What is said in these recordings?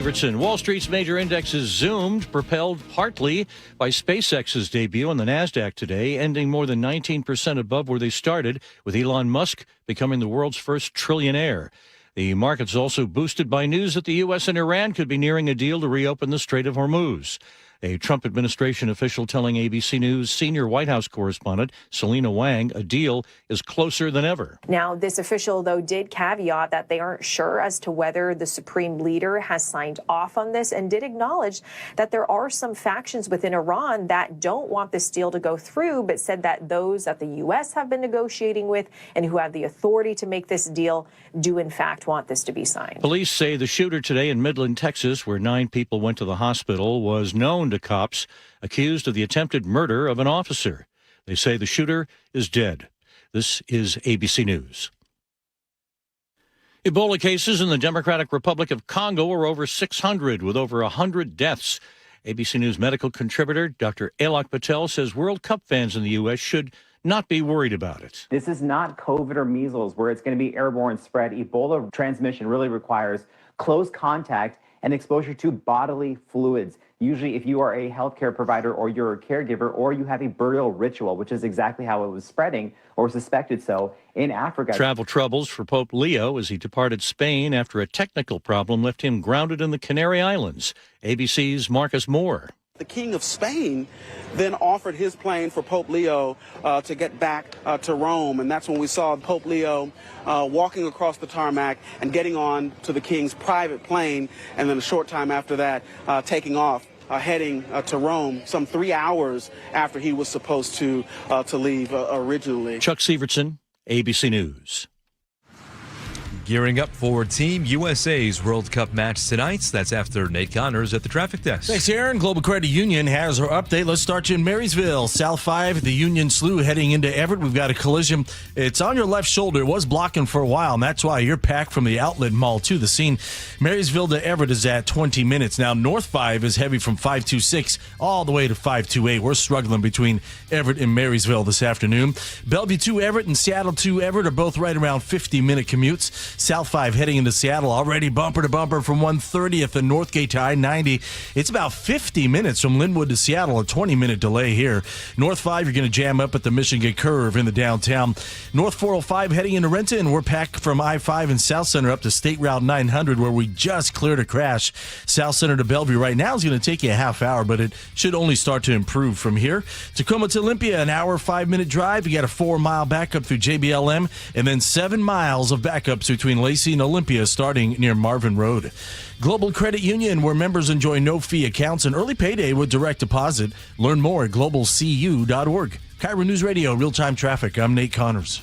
Wall Street's major indexes zoomed, propelled partly by SpaceX's debut on the NASDAQ today, ending more than 19% above where they started, with Elon Musk becoming the world's first trillionaire. The market's also boosted by news that the U.S. and Iran could be nearing a deal to reopen the Strait of Hormuz. A Trump administration official telling ABC News senior White House correspondent Selena Wang a deal is closer than ever. Now, this official, though, did caveat that they aren't sure as to whether the supreme leader has signed off on this, and did acknowledge that there are some factions within Iran that don't want this deal to go through, but said that those that the U.S. have been negotiating with and who have the authority to make this deal do, in fact, want this to be signed. Police say the shooter today in Midland, Texas, where 9 people went to the hospital, was known to cops accused of the attempted murder of an officer. They say the shooter is dead. This is ABC News. Ebola cases in the Democratic Republic of Congo are over 600, with over 100 deaths. ABC News medical contributor Dr. Alok Patel says World Cup fans in the U.S. should not be worried about it. This is not COVID or measles, where it's going to be airborne spread. Ebola transmission really requires close contact and exposure to bodily fluids. Usually if you are a healthcare provider or you're a caregiver or you have a burial ritual, which is exactly how it was spreading or suspected so in Africa. Travel troubles for Pope Leo as he departed Spain after a technical problem left him grounded in the Canary Islands. ABC's Marcus Moore. The King of Spain then offered his plane for Pope Leo to get back to Rome. And that's when we saw Pope Leo walking across the tarmac and getting on to the King's private plane. And then a short time after that, taking off, heading to Rome, some 3 hours after he was supposed to leave originally. Chuck Severson, ABC News. Gearing up for Team USA's World Cup match tonight. That's after Nate Connors at the traffic desk. Thanks, Aaron. Global Credit Union has our update. Let's start you in Marysville. South 5, the Union Slough heading into Everett. We've got a collision. It's on your left shoulder. It was blocking for a while, and that's why you're packed from the outlet mall to the scene. Marysville to Everett is at 20 minutes. Now, North 5 is heavy from 526 all the way to 528. We're struggling between Everett and Marysville this afternoon. Bellevue to Everett and Seattle to Everett are both right around 50-minute commutes. South 5 heading into Seattle already bumper to bumper from 130th and Northgate to I-90. It's about 50 minutes from Linwood to Seattle, a 20-minute delay here. North 5, you're going to jam up at the Michigan Curve in the downtown. North 405 heading into Renton. We're packed from I-5 and South Center up to State Route 900, where we just cleared a crash. South Center to Bellevue right now is going to take you a half hour, but it should only start to improve from here. Tacoma to Olympia, an hour, 5-minute drive. You got a 4-mile backup through JBLM, and then 7 miles of backups between Lacey and Olympia starting near Marvin Road. Global Credit Union, where members enjoy no-fee accounts and early payday with direct deposit. Learn more at globalcu.org. KIRO News Radio, real-time traffic. I'm Nate Connors.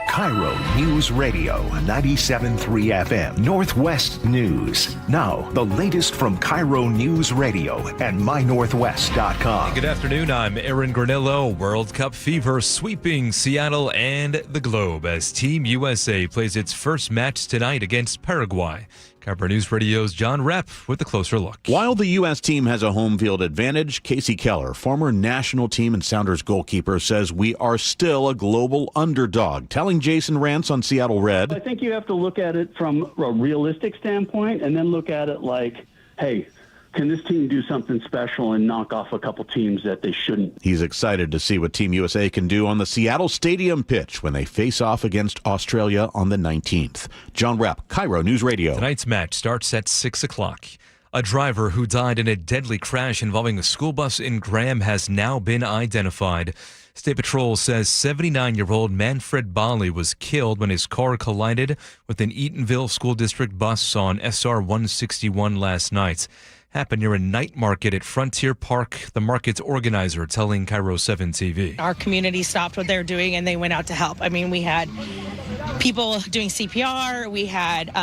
KIRO News Radio, 97.3 FM, Northwest News. Now, the latest from KIRO News Radio and mynorthwest.com. Good afternoon, I'm Aaron Granillo. World Cup fever sweeping Seattle and the globe as Team USA plays its first match tonight against Paraguay. KIRO News Radio's John Repp with a closer look. While the U.S. team has a home field advantage, Casey Keller, former national team and Sounders goalkeeper, says we are still a global underdog, telling Jason Rantz on Seattle Red. I think you have to look at it from a realistic standpoint and then look at it like, hey, can this team do something special and knock off a couple teams that they shouldn't? He's excited to see what Team USA can do on the Seattle Stadium pitch when they face off against Australia on the 19th. John Rapp, KIRO News Radio. Tonight's match starts at 6 o'clock. A driver who died in a deadly crash involving a school bus in Graham has now been identified. State Patrol says 79-year-old Manfred Bali was killed when his car collided with an Eatonville School District bus on SR 161 last night. Happened near a night market at Frontier Park, the market's organizer telling KIRO 7 TV. Our community stopped what they were doing and they went out to help. I mean, we had people doing CPR, we had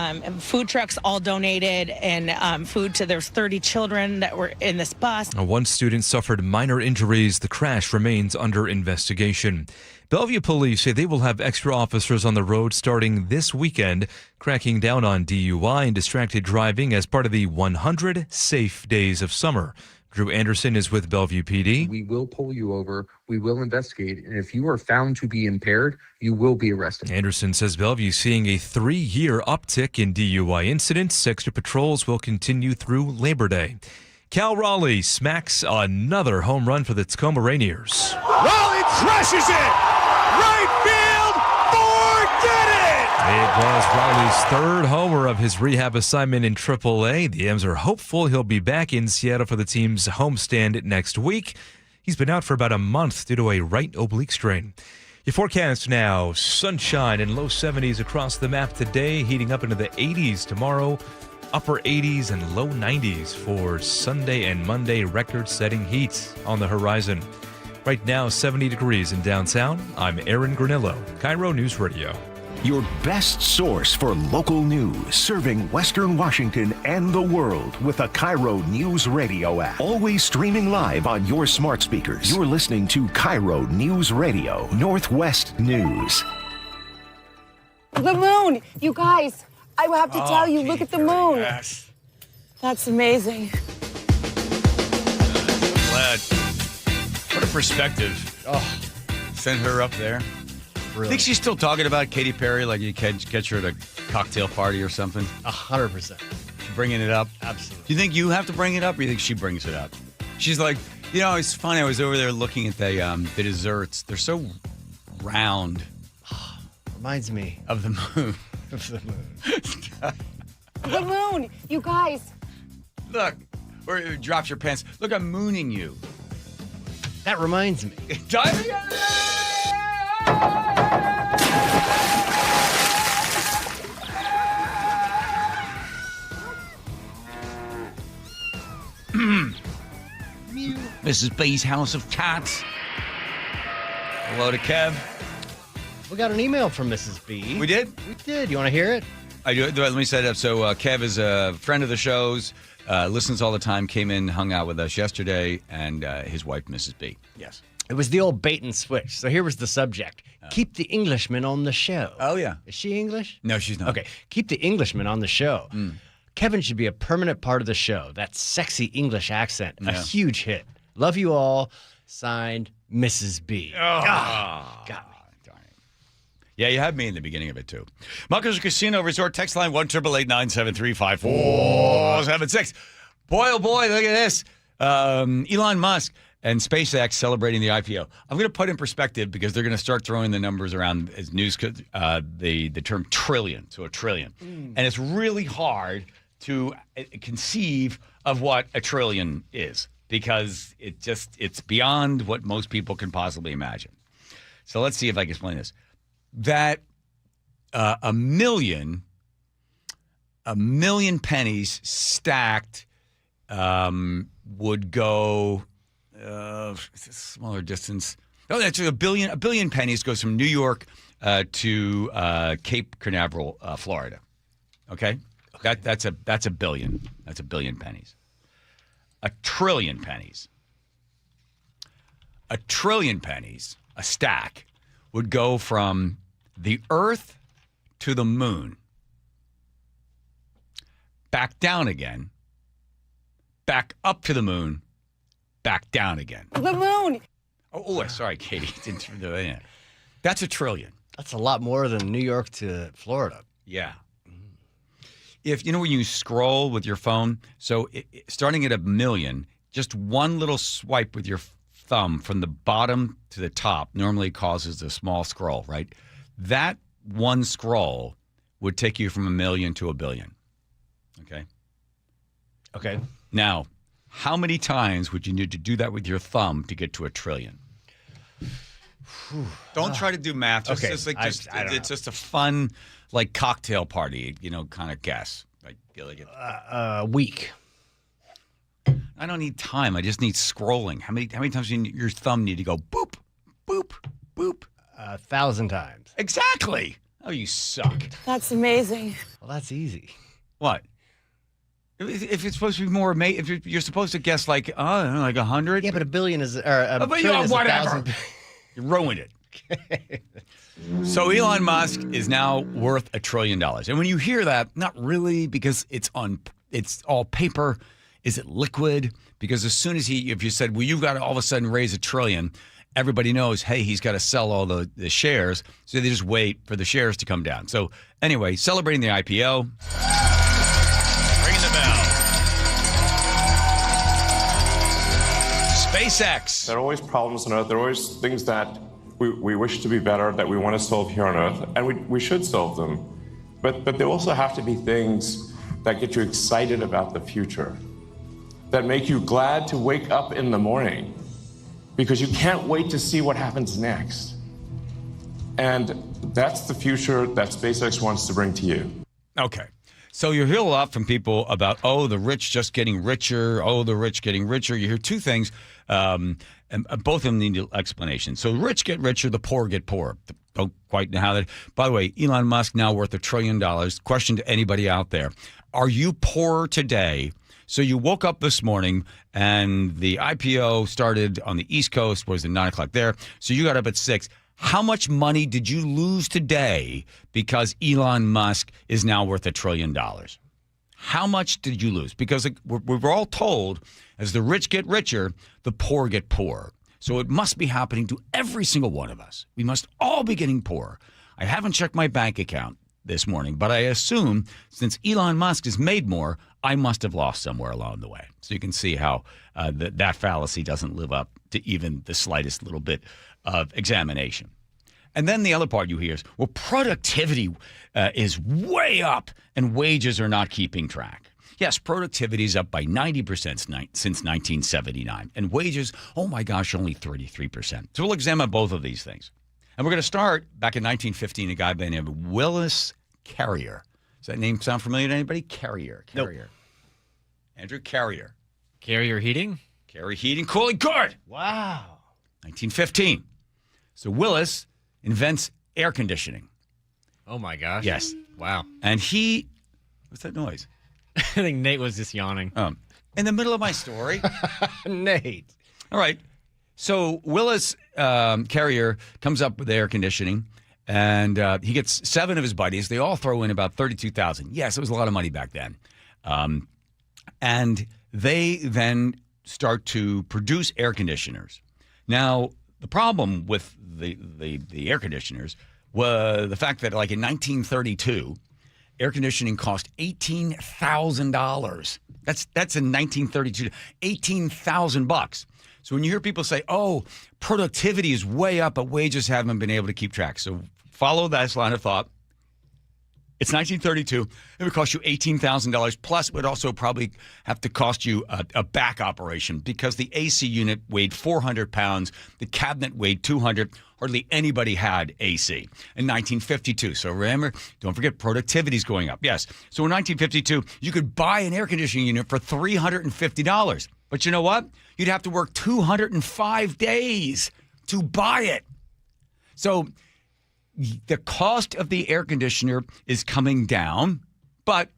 food trucks all donated and food to, there's 30 children that were in this bus. One student suffered minor injuries. The crash remains under investigation. Bellevue police say they will have extra officers on the road starting this weekend, cracking down on DUI and distracted driving as part of the 100 Safe Days of Summer. Drew Anderson is with Bellevue PD. We will pull you over. We will investigate. And if you are found to be impaired, you will be arrested. Anderson says Bellevue is seeing a 3-year uptick in DUI incidents. Extra patrols will continue through Labor Day. Cal Raleigh smacks another home run for the Tacoma Rainiers. Raleigh crushes it! Right field! Forget it! It was Riley's third homer of his rehab assignment in AAA. The M's are hopeful he'll be back in Seattle for the team's homestand next week. He's been out for about a month due to a right oblique strain. Your forecast now, sunshine and low 70s across the map today, heating up into the 80s tomorrow, upper 80s and low 90s for Sunday and Monday, record-setting heat on the horizon. Right now, 70 degrees in downtown. I'm Aaron Granillo, KIRO News Radio. Your best source for local news, serving Western Washington and the world with the KIRO News Radio app. Always streaming live on your smart speakers. You're listening to KIRO News Radio, Northwest News. The moon! You guys, I will have to tell you, look at the moon. Yes. That's amazing. Glad. What a perspective. Oh, send her up there. Really? Think she's still talking about Katy Perry like you catch her at a cocktail party or something? 100%. She's bringing it up? Absolutely. Do you think you have to bring it up or you think she brings it up? She's like, it's funny. I was over there looking at the desserts. They're so round. Reminds me of the moon. Of the moon. The moon! You guys. Look, or it drops your pants. Look, I'm mooning you. That reminds me. Mrs. B's House of Cats. Hello to Kev. We got an email from Mrs. B. We did? We did. You want to hear it? I do. Let me set it up. So Kev is a friend of the show's, listens all the time, came in, hung out with us yesterday, and his wife, Mrs. B. Yes. It was the old bait and switch. So here was the subject. Keep the Englishman on the show. Oh, yeah. Is she English? No, she's not. Okay. Keep the Englishman on the show. Kevin should be a permanent part of the show. That sexy English accent. A huge hit. Love you all. Signed, Mrs. B. Got me. Yeah, you had me in the beginning of it, too. Muckers Casino Resort text line 1-888-973-5476. Boy, oh boy, look at this. Elon Musk and SpaceX celebrating the IPO. I'm going to put in perspective because they're going to start throwing the numbers around as news, the term trillion, so a trillion. And it's really hard to conceive of what a trillion is because it's beyond what most people can possibly imagine. So let's see if I can explain this. That a million pennies stacked would go smaller distance. Oh, that's a billion pennies goes from New York to Cape Canaveral, Florida. Okay? That's a billion. That's a billion pennies. A trillion pennies. A trillion pennies, a stack, would go from the Earth to the moon, back down again, back up to the moon, back down again. The moon! Oh, sorry, Katie. That's a trillion. That's a lot more than New York to Florida. Yeah. If when you scroll with your phone, so starting at a million, just one little swipe with your thumb from the bottom to the top normally causes a small scroll, right? That one scroll would take you from a million to a billion. Okay? Okay. Now, how many times would you need to do that with your thumb to get to a trillion? Don't try to do math. Okay. It's just a fun, cocktail party, kind of guess. A week. I don't need time. I just need scrolling. How many times do your thumb need to go boop, boop, boop? 1,000 times. Exactly. Oh, you suck. That's amazing. Well, that's easy. What? If it's supposed to be more amazing, if you're supposed to guess like 100. Yeah, but a billion is trillion is whatever. 1,000. You ruined it. So Elon Musk is now worth $1 trillion. And when you hear that, not really, because it's all paper. Is it liquid? Because as soon as if you said, well, you've got to all of a sudden raise $1 trillion, everybody knows, hey, he's got to sell all the shares. So they just wait for the shares to come down. So anyway, celebrating the IPO. Ringing the bell. SpaceX. There are always problems on Earth. There are always things that we wish to be better, that we want to solve here on Earth, and we should solve them. But there also have to be things that get you excited about the future, that make you glad to wake up in the morning, because you can't wait to see what happens next. And that's the future that SpaceX wants to bring to you. Okay. So you hear a lot from people about, the rich just getting richer, the rich getting richer. You hear two things, and both of them need explanation. So the rich get richer, the poor get poorer. Don't quite know how that. By the way, Elon Musk now worth $1 trillion. Question to anybody out there. Are you poor today? So you woke up this morning and the IPO started on the East Coast, was at 9 o'clock there. So you got up at 6. How much money did you lose today because Elon Musk is now worth $1 trillion? How much did you lose? Because we're all told as the rich get richer, the poor get poorer. So it must be happening to every single one of us. We must all be getting poorer. I haven't checked my bank account this morning, but I assume since Elon Musk has made more, I must have lost somewhere along the way. So you can see how that fallacy doesn't live up to even the slightest little bit of examination. And then the other part you hear is, well, productivity is way up and wages are not keeping track. Yes, productivity is up by 90% since 1979. And wages, oh my gosh, only 33%. So we'll examine both of these things. And we're going to start back in 1915, a guy by the name of Willis Carrier. Does that name sound familiar to anybody? Carrier. Nope. Andrew Carrier. Carrier heating? Carrier heating, cooling, good. Wow. 1915. So Willis invents air conditioning. Oh my gosh. Yes. Wow. And what's that noise? I think Nate was just yawning. In the middle of my story. Nate. All right. So Willis Carrier comes up with air conditioning, and he gets 7 of his buddies. They all throw in about $32,000. Yes, it was a lot of money back then. And they then start to produce air conditioners. Now, the problem with the air conditioners was the fact that, like in 1932, air conditioning cost $18,000. That's in 1932, $18,000. So when you hear people say, "Oh, productivity is way up, but wages haven't been able to keep track," so follow that line of thought. It's 1932. It would cost you $18,000. Plus, it would also probably have to cost you a back operation because the AC unit weighed 400 pounds. The cabinet weighed 200. Hardly anybody had AC in 1952. So remember, don't forget, productivity is going up. Yes. So in 1952, you could buy an air conditioning unit for $350. But you know what? You'd have to work 205 days to buy it. So the cost of the air conditioner is coming down, but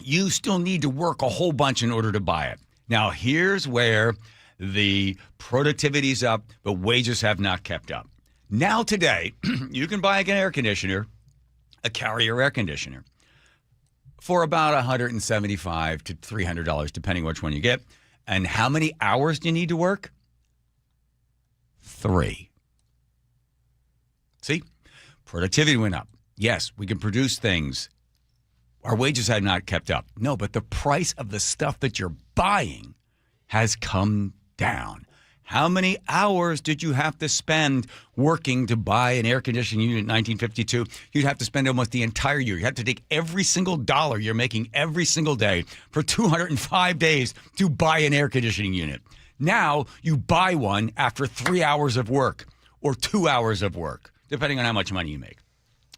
you still need to work a whole bunch in order to buy it. Now, here's where the productivity is up, but wages have not kept up. Now, today, you can buy an air conditioner, a Carrier air conditioner, for about $175 to $300, depending which one you get. And how many hours do you need to work? 3. See? Productivity went up. Yes, we can produce things. Our wages have not kept up. No, but the price of the stuff that you're buying has come down. How many hours did you have to spend working to buy an air conditioning unit in 1952? You'd have to spend almost the entire year. You have to take every single dollar you're making every single day for 205 days to buy an air conditioning unit. Now you buy one after 3 hours of work or 2 hours of work, depending on how much money you make.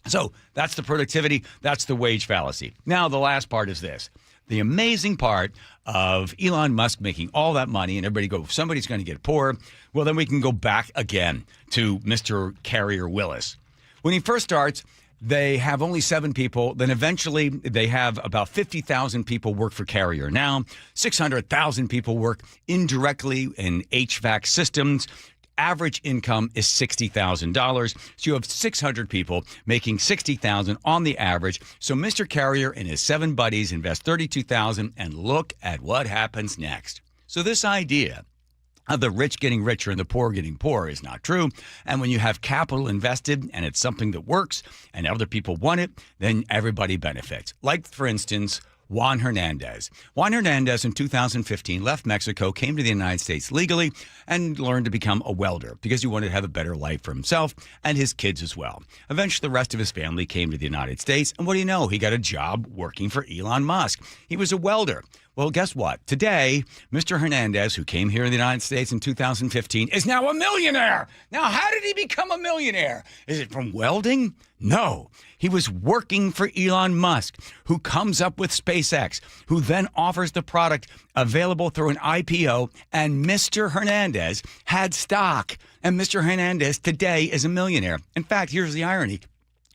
So that's the productivity. That's the wage fallacy. Now, the last part is this. The amazing part of Elon Musk making all that money and everybody go, somebody's going to get poor. Well, then we can go back again to Mr. Carrier Willis. When he first starts, they have only 7 people. Then eventually they have about 50,000 people work for Carrier. Now, 600,000 people work indirectly in HVAC systems. average income is $60,000. So you have 600 people making $60,000 on the average. So Mr. Carrier and his 7 buddies invest $32,000, and look at what happens next. So this idea of the rich getting richer and the poor getting poorer is not true. And when you have capital invested and it's something that works and other people want it, then everybody benefits. Like, for instance, Juan Hernandez. Juan Hernandez in 2015 left Mexico, came to the United States legally, and learned to become a welder because he wanted to have a better life for himself and his kids as well. Eventually, the rest of his family came to the United States, and what do you know? He got a job working for Elon Musk. He was a welder. Well, guess what? Today, Mr. Hernandez, who came here in the United States in 2015, is now a millionaire. Now, how did he become a millionaire? Is it from welding? No. He was working for Elon Musk, who comes up with SpaceX, who then offers the product available through an IPO, and Mr. Hernandez had stock. And Mr. Hernandez today is a millionaire. In fact, here's the irony.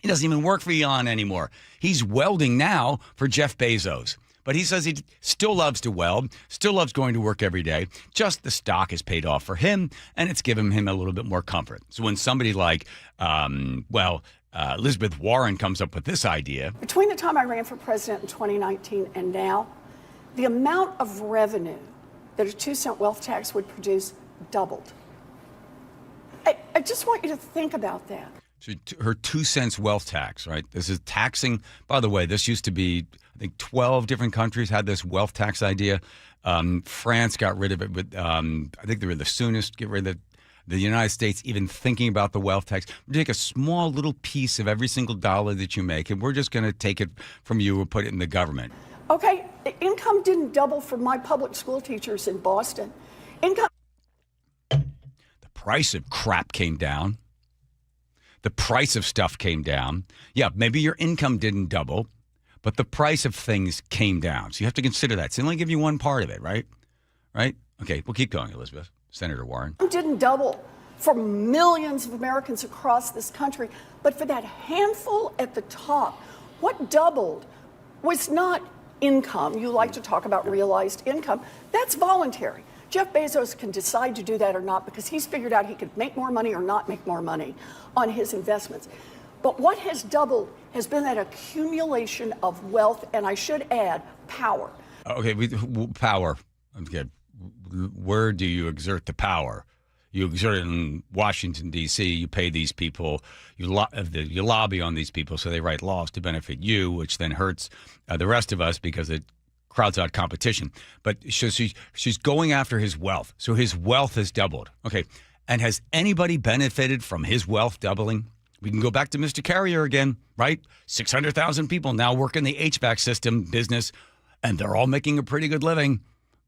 He doesn't even work for Elon anymore. He's welding now for Jeff Bezos. But he says he still loves to weld, still loves going to work every day. Just the stock has paid off for him, and it's given him a little bit more comfort. So when somebody like, Elizabeth Warren comes up with this idea. Between the time I ran for president in 2019 and now, the amount of revenue that a 2-cent wealth tax would produce doubled. I just want you to think about that. So her 2 cents wealth tax, right? This is taxing. By the way, this used to be, I think 12 different countries had this wealth tax idea. France got rid of it, but I think they were the soonest to get rid of it. The United States even thinking about the wealth tax. We take a small little piece of every single dollar that you make, and we're just going to take it from you and put it in the government. Okay, the income didn't double for my public school teachers in Boston. The price of crap came down. The price of stuff came down. Yeah, maybe your income didn't double, but the price of things came down. So you have to consider that. So they only give you one part of it, right? Right? Okay, we'll keep going, Elizabeth. Senator Warren. It didn't double for millions of Americans across this country, but for that handful at the top, what doubled was not income. You like to talk about realized income. That's voluntary. Jeff Bezos can decide to do that or not because he's figured out he could make more money or not make more money on his investments. But what has doubled has been that accumulation of wealth, and I should add, power. Okay, power. Okay. Where do you exert the power? You exert it in Washington, D.C. You pay these people. You lobby on these people so they write laws to benefit you, which then hurts the rest of us because it crowds out competition. But she's going after his wealth. So his wealth has doubled. Okay. And has anybody benefited from his wealth doubling? We can go back to Mr. Carrier again, right? 600,000 people now work in the HVAC system business, and they're all making a pretty good living,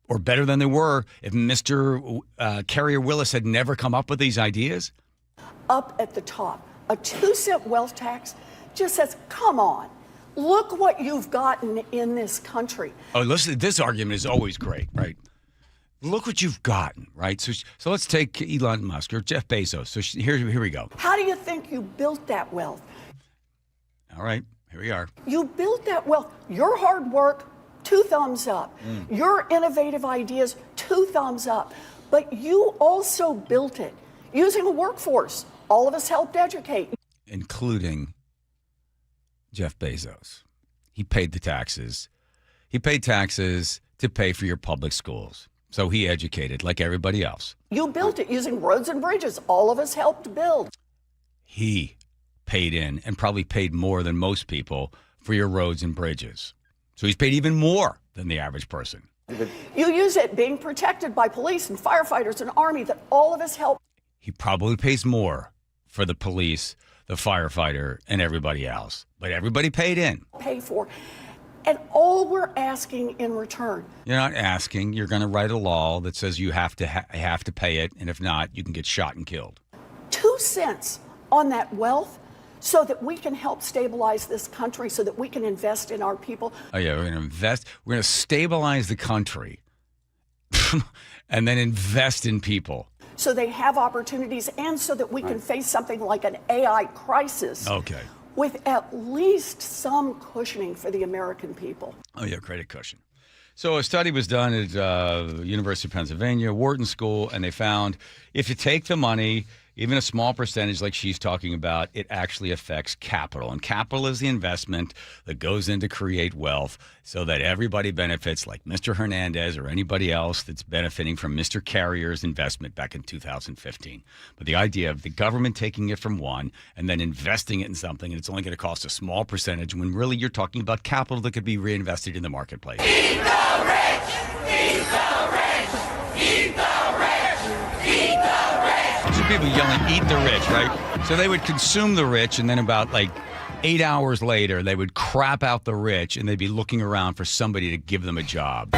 or better than they were if Mr. Carrier Willis had never come up with these ideas. Up at the top, a 2-cent wealth tax just says, come on. Look what you've gotten in this country. Oh, listen, this argument is always great, right? Look what you've gotten, right? So let's take Elon Musk or Jeff Bezos. So here we go. How do you think you built that wealth? All right, here we are. You built that wealth. Your hard work, 2 thumbs up. Your innovative ideas, 2 thumbs up. But you also built it using a workforce. All of us helped educate. Including Jeff Bezos. He paid the taxes. He paid taxes to pay for your public schools. So he educated like everybody else. You built it using roads and bridges. All of us helped build. He paid in and probably paid more than most people for your roads and bridges. So he's paid even more than the average person. You use it being protected by police and firefighters and army that all of us help. He probably pays more for the police, the firefighter, and everybody else. But everybody paid in. Pay for. And all we're asking in return. You're not asking. You're going to write a law that says you have to have to pay it. And if not, you can get shot and killed. 2 cents on that wealth so that we can help stabilize this country, so that we can invest in our people. Oh, yeah, we're going to invest. We're going to stabilize the country and then invest in people. So they have opportunities and so that we can face something like an AI crisis. Okay. With at least some cushioning for the American people. Oh, yeah, credit cushion. So a study was done at University of Pennsylvania, Wharton School, and they found if you take the money, even a small percentage like she's talking about, it actually affects capital. And capital is the investment that goes in to create wealth so that everybody benefits, like Mr. Hernandez or anybody else that's benefiting from Mr. Carrier's investment back in 2015. But the idea of the government taking it from one and then investing it in something, and it's only going to cost a small percentage when really you're talking about capital that could be reinvested in the marketplace. Eat the rich! Eat the rich! Eat the rich! Eat the rich! Some people yelling, eat the rich, right? So they would consume the rich, and then about 8 hours later, they would crap out the rich, and they'd be looking around for somebody to give them a job.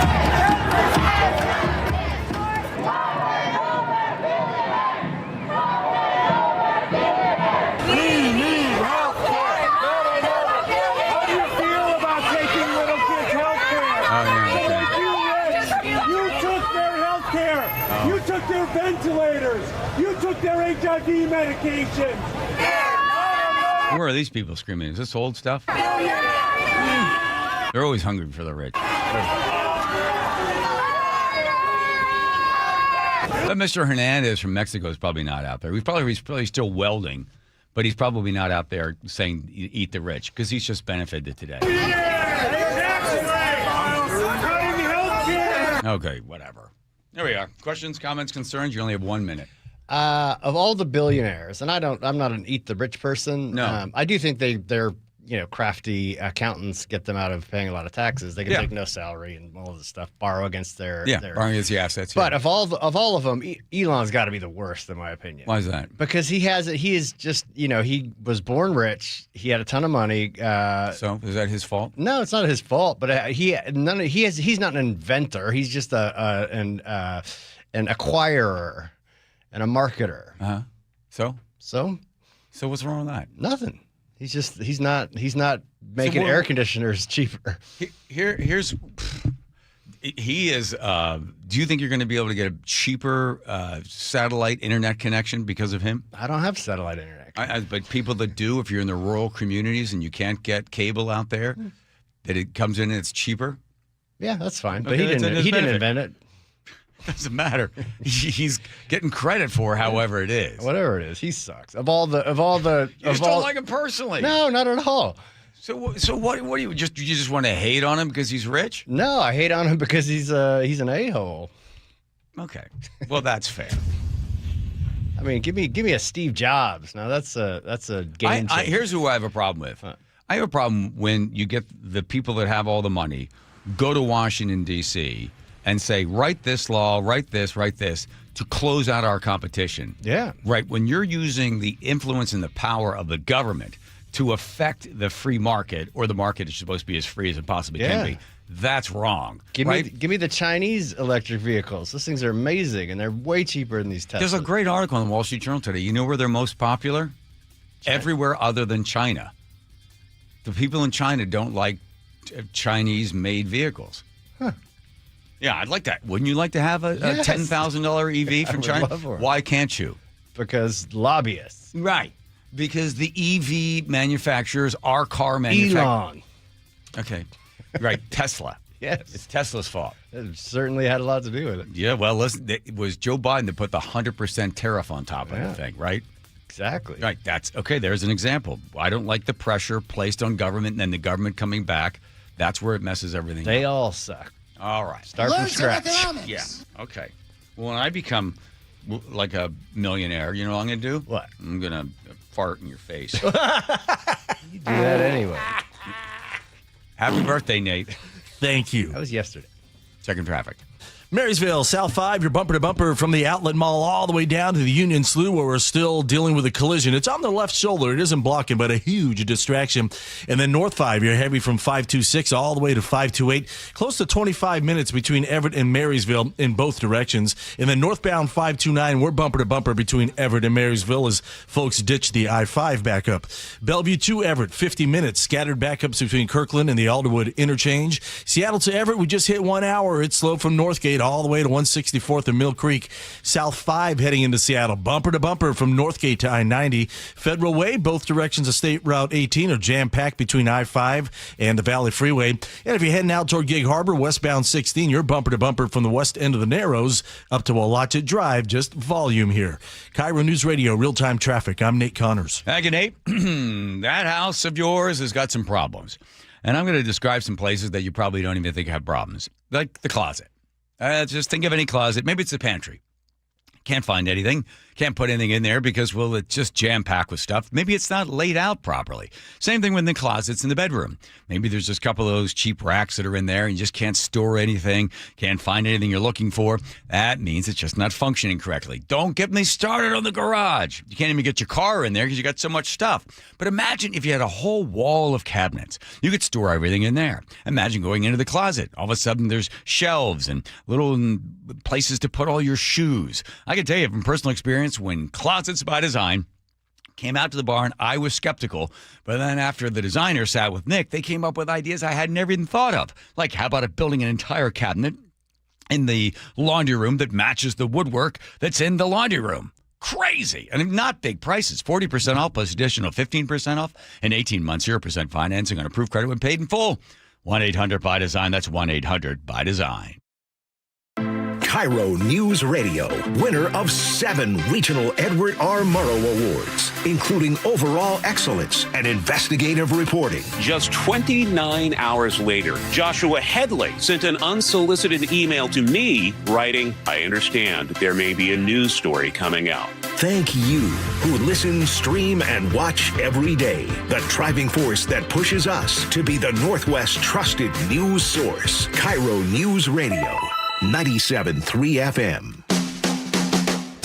You took their ventilators. You took their HIV medication. Where are these people screaming? Is this old stuff? They're always hungry for the rich. But Mr. Hernandez from Mexico is probably not out there. He's probably still welding, but he's probably not out there saying eat the rich because he's just benefited today. Okay, whatever. There we are. Questions, comments, concerns? You only have 1 minute. Of all the billionaires, and I'm not an eat the rich person. No. I do think they're crafty accountants get them out of paying a lot of taxes. They can take no salary and all of this stuff, borrow against their borrowing against the assets. But of all of them, Elon's got to be the worst, in my opinion. Why is that? Because he is just he was born rich. He had a ton of money. So is that his fault? No, it's not his fault. But he's not an inventor. He's just an acquirer and a marketer. So what's wrong with that? Nothing. He's not making air conditioners cheaper. He is. Do you think you're going to be able to get a cheaper satellite internet connection because of him? I don't have satellite internet. But people that do, if you're in the rural communities and you can't get cable out there, that it comes in and it's cheaper. Yeah, that's fine. But Okay, he didn't invent it. Doesn't matter. He's getting credit for however it is. Whatever it is, he sucks. You just don't like him personally. No, not at all. So what do you just want to hate on him because he's rich? No, I hate on him because he's an a-hole. Okay, well that's fair. I mean, give me a Steve Jobs. Now that's a game changer. Here's who I have a problem with. I have a problem when you get the people that have all the money go to Washington D.C. and say, write this law, write this, to close out our competition. Yeah. Right. When you're using the influence and the power of the government to affect the free market, or the market is supposed to be as free as it possibly can be, that's wrong. Give me the Chinese electric vehicles. Those things are amazing, and they're way cheaper than these Teslas. There's a great article in the Wall Street Journal today. You know where they're most popular? China. Everywhere other than China. The people in China don't like Chinese-made vehicles. Huh. Yeah, I'd like that. Wouldn't you like to have a $10,000 EV from China? Why can't you? Because lobbyists. Right. Because the EV manufacturers are car manufacturers. Elon. Okay. Right. Tesla. Yes. It's Tesla's fault. It certainly had a lot to do with it. Yeah, well, listen, it was Joe Biden that put the 100% tariff on top of the thing, right? Exactly. Right. That's okay. There's an example. I don't like the pressure placed on government and then the government coming back. That's where it messes everything up. They all suck. All right. Start from scratch. Yeah. Okay. Well, when I become like a millionaire, you know what I'm going to do? What? I'm going to fart in your face. You do that anyway. Happy birthday, Nate. Thank you. That was yesterday. Checking traffic. Marysville, South 5, you're bumper to bumper from the Outlet Mall all the way down to the Union Slough, where we're still dealing with a collision. It's on the left shoulder. It isn't blocking, but a huge distraction. And then North 5, you're heavy from 526 all the way to 528. Close to 25 minutes between Everett and Marysville in both directions. And then northbound 529, we're bumper to bumper between Everett and Marysville as folks ditch the I-5 backup. Bellevue to Everett, 50 minutes. Scattered backups between Kirkland and the Alderwood interchange. Seattle to Everett, we just hit 1 hour. It's slow from Northgate 168 all the way to 164th and Mill Creek. South 5 heading into Seattle. Bumper to bumper from Northgate to I-90. Federal Way, both directions of State Route 18 are jam-packed between I-5 and the Valley Freeway. And if you're heading out toward Gig Harbor, westbound 16, you're bumper to bumper from the west end of the Narrows up to Walachit Drive. Just volume here. KIRO News Radio, real-time traffic. I'm Nate Connors. Thank you, Nate. That house of yours has got some problems. And I'm going to describe some places that you probably don't even think have problems, like the closet. Just think of any closet. Maybe it's the pantry. Can't find anything. Can't put anything in there because, well, it's just jam-packed with stuff. Maybe it's not laid out properly. Same thing with the closets in the bedroom. Maybe there's just a couple of those cheap racks that are in there and you just can't store anything, can't find anything you're looking for. That means it's just not functioning correctly. Don't get me started on the garage. You can't even get your car in there because you got so much stuff. But imagine if you had a whole wall of cabinets. You could store everything in there. Imagine going into the closet. All of a sudden, there's shelves and little places to put all your shoes. I can tell you from personal experience, when Closets by Design came out to the barn, I was skeptical. But then after the designer sat with Nick, they came up with ideas I had never even thought of. Like, how about building an entire cabinet in the laundry room that matches the woodwork that's in the laundry room? Crazy. And not big prices. 40% off plus additional 15% off in 18 months. 0% financing on approved credit when paid in full. 1-800-BY-DESIGN. That's 1-800-BY-DESIGN. KIRO News Radio, winner of 7 regional Edward R. Murrow Awards, including overall excellence and investigative reporting. Just 29 hours later, Joshua Headley sent an unsolicited email to me writing, "I understand there may be a news story coming out." Thank you who listen, stream, and watch every day. The driving force that pushes us to be the Northwest trusted news source. KIRO News Radio. 97.3 FM.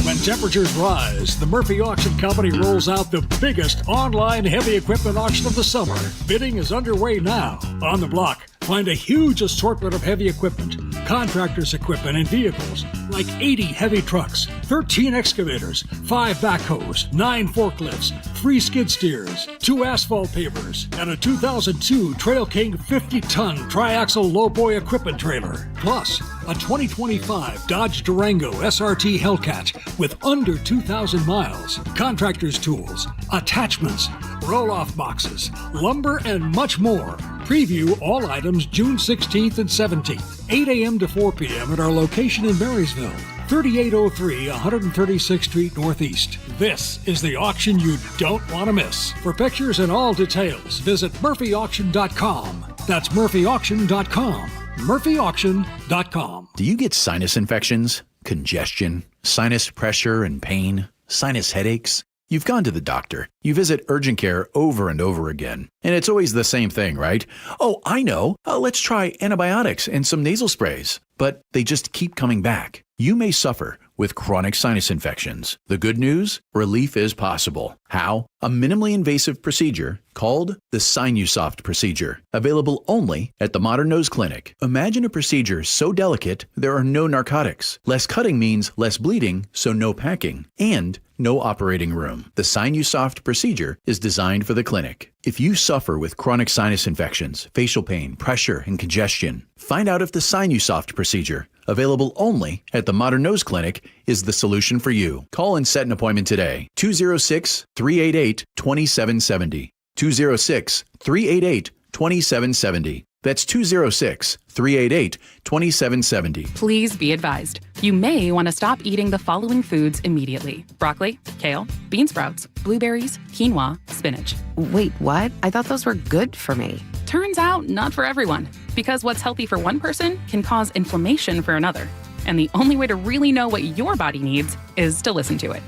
When temperatures rise, the Murphy Auction Company rolls out the biggest online heavy equipment auction of the summer. Bidding is underway now. On the block, find a huge assortment of heavy equipment, contractors' equipment, and vehicles, like 80 heavy trucks, 13 excavators, 5 backhoes, 9 forklifts, 3 skid steers, 2 asphalt pavers, and a 2002 Trail King 50-ton triaxle lowboy equipment trailer. Plus, a 2025 Dodge Durango SRT Hellcat with under 2,000 miles, contractors' tools, attachments, roll-off boxes, lumber, and much more. Preview all items June 16th and 17th, 8 a.m. to 4 p.m. at our location in Marysville, 3803 136th Street Northeast. This is the auction you don't want to miss. For pictures and all details, visit murphyauction.com. That's murphyauction.com. murphyauction.com. Do you get sinus infections, congestion, sinus pressure and pain, sinus headaches? You've gone to the doctor. You visit urgent care over and over again. And it's always the same thing, right? Oh, I know. Let's try antibiotics and some nasal sprays. But they just keep coming back. You may suffer with chronic sinus infections. The good news? Relief is possible. How? A minimally invasive procedure called the Sinusoft procedure, available only at the Modern Nose Clinic. Imagine a procedure so delicate there are no narcotics. Less cutting means less bleeding, so no packing, and no operating room. The Sinusoft procedure is designed for the clinic. If you suffer with chronic sinus infections, facial pain, pressure, and congestion, find out if the Sinusoft procedure, available only at the Modern Nose Clinic, is the solution for you. Call and set an appointment today. 206-388-2770. 206-388-2770. That's 206-388-2770. Please be advised, you may want to stop eating the following foods immediately: broccoli, kale, bean sprouts, blueberries, quinoa, spinach. Wait, what? I thought those were good for me. Turns out, not for everyone, because what's healthy for one person can cause inflammation for another. And the only way to really know what your body needs is to listen to it.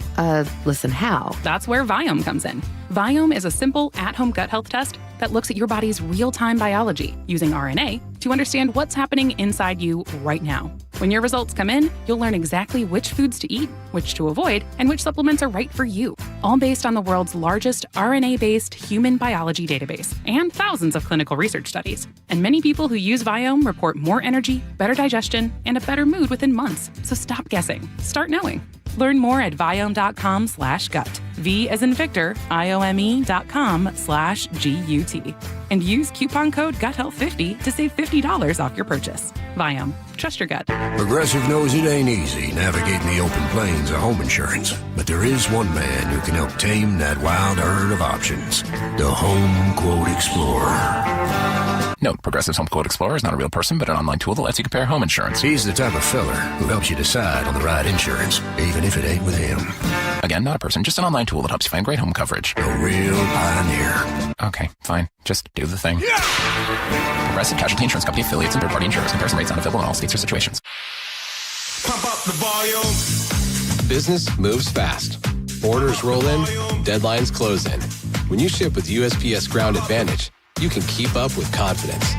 Listen how? That's where Viome comes in. Viome is a simple at-home gut health test that looks at your body's real-time biology using RNA to understand what's happening inside you right now. When your results come in, you'll learn exactly which foods to eat, which to avoid, and which supplements are right for you, all based on the world's largest RNA-based human biology database and thousands of clinical research studies. And many people who use Viome report more energy, better digestion, and a better mood within months. So stop guessing. Start knowing. Learn more at Viome.com/gut. V as in Victor, IOME.com/GUT. And use coupon code GUTHEALTH50 to save $50 off your purchase. Viome. Trust your gut. Progressive knows it ain't easy navigating the open plains of home insurance, but there is one man who can help tame that wild herd of options. The Home Quote Explorer. Note, Progressive's Home Quote Explorer is not a real person, but an online tool that lets you compare home insurance. He's the type of fella who helps you decide on the right insurance, even if it ain't with him. Again, not a person, just an online tool that helps you find great home coverage. A real pioneer. Okay, fine. Just do the thing. Progressive Casualty Insurance Company affiliates and third-party insurers. Comparison rates not available in all states or situations. Pump up the volume. Business moves fast. Orders roll in, deadlines close in. When you ship with USPS Ground Advantage, you can keep up with confidence.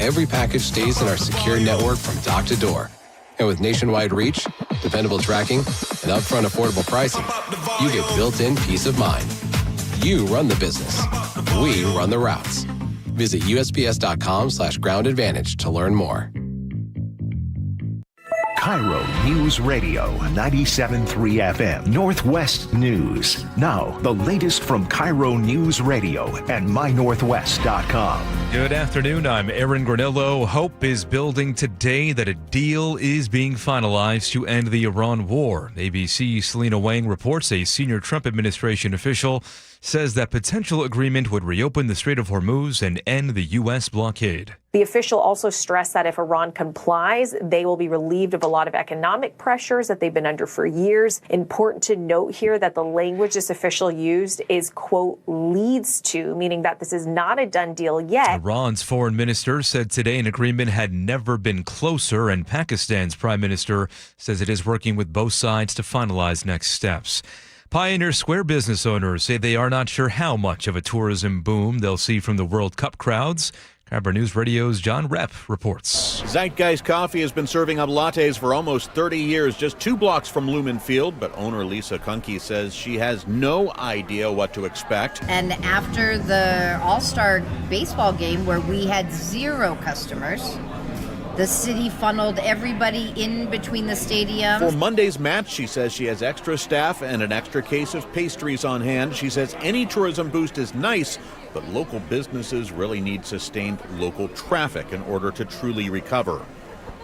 Every package stays in our secure network from dock to door. And with nationwide reach, dependable tracking, and upfront affordable pricing, you get built-in peace of mind. You run the business. We run the routes. Visit USPS.com/Ground Advantage to learn more. KIRO News Radio 97.3 FM, Northwest News. Now, the latest from KIRO News Radio and mynorthwest.com. Good afternoon. I'm Aaron Granillo. Hope is building today that a deal is being finalized to end the Iran war. ABC's Selena Wang reports a senior Trump administration official says that potential agreement would reopen the Strait of Hormuz and end the U.S. blockade. The official also stressed that if Iran complies, they will be relieved of a lot of economic pressures that they've been under for years. Important to note here that the language this official used is, quote, leads to, meaning that this is not a done deal yet. Iran's foreign minister said today an agreement had never been closer, and Pakistan's prime minister says it is working with both sides to finalize next steps. Pioneer Square business owners say they are not sure how much of a tourism boom they'll see from the World Cup crowds. KIRO News Radio's John Repp reports. Zeitgeist Coffee has been serving up lattes for almost 30 years, just 2 blocks from Lumen Field, but owner Lisa Kunke says she has no idea what to expect. And after the All-Star baseball game where we had 0 customers, the city funneled everybody in between the stadiums. For Monday's match, she says she has extra staff and an extra case of pastries on hand. She says any tourism boost is nice, but local businesses really need sustained local traffic in order to truly recover.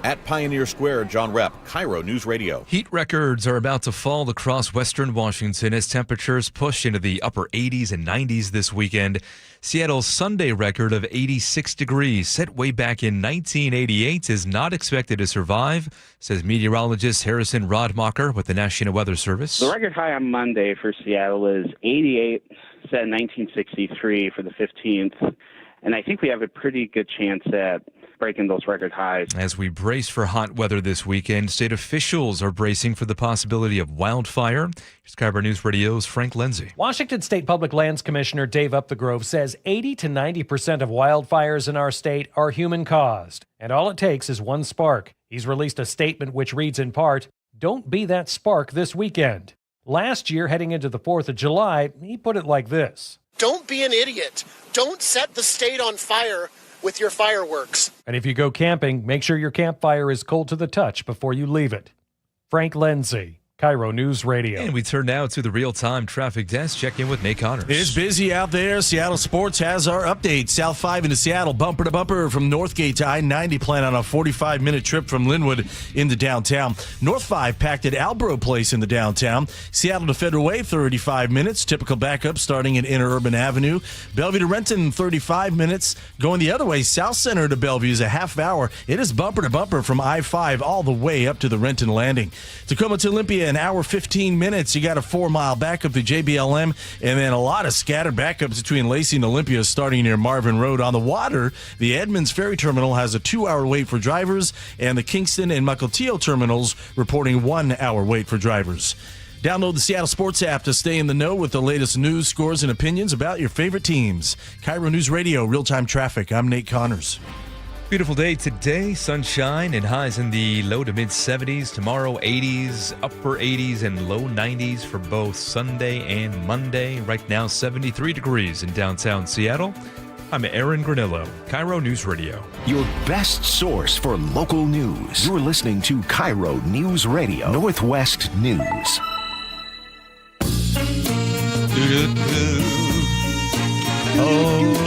At Pioneer Square, John Repp, KIRO News Radio. Heat records are about to fall across western Washington as temperatures push into the upper 80s and 90s this weekend. Seattle's Sunday record of 86 degrees, set way back in 1988, is not expected to survive, says meteorologist Harrison Rodmacher with the National Weather Service. The record high on Monday for Seattle is 88, set in 1963 for the 15th. And I think we have a pretty good chance at breaking those record highs. As we brace for hot weather this weekend, state officials are bracing for the possibility of wildfire. Here's KIRO News Radio's Frank Lindsay. Washington State Public Lands Commissioner Dave Upthegrove says 80 to 90% of wildfires in our state are human-caused, and all it takes is one spark. He's released a statement which reads in part, "Don't be that spark this weekend." Last year, heading into the 4th of July, he put it like this. Don't be an idiot. Don't set the state on fire with your fireworks. And if you go camping, make sure your campfire is cold to the touch before you leave it. Frank Lindsay, KIRO News Radio. And we turn now to the real-time traffic desk. Check in with Nate Connors. It's busy out there. Seattle Sports has our update. South 5 into Seattle, bumper to bumper from Northgate to I-90. Plan on a 45-minute trip from Linwood into downtown. North 5 packed at Albro Place in the downtown. Seattle to Federal Way, 35 minutes. Typical backup starting at Interurban Avenue. Bellevue to Renton, 35 minutes. Going the other way, South Center to Bellevue is a half hour. It is bumper to bumper from I-5 all the way up to the Renton Landing. Tacoma to Olympia, an hour 15 minutes. You got a 4-mile backup to JBLM, and then a lot of scattered backups between Lacey and Olympia starting near Marvin Road. On the water, the Edmonds Ferry Terminal has a 2-hour wait for drivers, and the Kingston and Mukilteo terminals reporting 1-hour wait for drivers. Download the Seattle Sports app to stay in the know with the latest news, scores, and opinions about your favorite teams. KIRO News Radio, real-time traffic. I'm Nate Connors. Beautiful day today, sunshine and highs in the low to mid 70s. Tomorrow 80s, upper 80s and low 90s for both Sunday and Monday. Right now 73 degrees in downtown Seattle. I'm Aaron Granillo, KIRO News Radio. Your best source for local news. You're listening to KIRO News Radio, Northwest News. Oh,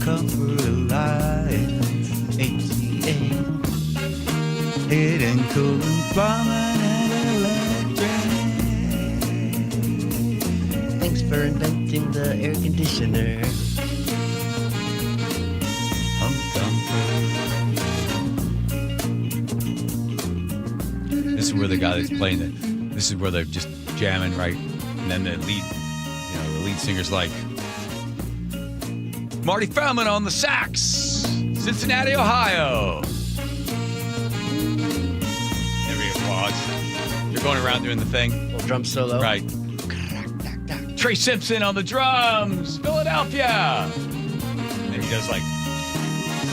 come alive. Heat and cool and plumbing and electric. Thanks for inventing the air conditioner. This is where the guy that's playing it. This is where they're just jamming, right? And then the lead singer's like, Marty Feldman on the sax, Cincinnati, Ohio. Every applause. You're going around doing the thing. Little drum solo. Right. Trey Simpson on the drums, Philadelphia. And then he does like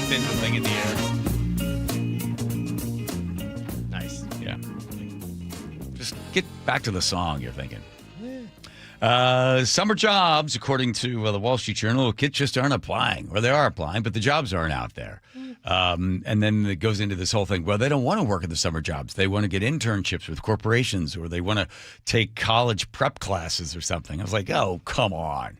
spins the thing in the air. Nice. Yeah. Just get back to the song, you're thinking. Summer jobs, according to the Wall Street Journal, kids just aren't applying. Or they are applying, but the jobs aren't out there. And then it goes into this whole thing. Well, they don't want to work at the summer jobs. They want to get internships with corporations, or they want to take college prep classes or something. I was like, oh, come on.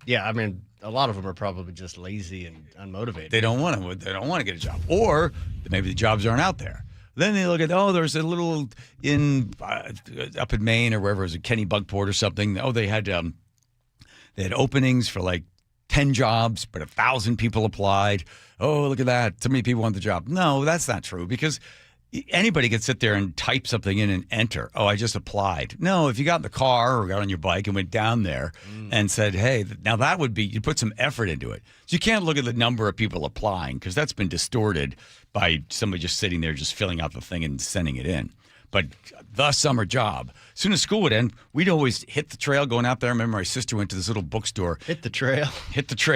Yeah, I mean, a lot of them are probably just lazy and unmotivated. They don't want to get a job. Or maybe the jobs aren't out there. Then they look at, there's a little up in Maine or wherever it was, Kenny Bunkport or something. They had openings for like 10 jobs, but 1,000 people applied. Oh, look at that. So many people want the job. No, that's not true, because anybody could sit there and type something in and enter. Oh, I just applied. No, if you got in the car or got on your bike and went down there and said, hey, now that would be, you put some effort into it. So you can't look at the number of people applying, because that's been distorted by somebody just sitting there just filling out the thing and sending it in. But the summer job, as soon as school would end, we'd always hit the trail going out there. I remember my sister went to this little bookstore. Hit the trail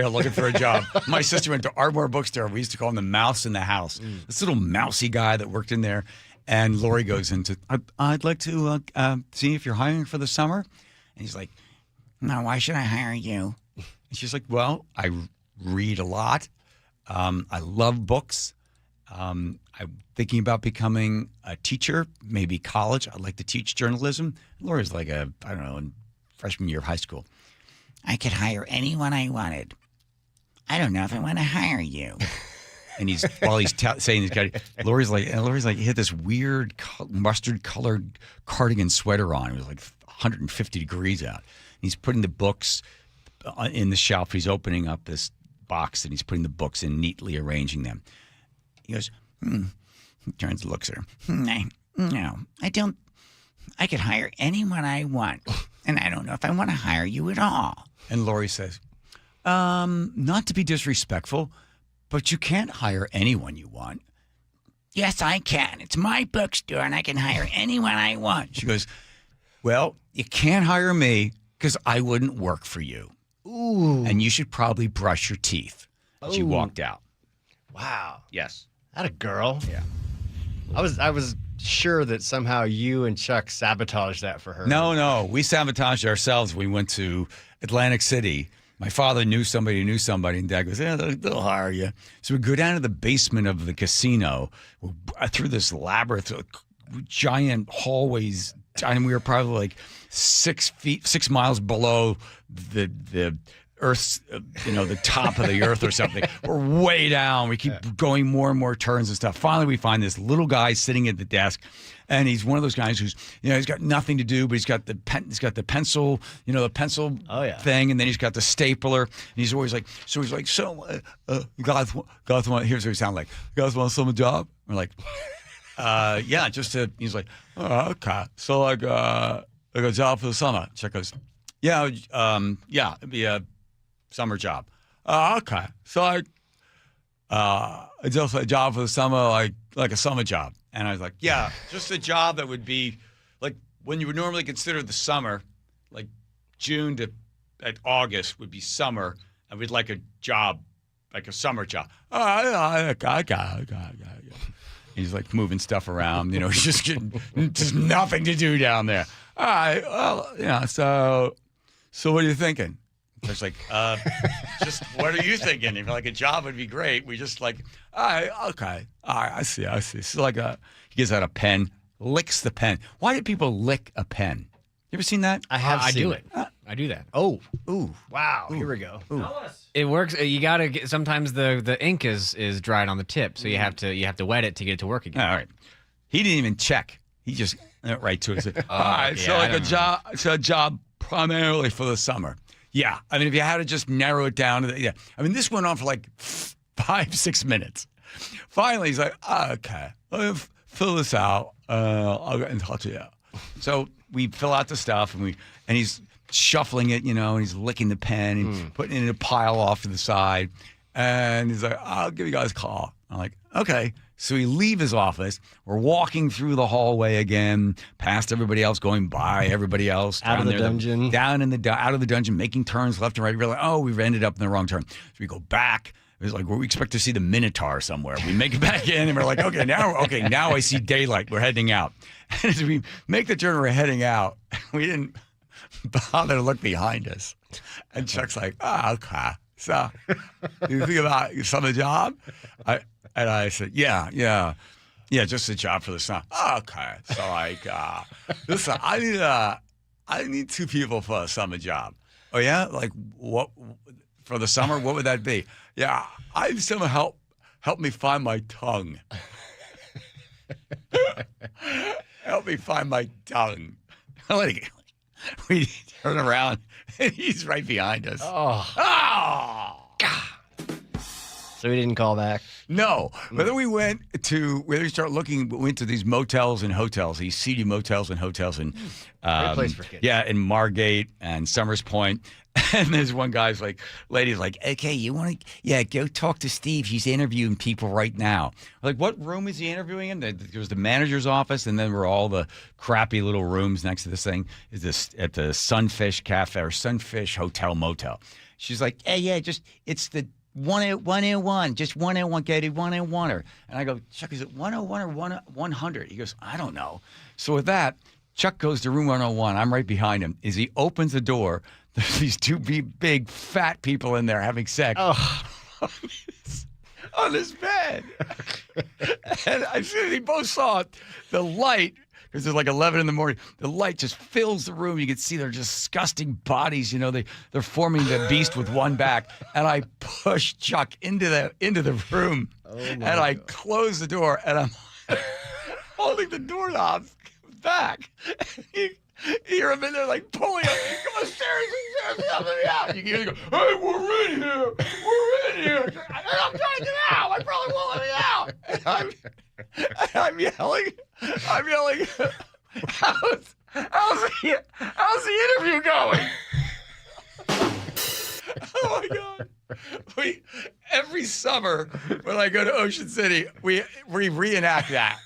looking for a job. My sister went to Ardmore Bookstore. We used to call him the mouse in the house. This little mousy guy that worked in there. And Lori goes into, I'd like to see if you're hiring for the summer. And he's like, no, why should I hire you? And she's like, well, I read a lot. I love books. I'm thinking about becoming a teacher, maybe college. I'd like to teach journalism. Laura's like in freshman year of high school. I could hire anyone I wanted. I don't know if I want to hire you. And while he's saying this guy, Laura's like, he had this weird mustard colored cardigan sweater on. It was like 150 degrees out. And he's putting the books in the shelf. He's opening up this box and he's putting the books in, neatly arranging them. He goes, He turns and looks at her. No, I don't. I could hire anyone I want, and I don't know if I want to hire you at all. And Lori says, not to be disrespectful, but you can't hire anyone you want. Yes, I can. It's my bookstore, and I can hire anyone I want. She goes, well, you can't hire me because I wouldn't work for you. Ooh. And you should probably brush your teeth. She walked out. Wow. Yes. That a girl. Yeah. I was sure that somehow you and Chuck sabotaged that for her. No. We sabotaged ourselves. We went to Atlantic City. My father knew somebody who knew somebody, and Dad goes, yeah, they'll hire you. So we go down to the basement of the casino, through this labyrinth, giant hallways, and we were probably like 6 miles below the Earth's, the top of the Earth or something. We're way down. We keep going more and more turns and stuff. Finally, we find this little guy sitting at the desk, and he's one of those guys who's, he's got nothing to do, but he's got the pencil, the pencil thing, and then he's got the stapler, and he's always like, you guys want, here's what he sounds like. You guys want some job? We're like, yeah, he's like, oh, okay. So like a job for the summer. Chuck goes, yeah, it'd be a summer job. Okay. So just a job for the summer, like a summer job. And I was like, yeah, just a job that would be like when you would normally consider the summer, like June to August would be summer, and we'd like a job, like a summer job. He's like moving stuff around, he's just getting just nothing to do down there. All right, well, so what are you thinking? It's like, just what are you thinking? If like a job would be great, we just like, all right, okay, all right, I see. So like he gets out a pen, licks the pen. Why do people lick a pen? You ever seen that? I have seen do it. I do that. Oh, ooh, wow! Here we go. Ooh. It works. You gotta get, sometimes the ink is dried on the tip, so you have to wet it to get it to work again. All right. He didn't even check. He just went right to it. Said, all right, yeah, so like a job primarily for the summer. Yeah. I mean, if you had to just narrow it down, I mean, this went on for like 5-6 minutes. Finally, he's like, okay, I'll fill this out. I'll get in touch with you. So we fill out the stuff, and he's shuffling it, and he's licking the pen and putting it in a pile off to the side. And he's like, I'll give you guys a call. I'm like, okay. So we leave his office. We're walking through the hallway again, past everybody else, going by everybody else. Out of the dungeon. Out of the dungeon, making turns left and right. We're like, oh, we've ended up in the wrong turn. So we go back. It's like, we expect to see the Minotaur somewhere. We make it back in, and we're like, okay, now I see daylight. We're heading out. And as we make the turn, we're heading out. We didn't bother to look behind us. And Chuck's like, okay. So you think about some job? And I said, yeah, just a job for the summer. Okay. So like, listen, I need 2 people for a summer job. Oh yeah? Like what for the summer? What would that be? Yeah, I need someone help me find my tongue. Help me find my tongue. We turn around and he's right behind us. Oh. God. So he didn't call back? No. Whether we went to these motels and hotels, these seedy motels and hotels in great place for kids. Yeah, in Margate and Summers Point. And there's one guy's like, lady's like, okay, you want to, go talk to Steve. He's interviewing people right now. Like, what room is he interviewing in? There was the manager's office, and then were all the crappy little rooms next to this thing. Is this at the Sunfish Cafe or Sunfish Hotel Motel? She's like, it's the 101, just 101, get it 101. And I go, Chuck, is it 101 or 100? He goes, I don't know. So with that, Chuck goes to room 101. I'm right behind him. As he opens the door, there's these 2 big fat people in there having sex on this bed. And as soon as they both saw it, the light, because it's like 11 in the morning, the light just fills the room. You can see their disgusting bodies. They're forming the beast with one back. And I push Chuck into the room, and I close the door, and I'm holding the doorknob back. You hear him in there like pulling up. Come on, seriously, help me out. You can go, hey, we're in here. We're in here. And I'm trying to get out. I probably won't let me out. And I'm yelling. How's the interview going? Oh my God. Every summer when I go to Ocean City, we reenact that.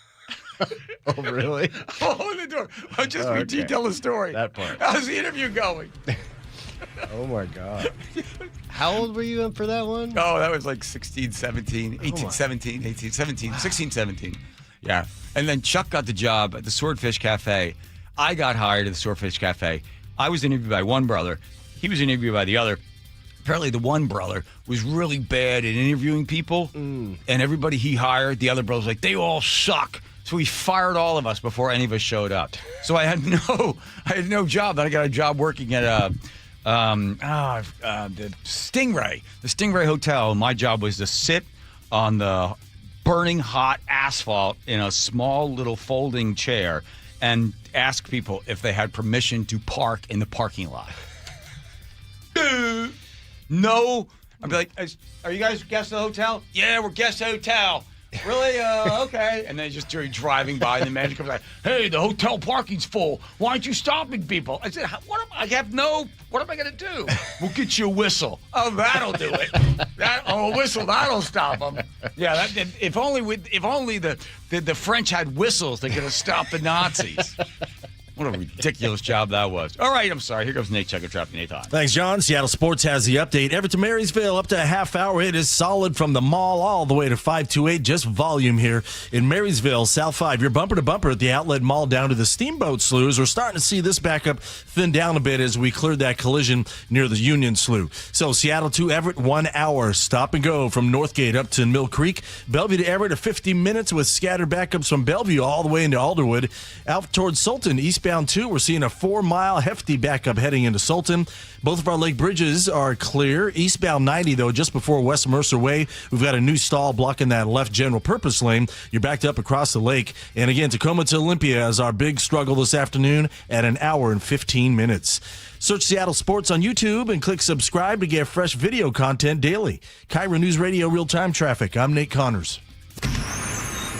Oh, really? Oh, the door. We detail the story. That part. How's the interview going? Oh, my God. How old were you for that one? Oh, that was like 16, 17, 18, 17, 18, 17, 16, 17. Yeah. And then Chuck got the job at the Swordfish Cafe. I got hired at the Swordfish Cafe. I was interviewed by one brother. He was interviewed by the other. Apparently, the one brother was really bad at interviewing people. And everybody he hired, the other brother was like, they all suck. So he fired all of us before any of us showed up. So I had no job. Then I got a job working at the Stingray Hotel. My job was to sit on the burning hot asphalt in a small little folding chair and ask people if they had permission to park in the parking lot. No. I'd be like, are you guys guests of the hotel? Yeah, we're guests of the hotel. Really? Okay. And then just driving by, and the manager comes like, hey, the hotel parking's full. Why aren't you stopping people? I said, what am I going to do? We'll get you a whistle. Oh, that'll do it. A whistle, that'll stop them. Yeah, if only the French had whistles, they could have stopped the Nazis. What a ridiculous job that was. All right, I'm sorry. Here goes Nate Checker trapping Nate High. Thanks, John. Seattle Sports has the update. Everton Marysville up to a half hour. It is solid from the mall all the way to 528. Just volume here in Marysville, South 5. You're bumper to bumper at the Outlet Mall down to the Steamboat Sloughs. We're starting to see this backup thin down a bit as we cleared that collision near the Union Slough. So Seattle to Everett, 1 hour. Stop and go from Northgate up to Mill Creek. Bellevue to Everett, 50 minutes with scattered backups from Bellevue all the way into Alderwood. Out towards Sultan, eastbound eastbound too. We're seeing a 4-mile hefty backup heading into Sultan. Both of our lake bridges are clear. Eastbound 90, though, just before West Mercer Way, we've got a new stall blocking that left general purpose lane. You're backed up across the lake. And again, Tacoma to Olympia is our big struggle this afternoon at an hour and 15 minutes. Search Seattle Sports on YouTube and click subscribe to get fresh video content daily. KIRO News Radio Real-Time Traffic. I'm Nate Connors.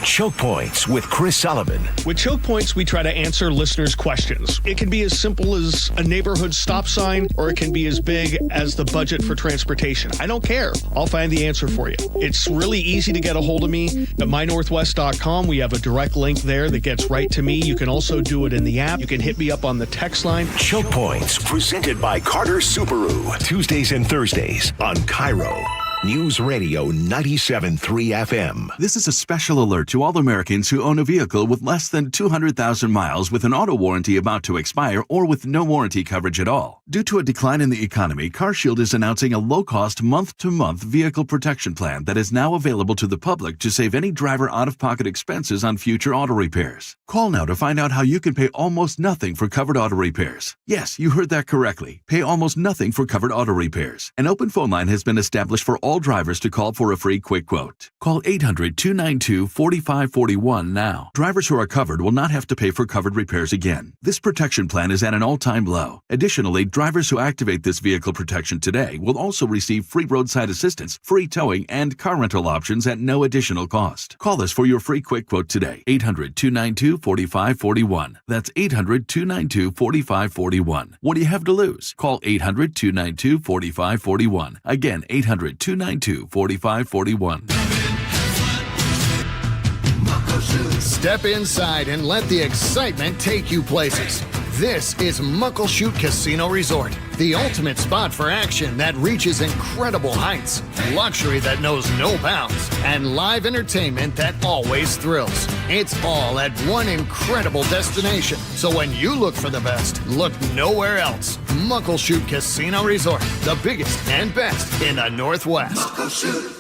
Choke Points with Chris Sullivan. With Choke Points, we try to answer listeners' questions. It can be as simple as a neighborhood stop sign, or it can be as big as the budget for transportation. I don't care. I'll find the answer for you. It's really easy to get a hold of me at mynorthwest.com. We have a direct link there that gets right to me. You can also do it in the app. You can hit me up on the text line. Choke Points, presented by Carter Subaru. Tuesdays and Thursdays on KIRO News Radio 97.3 FM. This is a special alert to all Americans who own a vehicle with less than 200,000 miles with an auto warranty about to expire or with no warranty coverage at all. Due to a decline in the economy, CarShield is announcing a low-cost month-to-month vehicle protection plan that is now available to the public to save any driver out-of-pocket expenses on future auto repairs. Call now to find out how you can pay almost nothing for covered auto repairs. Yes, you heard that correctly. Pay almost nothing for covered auto repairs. An open phone line has been established for all drivers to call for a free quick quote. Call 800-292-4541 now. Drivers who are covered will not have to pay for covered repairs again. This protection plan is at an all-time low. Additionally, drivers who activate this vehicle protection today will also receive free roadside assistance, free towing, and car rental options at no additional cost. Call us for your free quick quote today. 800-292-4541. That's 800-292-4541. What do you have to lose? Call 800-292-4541. Again, 800-292-4541. Step inside and let the excitement take you places. This is Muckleshoot Casino Resort, the ultimate spot for action that reaches incredible heights, luxury that knows no bounds, and live entertainment that always thrills. It's all at one incredible destination. So when you look for the best, look nowhere else. Muckleshoot Casino Resort, the biggest and best in the Northwest. Muckleshoot.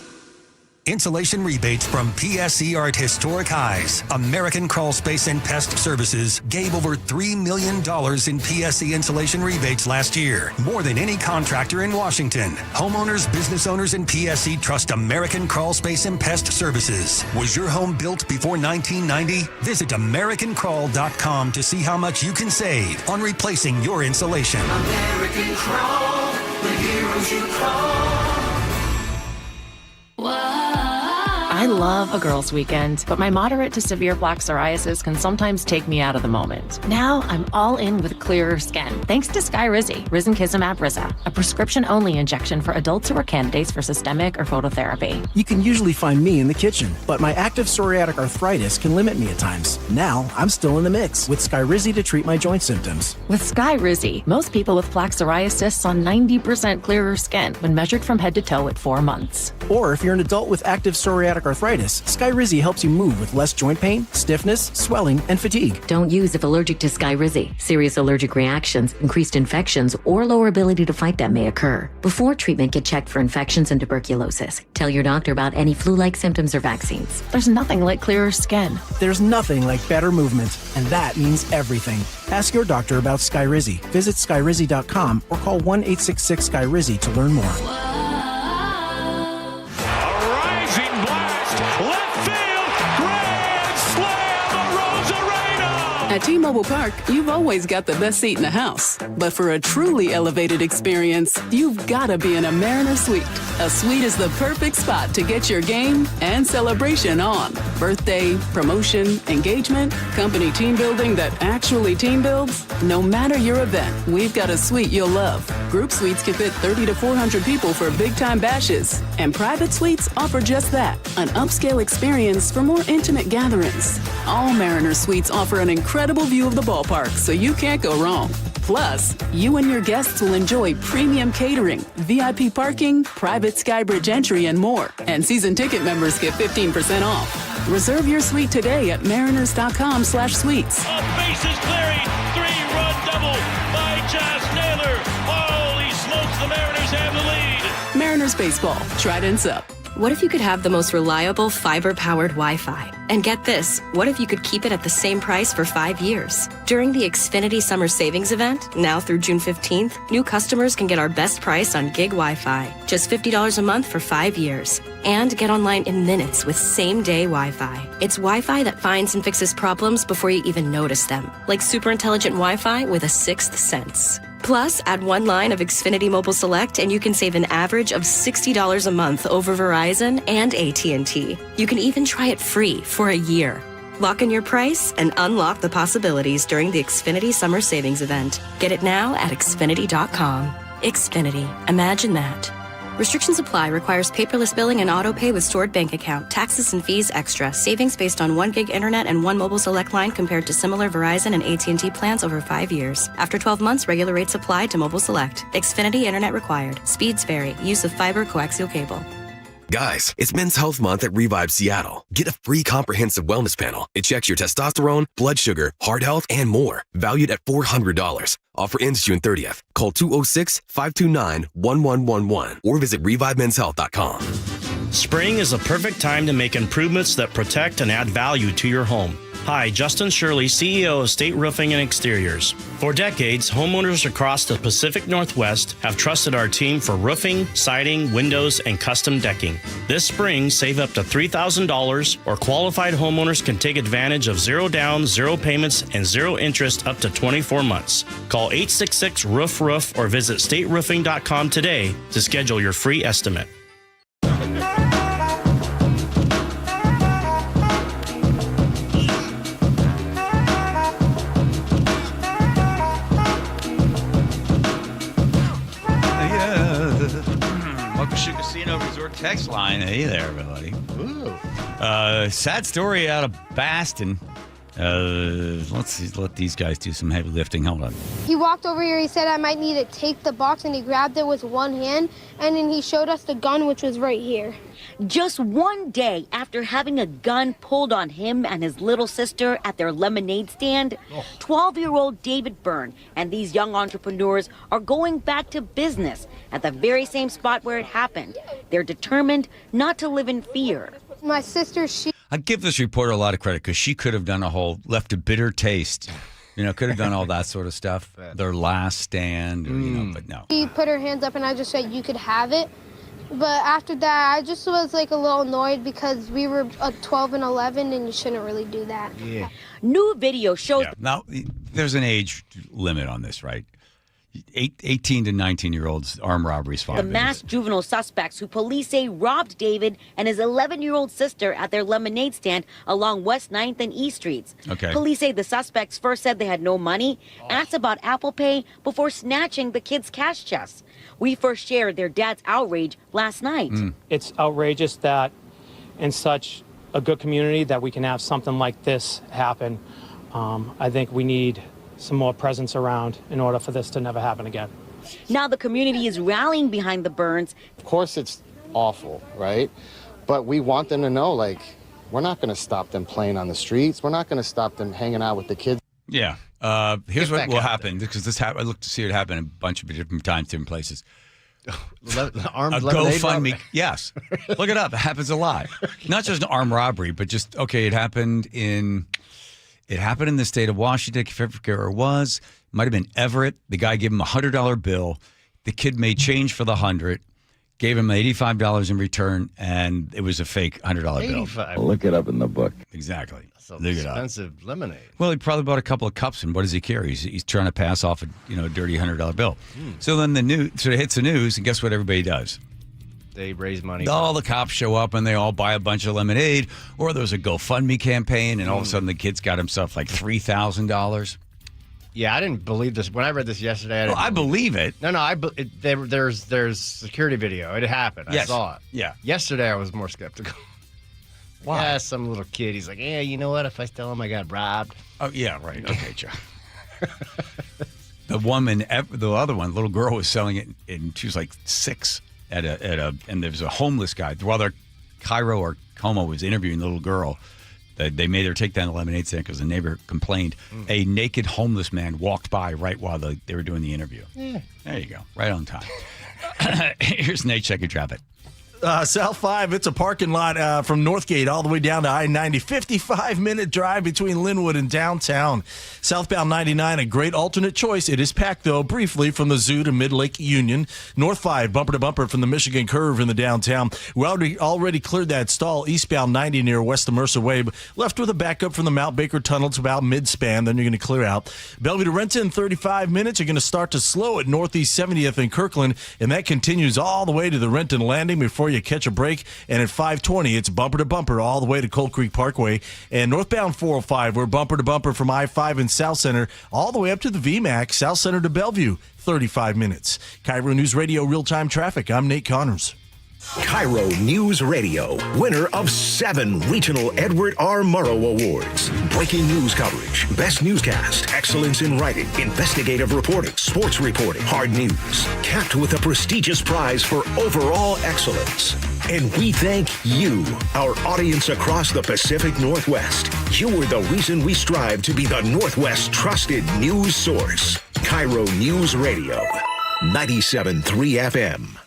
Insulation rebates from PSE are at historic highs. American Crawl Space and Pest Services gave over $3 million in PSE insulation rebates last year, more than any contractor in Washington. Homeowners, business owners, and PSE trust American Crawl Space and Pest Services. Was your home built before 1990? Visit AmericanCrawl.com to see how much you can save on replacing your insulation. American Crawl, the heroes you call. I love a girls' weekend, but my moderate to severe plaque psoriasis can sometimes take me out of the moment. Now I'm all in with clearer skin, thanks to Skyrizi, Risankizumab Riza, a prescription-only injection for adults who are candidates for systemic or phototherapy. You can usually find me in the kitchen, but my active psoriatic arthritis can limit me at times. Now I'm still in the mix with Skyrizi to treat my joint symptoms. With Skyrizi, most people with plaque psoriasis saw 90% clearer skin when measured from head to toe at 4 months. Or if you're an adult with active psoriatic arthritis, Skyrizi helps you move with less joint pain, stiffness, swelling, and fatigue. Don't use if allergic to Skyrizi. Serious allergic reactions, increased infections, or lower ability to fight them may occur. Before treatment, get checked for infections and tuberculosis. Tell your doctor about any flu-like symptoms or vaccines. There's nothing like clearer skin. There's nothing like better movement, and that means everything. Ask your doctor about Skyrizi. Visit Skyrizi.com or call 1-866-SKYRIZI to learn more. At T-Mobile Park, you've always got the best seat in the house. But for a truly elevated experience, you've got to be in a Mariner Suite. A suite is the perfect spot to get your game and celebration on. Birthday, promotion, engagement, company team building that actually team builds. No matter your event, we've got a suite you'll love. Group suites can fit 30 to 400 people for big-time bashes. And private suites offer just that, an upscale experience for more intimate gatherings. All Mariner Suites offer an incredible view of the ballpark, so you can't go wrong. Plus, you and your guests will enjoy premium catering, VIP parking, private Skybridge entry, and more. And season ticket members get 15% off. Reserve your suite today at mariners.com/suites. Bases clearing, 3-run double by Josh Naylor. Holy smokes, the Mariners have the lead. Mariners baseball, Trident's up. What if you could have the most reliable fiber-powered Wi-Fi? And get this, what if you could keep it at the same price for 5 years? During the Xfinity Summer Savings Event, now through June 15th, new customers can get our best price on gig Wi-Fi, just $50 a month for 5 years. And get online in minutes with same-day Wi-Fi. It's Wi-Fi that finds and fixes problems before you even notice them, like super intelligent Wi-Fi with a sixth sense. Plus, add one line of Xfinity Mobile Select and you can save an average of $60 a month over Verizon and AT&T. You can even try it free for a year. Lock in your price and unlock the possibilities during the Xfinity Summer Savings Event. Get it now at Xfinity.com. Xfinity. Imagine that. Restrictions apply. Requires paperless billing and auto pay with stored bank account. Taxes and fees extra. Savings based on 1 gig internet and 1 mobile select line compared to similar Verizon and AT&T plans over 5 years. After 12 months, regular rates apply to mobile select. Xfinity internet required. Speeds vary. Use of fiber coaxial cable. Guys, it's Men's Health Month at Revive Seattle. Get a free comprehensive wellness panel. It checks your testosterone, blood sugar, heart health, and more. Valued at $400. Offer ends June 30th. Call 206-529-1111 or visit ReviveMen'sHealth.com. Spring is the perfect time to make improvements that protect and add value to your home. Hi, Justin Shirley, CEO of State Roofing and Exteriors. For decades, homeowners across the Pacific Northwest have trusted our team for roofing, siding, windows, and custom decking. This spring, save up to $3,000, or qualified homeowners can take advantage of 0 down, 0 payments, and 0 interest up to 24 months. Call 866-ROOF-ROOF or visit stateroofing.com today to schedule your free estimate. Casino Resort text line. Hey there, everybody. Ooh. Sad story out of Baston. Let's let these guys do some heavy lifting. Hold on. He walked over here. He said I might need to take the box, and he grabbed it with one hand, and then he showed us the gun, which was right here. Just one day after having a gun pulled on him and his little sister at their lemonade stand, 12-year-old David Byrne and these young entrepreneurs are going back to business at the very same spot where it happened. They're determined not to live in fear. My sister, I give this reporter a lot of credit because she could have done left a bitter taste. Could have done all that sort of stuff. Their last stand, but no. She put her hands up, and I just said, you could have it. But after that, I just was like a little annoyed because we were 12 and 11, and you shouldn't really do that. Yeah. New video shows. Yeah. Now, there's an age limit on this, right? 18 to 19-year-olds, armed robberies fine. The masked juvenile suspects who police say robbed David and his 11-year-old sister at their lemonade stand along West 9th and East Streets. Okay. Police say the suspects first said they had no money, asked about Apple Pay before snatching the kids' cash chests. We first shared their dad's outrage last night. It's outrageous that in such a good community that we can have something like this happen. I think we need some more presence around in order for this to never happen again. Now the community is rallying behind the Byrnes. Of course it's awful, right? But we want them to know, we're not going to stop them playing on the streets. We're not going to stop them hanging out with the kids. Yeah. Here's what will happen, because I looked to see it happen a bunch of different times, different places. Armed GoFundMe. Yes. Look it up. It happens a lot. Not just an armed robbery, but just, it happened in the state of Washington. I forget where it was. Might have been Everett. The guy gave him a $100 bill. The kid made change for the $100, gave him $85 in return, and it was a fake $100 bill. Look it up in the book. Exactly. Some expensive lemonade. Well, he probably bought a couple of cups, and what does he carry? He's trying to pass off a dirty $100 bill. So then it hits the news, and guess what everybody does? They raise money. All the cops show up, and they all buy a bunch of lemonade, or there's a GoFundMe campaign, and all of a sudden the kid's got himself like $3,000. Yeah, I didn't believe this. When I read this yesterday, I believe it. No, there's security video. It happened. Yes. I saw it. Yeah. Yesterday, I was more skeptical. Why? Yeah, some little kid. He's like, yeah, you know what? If I tell him I got robbed. Oh, yeah, right. Okay, Joe. The other one, little girl was selling it, and she was like 6 and there was a homeless guy. While KIRO or Como was interviewing the little girl, they made her take down the lemonade stand because the neighbor complained. A naked homeless man walked by right while they were doing the interview. Yeah. There you go. Right on time. Here's Nate checking traffic. South 5, it's a parking lot from Northgate all the way down to I-90. 55-minute drive between Linwood and downtown. Southbound 99, a great alternate choice. It is packed, though, briefly from the Zoo to Mid-Lake Union. North 5, bumper to bumper from the Michigan Curve in the downtown. We already cleared that stall eastbound 90 near West of Mercer Way, but left with a backup from the Mount Baker Tunnel to about mid-span. Then you're going to clear out. Bellevue to Renton, 35 minutes. You're going to start to slow at Northeast 70th in Kirkland, and that continues all the way to the Renton Landing before you catch a break. And at 520, it's bumper to bumper all the way to Cold Creek Parkway. And northbound 405, we're bumper to bumper from I-5 and South Center all the way up to the VMAX, South Center to Bellevue, 35 minutes. KIRO News Radio real-time traffic. I'm Nate Connors. KIRO News Radio, winner of 7 regional Edward R. Murrow Awards. Breaking news coverage, best newscast, excellence in writing, investigative reporting, sports reporting, hard news. Capped with a prestigious prize for overall excellence. And we thank you, our audience across the Pacific Northwest. You are the reason we strive to be the Northwest's trusted news source. KIRO News Radio, 97.3 FM.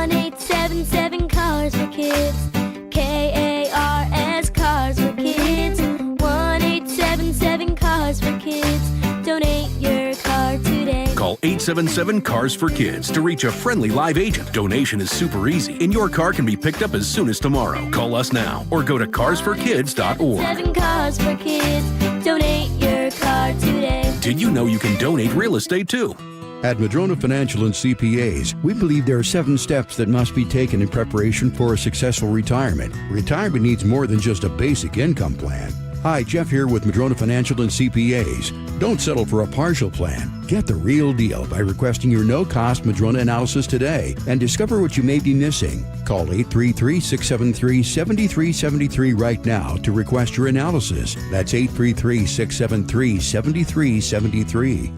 1877 Cars for Kids. KARS Cars for Kids. 1877 Cars for Kids. Donate your car today. Call 877 Cars for Kids to reach a friendly live agent. Donation is super easy, and your car can be picked up as soon as tomorrow. Call us now or go to carsforkids.org. 7 Cars for Kids. Donate your car today. Did you know you can donate real estate too? At Madrona Financial and CPAs, we believe there are 7 steps that must be taken in preparation for a successful retirement. Retirement needs more than just a basic income plan. Hi, Jeff here with Madrona Financial and CPAs. Don't settle for a partial plan. Get the real deal by requesting your no-cost Madrona analysis today and discover what you may be missing. Call 833-673-7373 right now to request your analysis. That's 833-673-7373.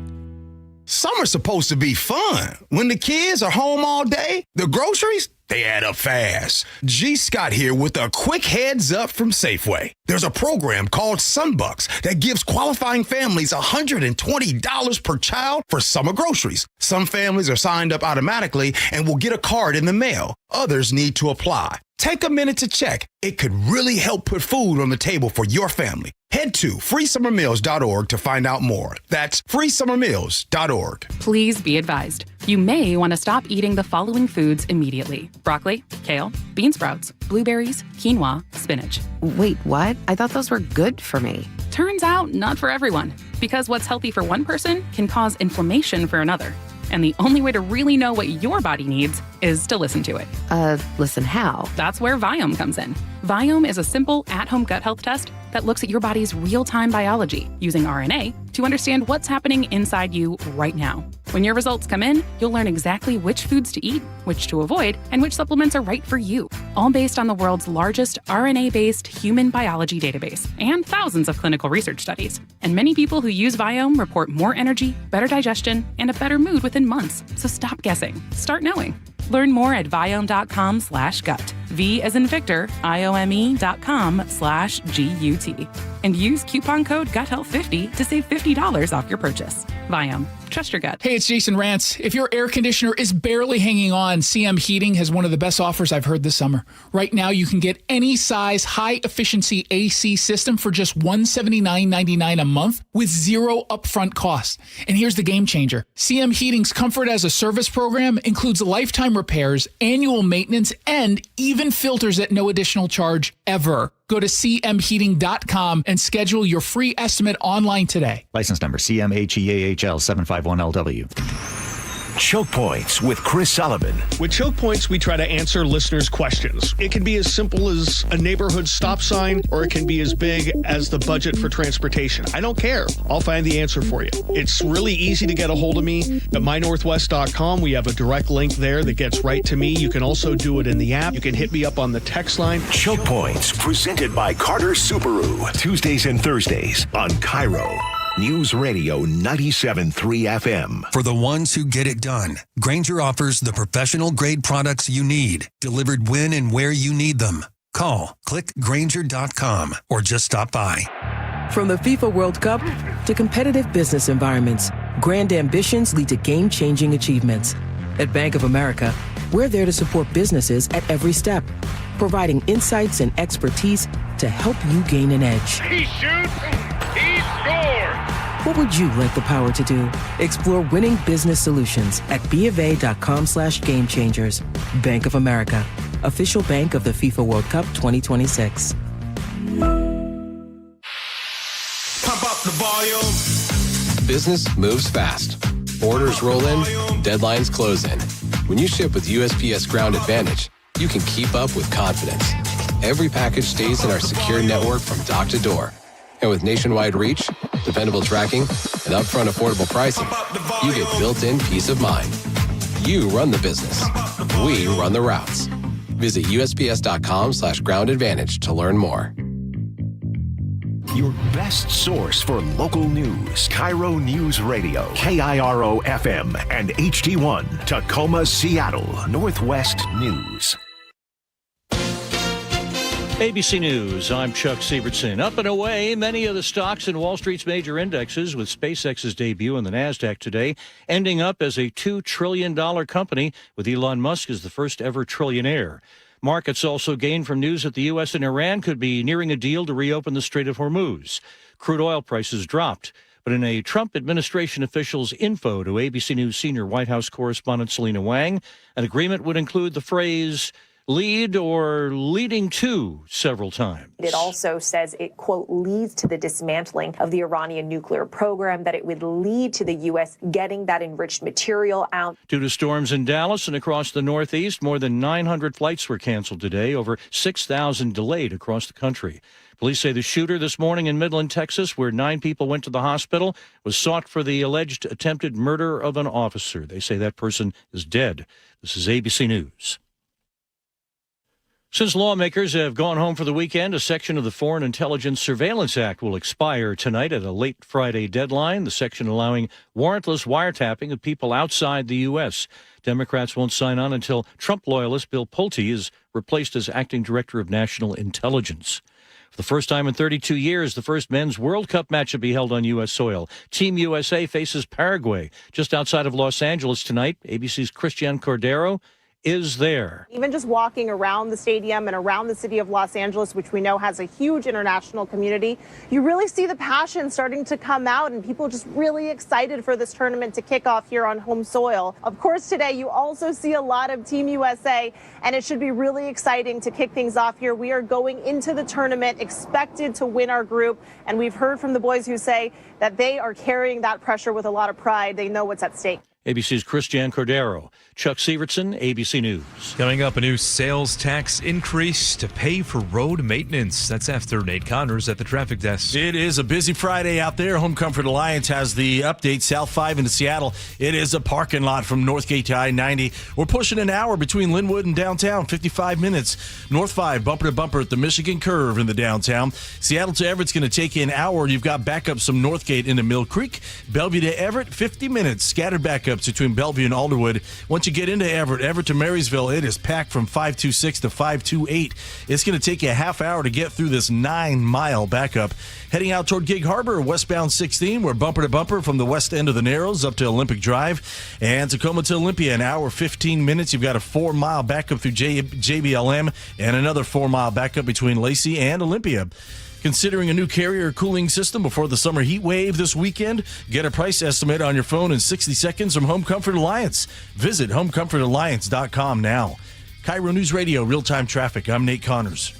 Summer's supposed to be fun. When the kids are home all day, the groceries, they add up fast. G. Scott here with a quick heads up from Safeway. There's a program called Sunbucks that gives qualifying families $120 per child for summer groceries. Some families are signed up automatically and will get a card in the mail. Others need to apply. Take a minute to check. It could really help put food on the table for your family. Head to freesummermeals.org to find out more. That's freesummermeals.org. Please be advised. You may want to stop eating the following foods immediately: broccoli, kale, bean sprouts, blueberries, quinoa, spinach. Wait, what? I thought those were good for me. Turns out not for everyone, because what's healthy for one person can cause inflammation for another. And the only way to really know what your body needs is to listen to it. Listen how? That's where Viome comes in. Viome is a simple at-home gut health test that looks at your body's real-time biology using RNA to understand what's happening inside you right now. When your results come in, you'll learn exactly which foods to eat, which to avoid, and which supplements are right for you, all based on the world's largest RNA-based human biology database and thousands of clinical research studies. And many people who use Viome report more energy, better digestion, and a better mood within months. So stop guessing. Start knowing. Learn more at Viome.com/gut. V as in Victor, IOME.com/GUT. And use coupon code GUTHEALTH50 to save $50 off your purchase. Viome. Trust your gut. Hey, it's Jason Rantz. If your air conditioner is barely hanging on, CM Heating has one of the best offers I've heard this summer. Right now, you can get any size high-efficiency AC system for just $179.99 a month with zero upfront cost. And here's the game changer. CM Heating's Comfort as a Service program includes lifetime repairs, annual maintenance, and even filters at no additional charge ever. Go to cmheating.com and schedule your free estimate online today. License number CMHEAHL 751LW. Choke Points with Chris Sullivan. With Choke Points, we try to answer listeners' questions. It can be as simple as a neighborhood stop sign, or it can be as big as the budget for transportation. I don't care. I'll find the answer for you. It's really easy to get a hold of me at mynorthwest.com. We have a direct link there that gets right to me. You can also do it in the app. You can hit me up on the text line. Choke Points, presented by Carter Subaru. Tuesdays and Thursdays on KIRO News Radio 97.3 FM. For the ones who get it done, Grainger offers the professional-grade products you need, delivered when and where you need them. Call, click Grainger.com, or just stop by. From the FIFA World Cup to competitive business environments, grand ambitions lead to game-changing achievements. At Bank of America, we're there to support businesses at every step, providing insights and expertise to help you gain an edge. He shoots, he scores! What would you like the power to do? Explore winning business solutions at BofA.com/gamechangers. Bank of America, official bank of the FIFA World Cup 2026. Pump up the volume. Business moves fast. Orders roll in, deadlines close in. When you ship with USPS Ground Advantage, you can keep up with confidence. Every package stays in our secure network from dock to door. And with nationwide reach, dependable tracking, and upfront affordable pricing, you get built-in peace of mind. You run the business. We run the routes. Visit USPS.com/Ground Advantage to learn more. Your best source for local news. KIRO News Radio. KIRO FM and HD1. Tacoma, Seattle. Northwest News. ABC News, I'm Chuck Sievertson. Up and away, many of the stocks in Wall Street's major indexes, with SpaceX's debut in the NASDAQ today, ending up as a $2 trillion company, with Elon Musk as the first ever trillionaire. Markets also gained from news that the U.S. and Iran could be nearing a deal to reopen the Strait of Hormuz. Crude oil prices dropped. But in a Trump administration official's info to ABC News senior White House correspondent Selena Wang, an agreement would include the phrase lead or leading to several times. It also says it, quote, leads to the dismantling of the Iranian nuclear program, that it would lead to the U.S. getting that enriched material out. Due to storms in Dallas and across the Northeast, more than 900 flights were canceled today, over 6,000 delayed across the country. Police say the shooter this morning in Midland, Texas, where 9 people went to the hospital, was sought for the alleged attempted murder of an officer. They say that person is dead. This is ABC News. Since lawmakers have gone home for the weekend, a section of the Foreign Intelligence Surveillance Act will expire tonight at a late Friday deadline, the section allowing warrantless wiretapping of people outside the U.S. Democrats won't sign on until Trump loyalist Bill Pulte is replaced as acting director of national intelligence. For the first time in 32 years, the first men's World Cup match will be held on U.S. soil. Team USA faces Paraguay just outside of Los Angeles tonight. ABC's Christian Cordero is there. Even just walking around the stadium and around the city of Los Angeles, which we know has a huge international community, you really see the passion starting to come out and people just really excited for this tournament to kick off here on home soil. Of course, today you also see a lot of Team USA, and it should be really exciting to kick things off here. We are going into the tournament expected to win our group, and we've heard from the boys who say that they are carrying that pressure with a lot of pride. They know what's at stake. ABC's Christian Cordero. Chuck Sievertson, ABC News. Coming up, a new sales tax increase to pay for road maintenance. That's after Nate Connors at the traffic desk. It is a busy Friday out there. Home Comfort Alliance has the update. South 5 into Seattle. It is a parking lot from Northgate to I-90. We're pushing an hour between Linwood and downtown, 55 minutes. North 5, bumper to bumper at the Michigan Curve in the downtown. Seattle to Everett's going to take you an hour. You've got backups from Northgate into Mill Creek. Bellevue to Everett, 50 minutes. Scattered backups between Bellevue and Alderwood. Once you get into Everett to Marysville, it is packed from 526 to 528. It's going to take you a half hour to get through this 9-mile backup. Heading out toward Gig Harbor, westbound 16, we're bumper to bumper from the west end of the Narrows up to Olympic Drive. And Tacoma to Olympia, an hour, 15 minutes. You've got a 4-mile backup through JBLM and another 4-mile backup between Lacey and Olympia. Considering a new carrier cooling system before the summer heat wave this weekend? Get a price estimate on your phone in 60 seconds from Home Comfort Alliance. Visit homecomfortalliance.com now. KIRO News Radio, real-time traffic. I'm Nate Connors.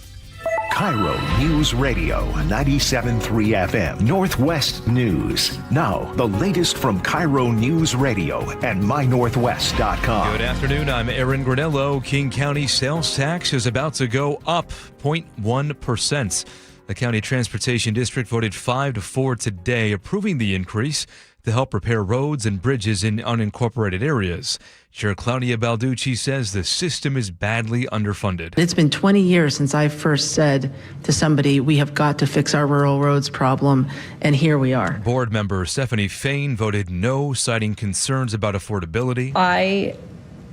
KIRO News Radio, 97.3 FM, Northwest News. Now, the latest from KIRO News Radio and mynorthwest.com. Good afternoon, I'm Aaron Granello. King County sales tax is about to go up 0.1%. The County Transportation District voted 5-4 today, approving the increase to help repair roads and bridges in unincorporated areas. Chair Claudia Balducci says the system is badly underfunded. It's been 20 years since I first said to somebody, we have got to fix our rural roads problem, and here we are. Board member Stephanie Fain voted no, citing concerns about affordability. I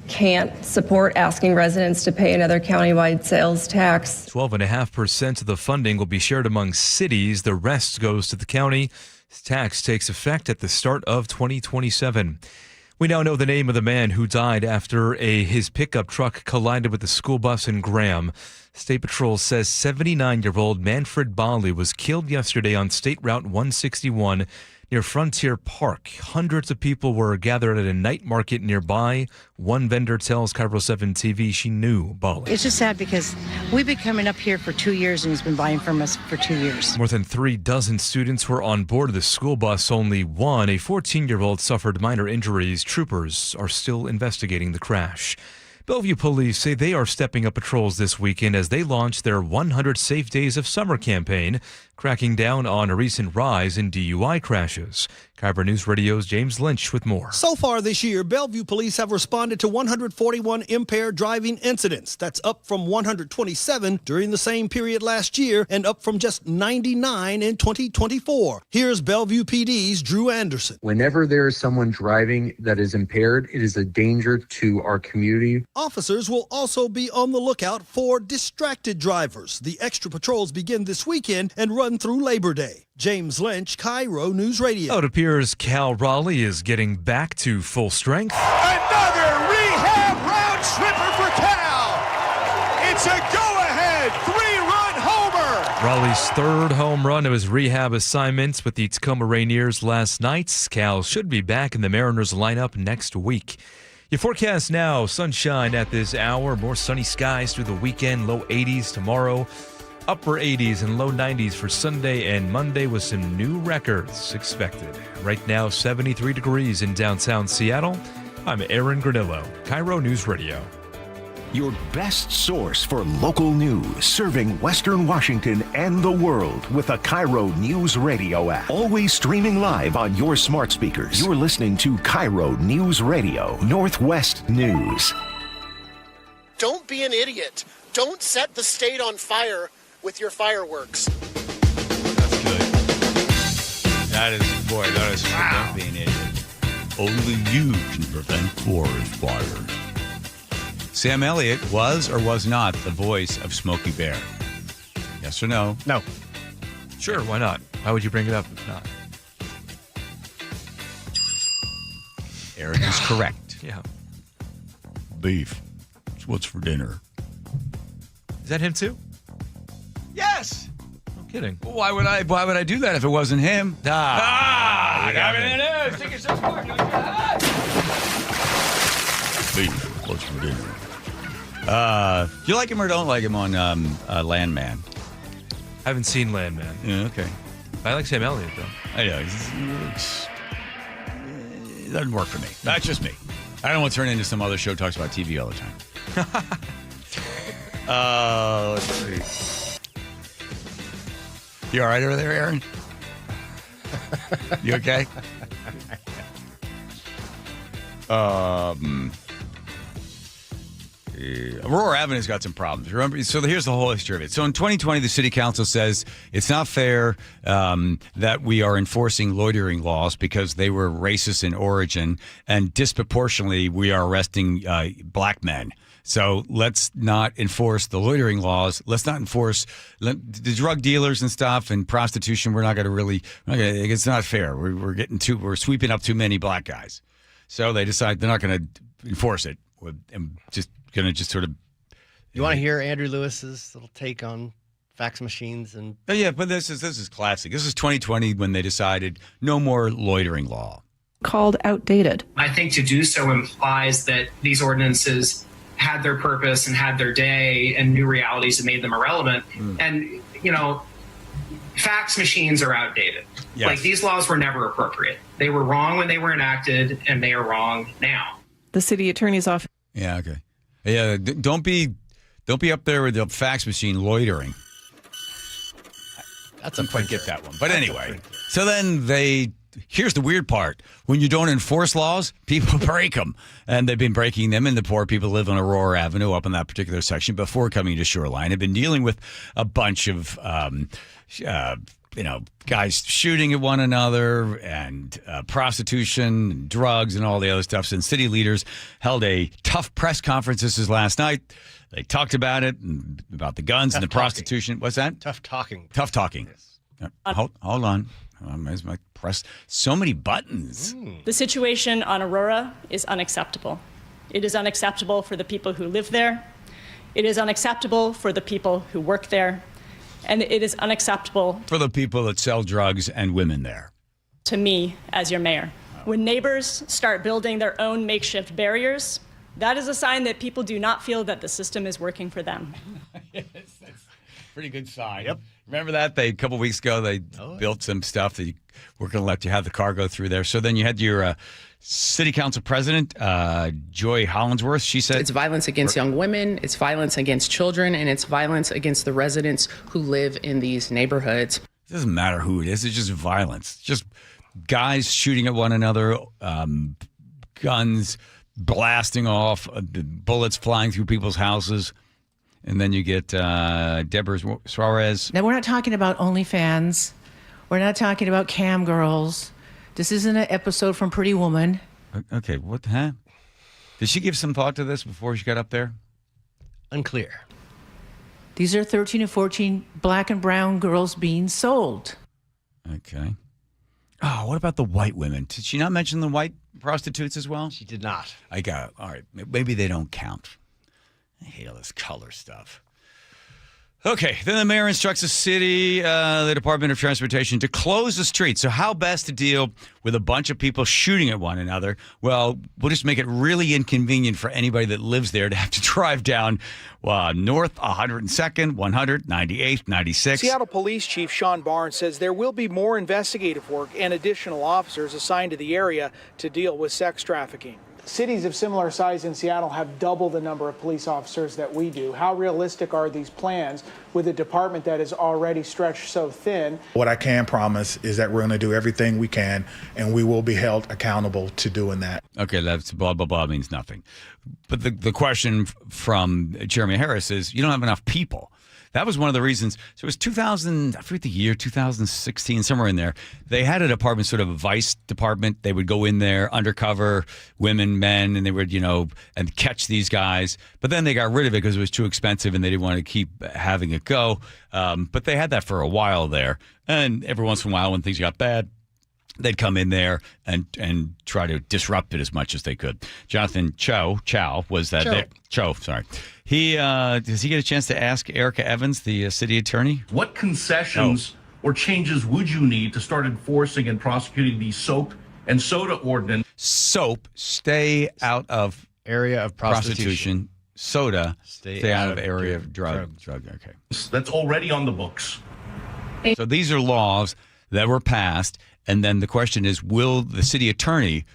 can't support asking residents to pay another countywide sales tax. 12.5% of the funding will be shared among cities. The rest goes to the county. This tax takes effect at the start of 2027. We now know the name of the man who died after his pickup truck collided with a school bus in Graham. State Patrol says 79-year-old Manfred Bali was killed yesterday on State Route 161 near Frontier Park. Hundreds of people were gathered at a night market nearby. One vendor tells KIRO 7 TV she knew Bali. It's just sad because we've been coming up here for 2 years and he's been buying from us for 2 years. More than 36 students were on board the school bus. Only one, a 14-year-old, suffered minor injuries. Troopers are still investigating the crash. Bellevue police say they are stepping up patrols this weekend as they launch their 100 Safe Days of Summer campaign, cracking down on a recent rise in DUI crashes. KIRO News Radio's James Lynch with more. So far this year, Bellevue police have responded to 141 impaired driving incidents. That's up from 127 during the same period last year and up from just 99 in 2024. Here's Bellevue PD's Drew Anderson. Whenever there is someone driving that is impaired, it is a danger to our community. Officers will also be on the lookout for distracted drivers. The extra patrols begin this weekend and run through Labor Day. James Lynch, KIRO News Radio. It appears Cal Raleigh is getting back to full strength. Another rehab round tripper for Cal. It's a go-ahead 3-run homer. Raleigh's third home run of his rehab assignments with the Tacoma Rainiers last night. Cal should be back in the Mariners lineup next week. Your forecast now, sunshine at this hour, more sunny skies through the weekend, low 80s tomorrow, upper 80s and low 90s for Sunday and Monday with some new records expected. Right now, 73 degrees in downtown Seattle. I'm Aaron Granillo, KIRO News Radio. Your best source for local news, serving Western Washington and the world with a KIRO News Radio app. Always streaming live on your smart speakers. You're listening to KIRO News Radio, Northwest News. Don't be an idiot. Don't set the state on fire with your fireworks. That's good. That is wow. Don't be an idiot. Only you can prevent forest fires. Sam Elliott was or was not the voice of Smokey Bear? Yes or no? No. Sure, why not? Why would you bring it up if not? Aaron is correct. Yeah. Beef. It's what's for dinner. Is that him too? Yes. No kidding. Well, why would I do that if it wasn't him? I got it. Take it so quick. Beef. What's for dinner? Do you like him or don't like him on Landman? I haven't seen Landman. Yeah, okay. I like Sam Elliott, though. I know. It doesn't work for me. That's just me. I don't want to turn into some other show talks about TV all the time. Let's see. You all right over there, Aaron? You okay? Aurora Avenue's got some problems. Remember, so here's the whole history of it. So in 2020, the city council says it's not fair that we are enforcing loitering laws because they were racist in origin, and disproportionately we are arresting black men. So let's not enforce the loitering laws. Let's not enforce the drug dealers and stuff and prostitution. We're not going to really. It's not fair. We're sweeping up too many black guys. So they decide they're not going to enforce it. And just going to just sort of. You want to hear Andrew Lewis's little take on fax machines and? Oh, yeah, but this is classic. This is 2020 when they decided no more loitering law. Called outdated. I think to do so implies that these ordinances had their purpose and had their day, and new realities have made them irrelevant. And fax machines are outdated. Yes. Like, these laws were never appropriate. They were wrong when they were enacted, and they are wrong now. The city attorney's office. Yeah, okay. Yeah, don't be up there with the fax machine loitering. I don't quite get that one. But anyway, so then here's the weird part. When you don't enforce laws, people break them. And they've been breaking them, and the poor people live on Aurora Avenue up in that particular section before coming to Shoreline have been dealing with a bunch of guys shooting at one another and prostitution and drugs and all the other stuff. And city leaders held a tough press conference. This is last night. They talked about it, and about the guns and the prostitution. What's that? Tough talking. Tough talking. Yes. Hold on. I press so many buttons. The situation on Aurora is unacceptable. It is unacceptable for the people who live there. It is unacceptable for the people who work there. And it is unacceptable for the people that sell drugs and women there. To me as your mayor. When neighbors start building their own makeshift barriers, that is a sign that people do not feel that the system is working for them. Yes, that's a pretty good sign. Yep. Remember that? A couple weeks ago, they built some stuff that were going to let you have the car go through there. So then you had your city council president, Joy Hollingsworth. She said it's violence against young women, it's violence against children, and it's violence against the residents who live in these neighborhoods. It doesn't matter who it is. It's just violence. Just guys shooting at one another, guns blasting off, bullets flying through people's houses. And then you get Deborah Suarez. Now, we're not talking about OnlyFans. We're not talking about cam girls. This isn't an episode from Pretty Woman. Okay, what the heck? Did she give some thought to this before she got up there? Unclear. These are 13 and 14 black and brown girls being sold. Okay. Oh, what about the white women? Did she not mention the white prostitutes as well? She did not. I got it. All right. Maybe they don't count. I hate all this color stuff. Okay, then the mayor instructs the Department of Transportation to close the street. So how best to deal with a bunch of people shooting at one another? Well, we'll just make it really inconvenient for anybody that lives there to have to drive down north 102nd, 100, 98th, 96th. Seattle Police Chief Sean Barnes says there will be more investigative work and additional officers assigned to the area to deal with sex trafficking. Cities of similar size in Seattle have double the number of police officers that we do. How realistic are these plans with a department that is already stretched so thin? What I can promise is that we're going to do everything we can, and we will be held accountable to doing that. Okay, that's blah, blah, blah means nothing. But the question from Jeremy Harris is, you don't have enough people. That was one of the reasons. So it was 2000, I forget the year, 2016, somewhere in there. They had a department, sort of a vice department. They would go in there, undercover, women, men, and they would, and catch these guys. But then they got rid of it because it was too expensive and they didn't want to keep having it go. But they had that for a while there. And every once in a while when things got bad, they'd come in there and try to disrupt it as much as they could. Jonathan Chow was that. Cho, sorry. Does he get a chance to ask Erica Evans, the city attorney? What concessions or changes would you need to start enforcing and prosecuting the soap and soda ordinance? Soap, stay out of area of prostitution. Soda, stay out of area of drug. Okay. That's already on the books. So these are laws that were passed. And then the question is, will the city attorney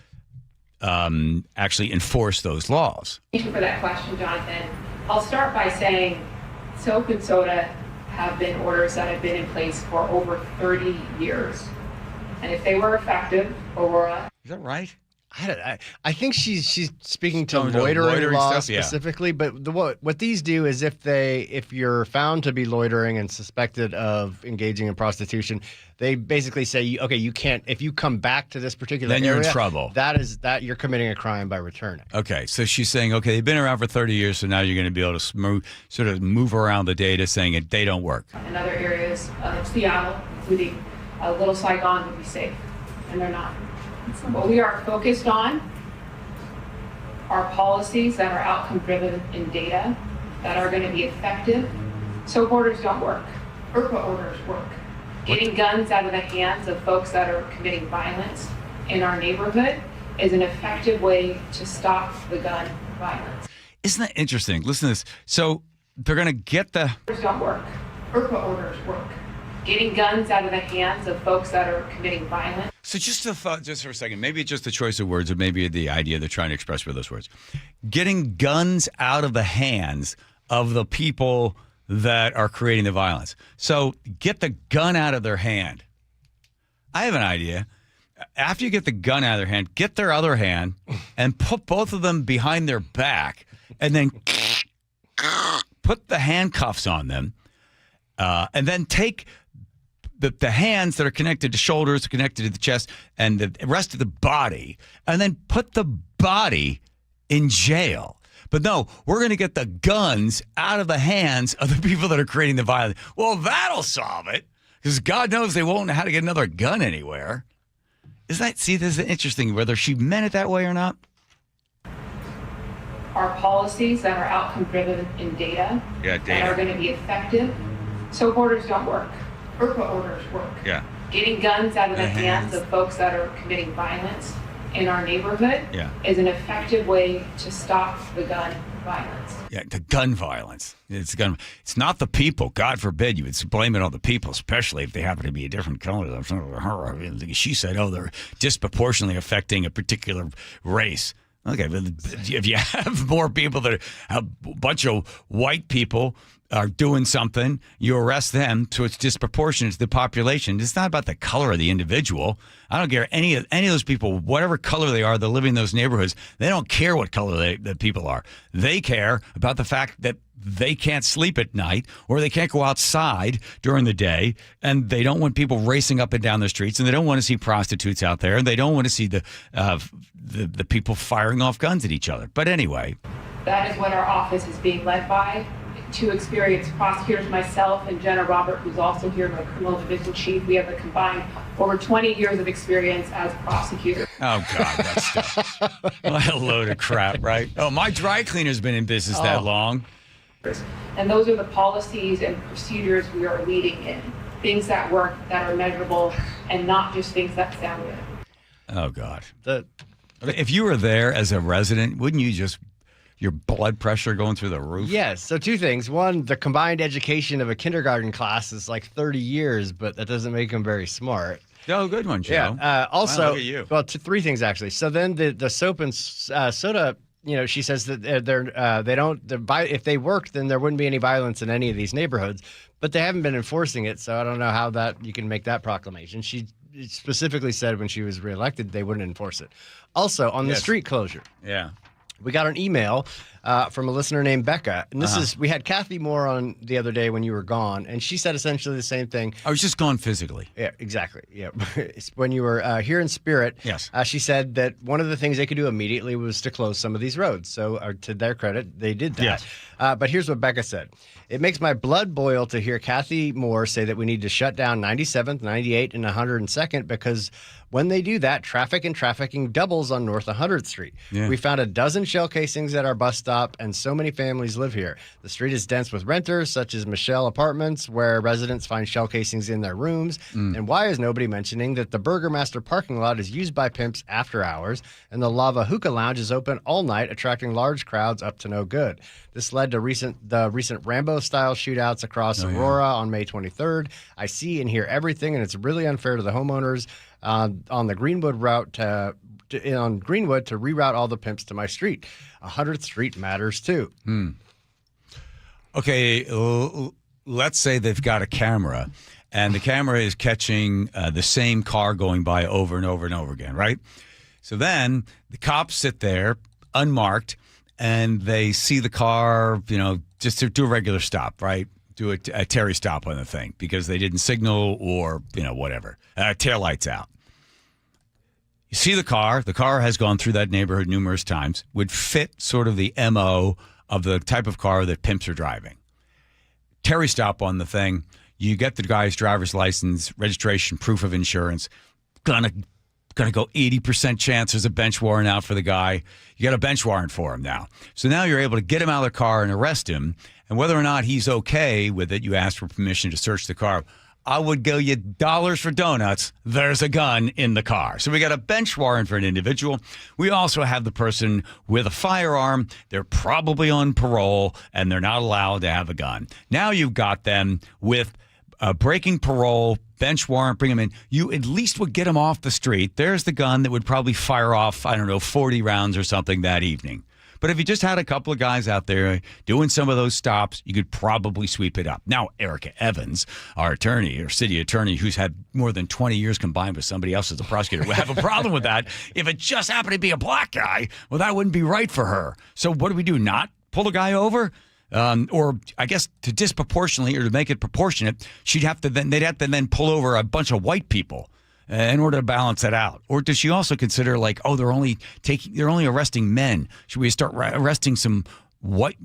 actually enforce those laws? Thank you for that question, Jonathan. I'll start by saying soap and soda have been orders that have been in place for over 30 years. And if they were effective, Aurora... Is that right? I think she's speaking to loitering laws specifically, but what these do is if you're found to be loitering and suspected of engaging in prostitution, they basically say, okay, you can't, if you come back to this particular area, then you're in trouble. That you're committing a crime by returning. Okay, so she's saying, okay, they've been around for 30 years, so now you're going to be able to sort of move around the data, saying they don't work. In other areas of Seattle, including Little Saigon, would be safe, and they're not. What we are focused on are policies that are outcome-driven in data that are going to be effective. Soap orders don't work. IRPA orders work. Getting guns out of the hands of folks that are committing violence in our neighborhood is an effective way to stop the gun violence. Isn't that interesting? Listen to this. So they're going to get the... Orders don't work. IRPA orders work. Getting guns out of the hands of folks that are committing violence. So just for a second, maybe it's just the choice of words or maybe the idea they're trying to express with those words. Getting guns out of the hands of the people that are creating the violence. So get the gun out of their hand. I have an idea. After you get the gun out of their hand, get their other hand and put both of them behind their back and then put the handcuffs on them and then take the hands that are connected to shoulders, connected to the chest, and the rest of the body, and then put the body in jail. But no, we're going to get the guns out of the hands of the people that are creating the violence. Well, that'll solve it. Because God knows they won't know how to get another gun anywhere. This is interesting, whether she meant it that way or not. Our policies that are outcome-driven in data, that are going to be effective. SOAP orders don't work. FERPA orders work. Yeah. Getting guns out of the hands of folks that are committing violence in our neighborhood is an effective way to stop the gun violence. Yeah, the gun violence. It's not the people. God forbid you would blame it on the people, especially if they happen to be a different color. She said, they're disproportionately affecting a particular race. Okay, but if you have more people that a bunch of white people are doing something, you arrest them, so it's disproportionate to the population. It's not about the color of the individual. I don't care any of those people, whatever color they are, they're living in those neighborhoods. They don't care what color the people are. They care about the fact that they can't sleep at night or they can't go outside during the day, and they don't want people racing up and down the streets, and they don't want to see prostitutes out there, and they don't want to see the people firing off guns at each other. But anyway. That is what our office is being led by. Two experienced prosecutors, myself and Jenna Robert, who's also here, my criminal division chief. We have a combined over 20 years of experience as prosecutors. Oh, God, that stuff. What a load of crap, right? Oh, my dry cleaner's been in business that long. And those are the policies and procedures we are leading in. Things that work, that are measurable, and not just things that sound good. Oh, God. If you were there as a resident, wouldn't you just... your blood pressure going through the roof? Yes. So two things. One, the combined education of a kindergarten class is like 30 years, but that doesn't make them very smart. Oh, good one, Joe. Yeah. Also, wow, look at you. Well, three things actually. So then the soap and soda, she says that if they worked, then there wouldn't be any violence in any of these neighborhoods, but they haven't been enforcing it. So I don't know how that you can make that proclamation. She specifically said when she was reelected, they wouldn't enforce it. Also on the street closure. Yeah. We got an email from a listener named Becca. And we had Kathy Moore on the other day when you were gone, and she said essentially the same thing. I was just gone physically. Yeah, exactly. Yeah. When you were here in spirit, yes. She said that one of the things they could do immediately was to close some of these roads. So to their credit, they did that. Yes. But here's what Becca said. It makes my blood boil to hear Kathy Moore say that we need to shut down 97th, 98th, and 102nd because when they do that, traffic and trafficking doubles on North 100th Street. Yeah. We found a dozen shell casings at our bus stop, and so many families live here. The street is dense with renters, such as Michelle Apartments, where residents find shell casings in their rooms. And why is nobody mentioning that the Burgermaster parking lot is used by pimps after hours, and the Lava Hookah Lounge is open all night, attracting large crowds up to no good. This led to the recent Rambo-style shootouts across Aurora on May 23rd. I see and hear everything, and it's really unfair to the homeowners on the Greenwood route to reroute all the pimps to my street. 100th Street matters too. Okay, let's say they've got a camera, and the camera is catching the same car going by over and over and over again, right? So then the cops sit there unmarked, and they see the car, just to do a regular stop, right? Do a Terry stop on the thing because they didn't signal or, whatever. Taillights out. You see the car has gone through that neighborhood numerous times, would fit sort of the MO of the type of car that pimps are driving. Terry stop on the thing. You get the guy's driver's license, registration, proof of insurance. Gonna go 80% chance there's a bench warrant out for the guy. You got a bench warrant for him now. So now you're able to get him out of the car and arrest him. And whether or not he's okay with it, you ask for permission to search the car. I would go you dollars for donuts. There's a gun in the car. So we got a bench warrant for an individual. We also have the person with a firearm. They're probably on parole, and they're not allowed to have a gun. Now you've got them with breaking parole, bench warrant, bring them in. You at least would get them off the street. There's the gun that would probably fire off, 40 rounds or something that evening. But if you just had a couple of guys out there doing some of those stops, you could probably sweep it up. Now, Erica Evans, our attorney, or city attorney, who's had more than 20 years combined with somebody else as a prosecutor, would have a problem with that. If it just happened to be a black guy, well, that wouldn't be right for her. So what do we do? Not pull a guy over? Or I guess to disproportionately or to make it proportionate, they'd have to then pull over a bunch of white people in order to balance that out. Or does she also consider they're only arresting men? Should we start arresting some white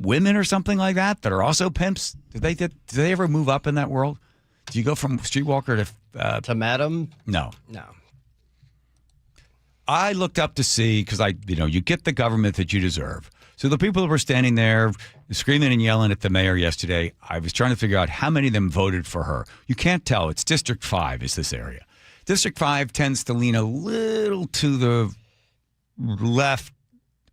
women or something like that are also pimps? Did they ever move up in that world? Do you go from streetwalker to madam? No. No. I looked up to see, because you get the government that you deserve. So the people that were standing there screaming and yelling at the mayor yesterday, I was trying to figure out how many of them voted for her. You can't tell. It's District 5 is this area. District 5 tends to lean a little to the left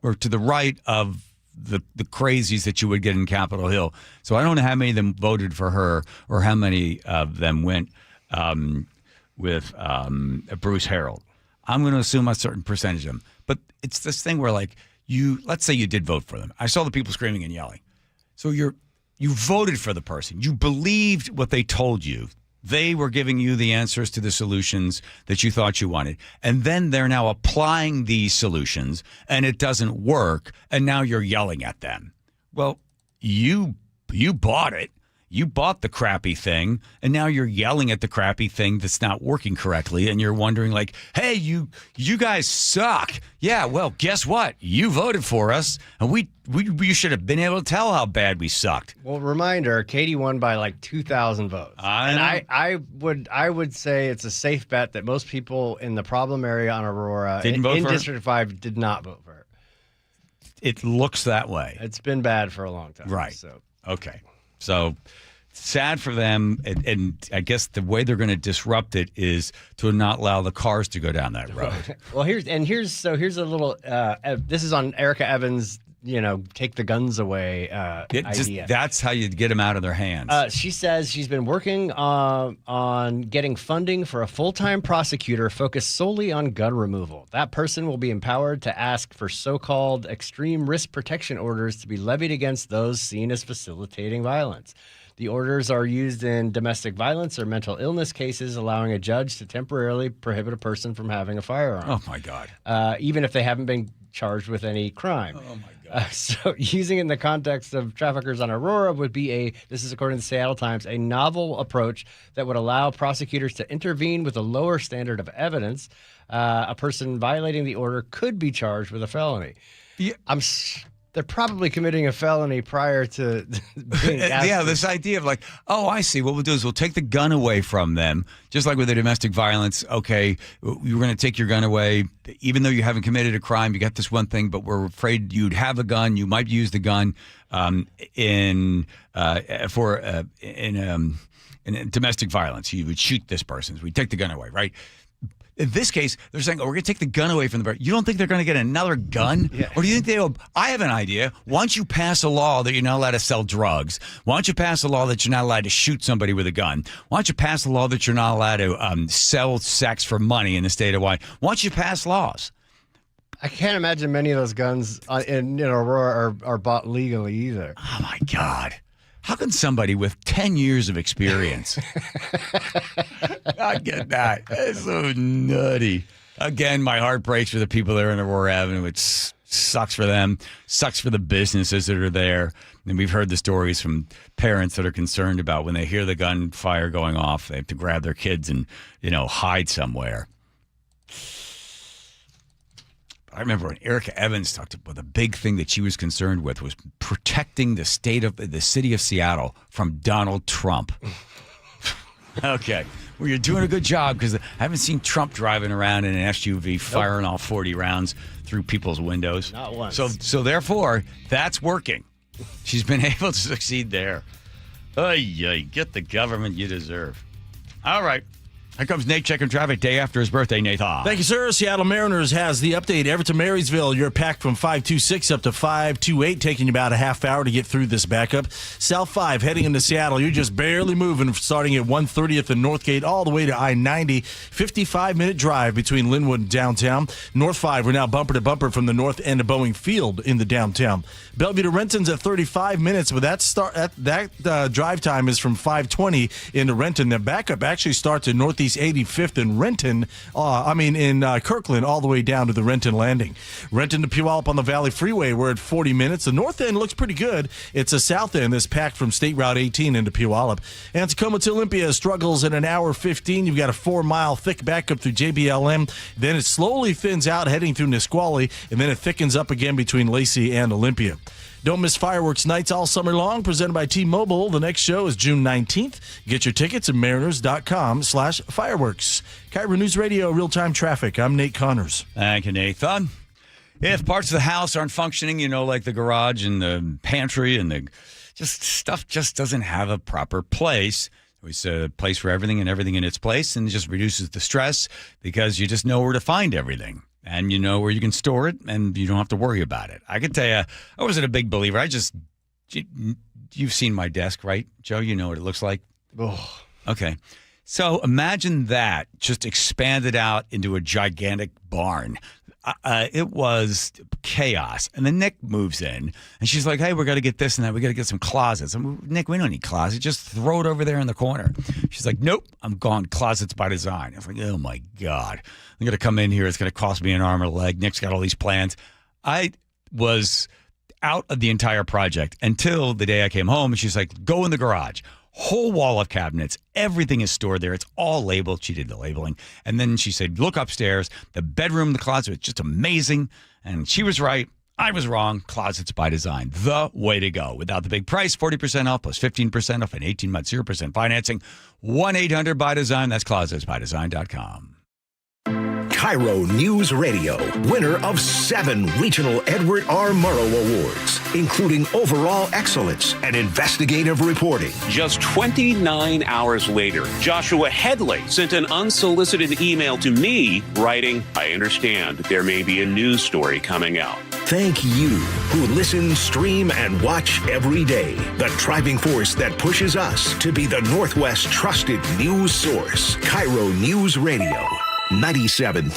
or to the right of the crazies that you would get in Capitol Hill. So I don't know how many of them voted for her or how many of them went with Bruce Harreld. I'm going to assume a certain percentage of them. But it's this thing where, like, let's say you did vote for them. I saw the people screaming and yelling. So you voted for the person. You believed what they told you. They were giving you the answers to the solutions that you thought you wanted. And then they're now applying these solutions and it doesn't work. And now you're yelling at them. Well, you bought it. You bought the crappy thing, and now you're yelling at the crappy thing that's not working correctly, and you're wondering, like, hey, you guys suck. Yeah, well, guess what? You voted for us, and we should have been able to tell how bad we sucked. Well, reminder, Katie won by like 2,000 votes. I would say it's a safe bet that most people in the problem area on Aurora in District 5 did not vote for her. It looks that way. It's been bad for a long time. Right. So. Okay. So sad for them, and I guess the way they're going to disrupt it is to not allow the cars to go down that road. Well, here's a little. This is on Erica Evans. Take the guns away idea. That's how you get them out of their hands. She says she's been working on getting funding for a full-time prosecutor focused solely on gun removal. That person will be empowered to ask for so-called extreme risk protection orders to be levied against those seen as facilitating violence. The orders are used in domestic violence or mental illness cases, allowing a judge to temporarily prohibit a person from having a firearm. Oh, my God. Even if they haven't been charged with any crime. Oh, my God. So using it in the context of traffickers on Aurora would be this is according to the Seattle Times, a novel approach that would allow prosecutors to intervene with a lower standard of evidence. A person violating the order could be charged with a felony. Yeah. They're probably committing a felony prior to being asked. Yeah, this idea of like, oh, I see. What we'll do is we'll take the gun away from them, just like with the domestic violence. Okay, you're going to take your gun away, even though you haven't committed a crime. You got this one thing, but we're afraid you'd have a gun. You might use the gun in domestic violence. You would shoot this person. So we take the gun away, right? In this case, they're saying, we're going to take the gun away from the person. You don't think they're going to get another gun? Yeah. Or do you think they will? I have an idea. Why don't you pass a law that you're not allowed to sell drugs? Why don't you pass a law that you're not allowed to shoot somebody with a gun? Why don't you pass a law that you're not allowed to sell sex for money in the state of Hawaii? Why don't you pass laws? I can't imagine many of those guns in Aurora are bought legally either. Oh, my God. How can somebody with 10 years of experience not get that? It's so nutty. Again, my heart breaks for the people there in Aurora Avenue. It sucks for them, sucks for the businesses that are there. And we've heard the stories from parents that are concerned about when they hear the gunfire going off, they have to grab their kids and, hide somewhere. I remember when Erica Evans talked about the big thing that she was concerned with was protecting the city of Seattle from Donald Trump. Okay. Well, you're doing a good job because I haven't seen Trump driving around in an SUV firing all 40 rounds through people's windows. Not once. So therefore, that's working. She's been able to succeed there. Get the government you deserve. All right. Here comes Nate checking traffic day after his birthday, Nathan. Thank you, sir. Seattle Mariners has the update. Everett to Marysville, you're packed from 526 up to 528, taking you about a half hour to get through this backup. South 5 heading into Seattle, you're just barely moving, starting at 130th and Northgate all the way to I-90. 55-minute drive between Linwood and downtown. North 5, we're now bumper to bumper from the north end of Boeing Field in the downtown. Bellevue to Renton's at 35 minutes, but that drive time is from 520 into Renton. The backup actually starts at Northeast 85th in Renton, in Kirkland, all the way down to the Renton Landing. Renton to Puyallup on the Valley Freeway, we're at 40 minutes. The north end looks pretty good. It's a south end that's packed from State Route 18 into Puyallup. And Tacoma to Olympia struggles at an hour 15. You've got a 4-mile thick backup through JBLM. Then it slowly thins out heading through Nisqually, and then it thickens up again between Lacey and Olympia. Don't miss fireworks nights all summer long, presented by T-Mobile. The next show is June 19th. Get your tickets at mariners.com/fireworks. KIRO News Radio, real-time traffic. I'm Nate Connors. Thank you, Nathan. If parts of the house aren't functioning, like the garage and the pantry and the stuff just doesn't have a proper place. It's a place for everything and everything in its place, and it just reduces the stress because you just know where to find everything. And you know where you can store it, and you don't have to worry about it. I can tell you, I wasn't a big believer. You've seen my desk, right, Joe? You know what it looks like? Oh. Okay. So imagine that just expanded out into a gigantic barn. It was chaos. And then Nick moves in, and she's like, hey, we got to get this and that. We got to get some closets. Nick, we don't need closets. Just throw it over there in the corner. She's like, nope, I'm gone. Closets by design. I was like, oh, my God. I'm going to come in here. It's going to cost me an arm and a leg. Nick's got all these plans. I was out of the entire project until the day I came home, and she's like, go in the garage. Whole wall of cabinets. Everything is stored there. It's all labeled. She did the labeling. And then she said, look upstairs. The bedroom, the closet, it's just amazing. And she was right. I was wrong. Closets by design. The way to go. Without the big price, 40% off plus 15% off and 18-month 0% financing. 1-800-BY-DESIGN. That's closetsbydesign.com. KIRO News Radio, winner of 7 regional Edward R. Murrow Awards, including overall excellence and investigative reporting. Just 29 hours later, Joshua Headley sent an unsolicited email to me writing, I understand there may be a news story coming out. Thank you who listen, stream, and watch every day. The driving force that pushes us to be the Northwest trusted news source. KIRO News Radio. 97.3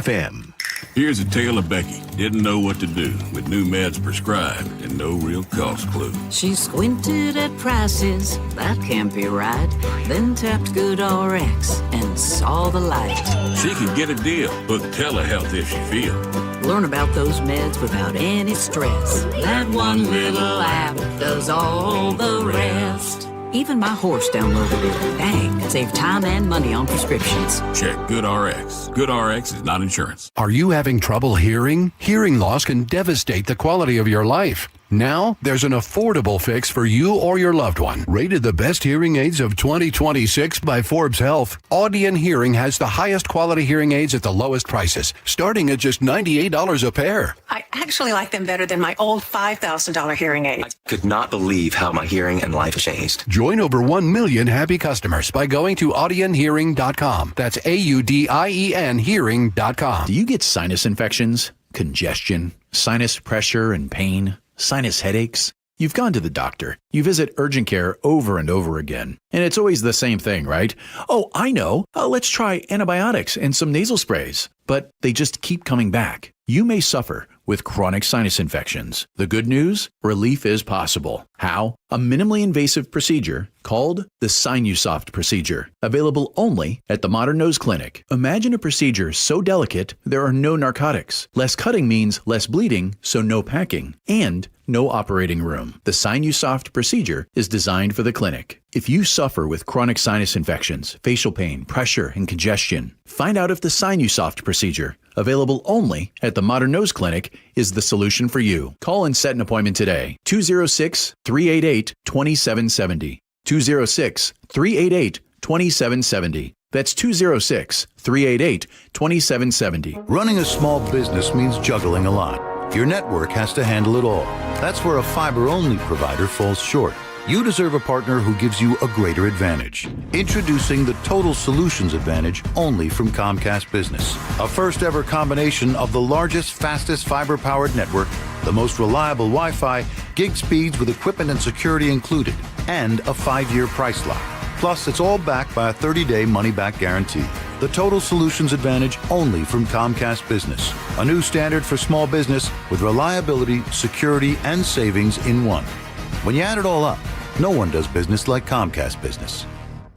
FM. Here's a tale of Becky. Didn't know what to do with new meds prescribed and no real cost clue. She squinted at prices, that can't be right. Then tapped GoodRx and saw the light. She can get a deal, book telehealth if she feels. Learn about those meds without any stress. That one little app does all the rest. Even my horse downloaded it. Dang, save time and money on prescriptions. Check GoodRx. GoodRx is not insurance. Are you having trouble hearing? Hearing loss can devastate the quality of your life. Now, there's an affordable fix for you or your loved one. Rated the best hearing aids of 2026 by Forbes Health, Audion Hearing has the highest quality hearing aids at the lowest prices, starting at just $98 a pair. I actually like them better than my old $5,000 hearing aid. I could not believe how my hearing and life changed. Join over 1 million happy customers by going to audionhearing.com. That's AUDIEN hearing.com. Do you get sinus infections, congestion, sinus pressure and pain? Sinus headaches? You've gone to the doctor. You visit urgent care over and over again. And it's always the same thing, right? Oh, I know. Let's try antibiotics and some nasal sprays. But they just keep coming back. You may suffer with chronic sinus infections. The good news? Relief is possible. How? A minimally invasive procedure called the Sinusoft procedure, available only at the Modern Nose Clinic. Imagine a procedure so delicate there are no narcotics. Less cutting means less bleeding, so no packing, and no operating room. The Sinusoft procedure is designed for the clinic. If you suffer with chronic sinus infections, facial pain, pressure, and congestion, find out if the Sinusoft procedure, available only at the Modern Nose Clinic, is the solution for you. Call and set an appointment today. 206-388-2770. 206-388-2770. That's 206-388-2770. Running a small business means juggling a lot. Your network has to handle it all. That's where a fiber-only provider falls short. You deserve a partner who gives you a greater advantage. Introducing the Total Solutions Advantage only from Comcast Business. A first-ever combination of the largest, fastest fiber-powered network, the most reliable Wi-Fi, gig speeds with equipment and security included, and a 5-year price lock. Plus, it's all backed by a 30-day money-back guarantee. The Total Solutions Advantage only from Comcast Business. A new standard for small business with reliability, security, and savings in one. When you add it all up, no one does business like Comcast Business.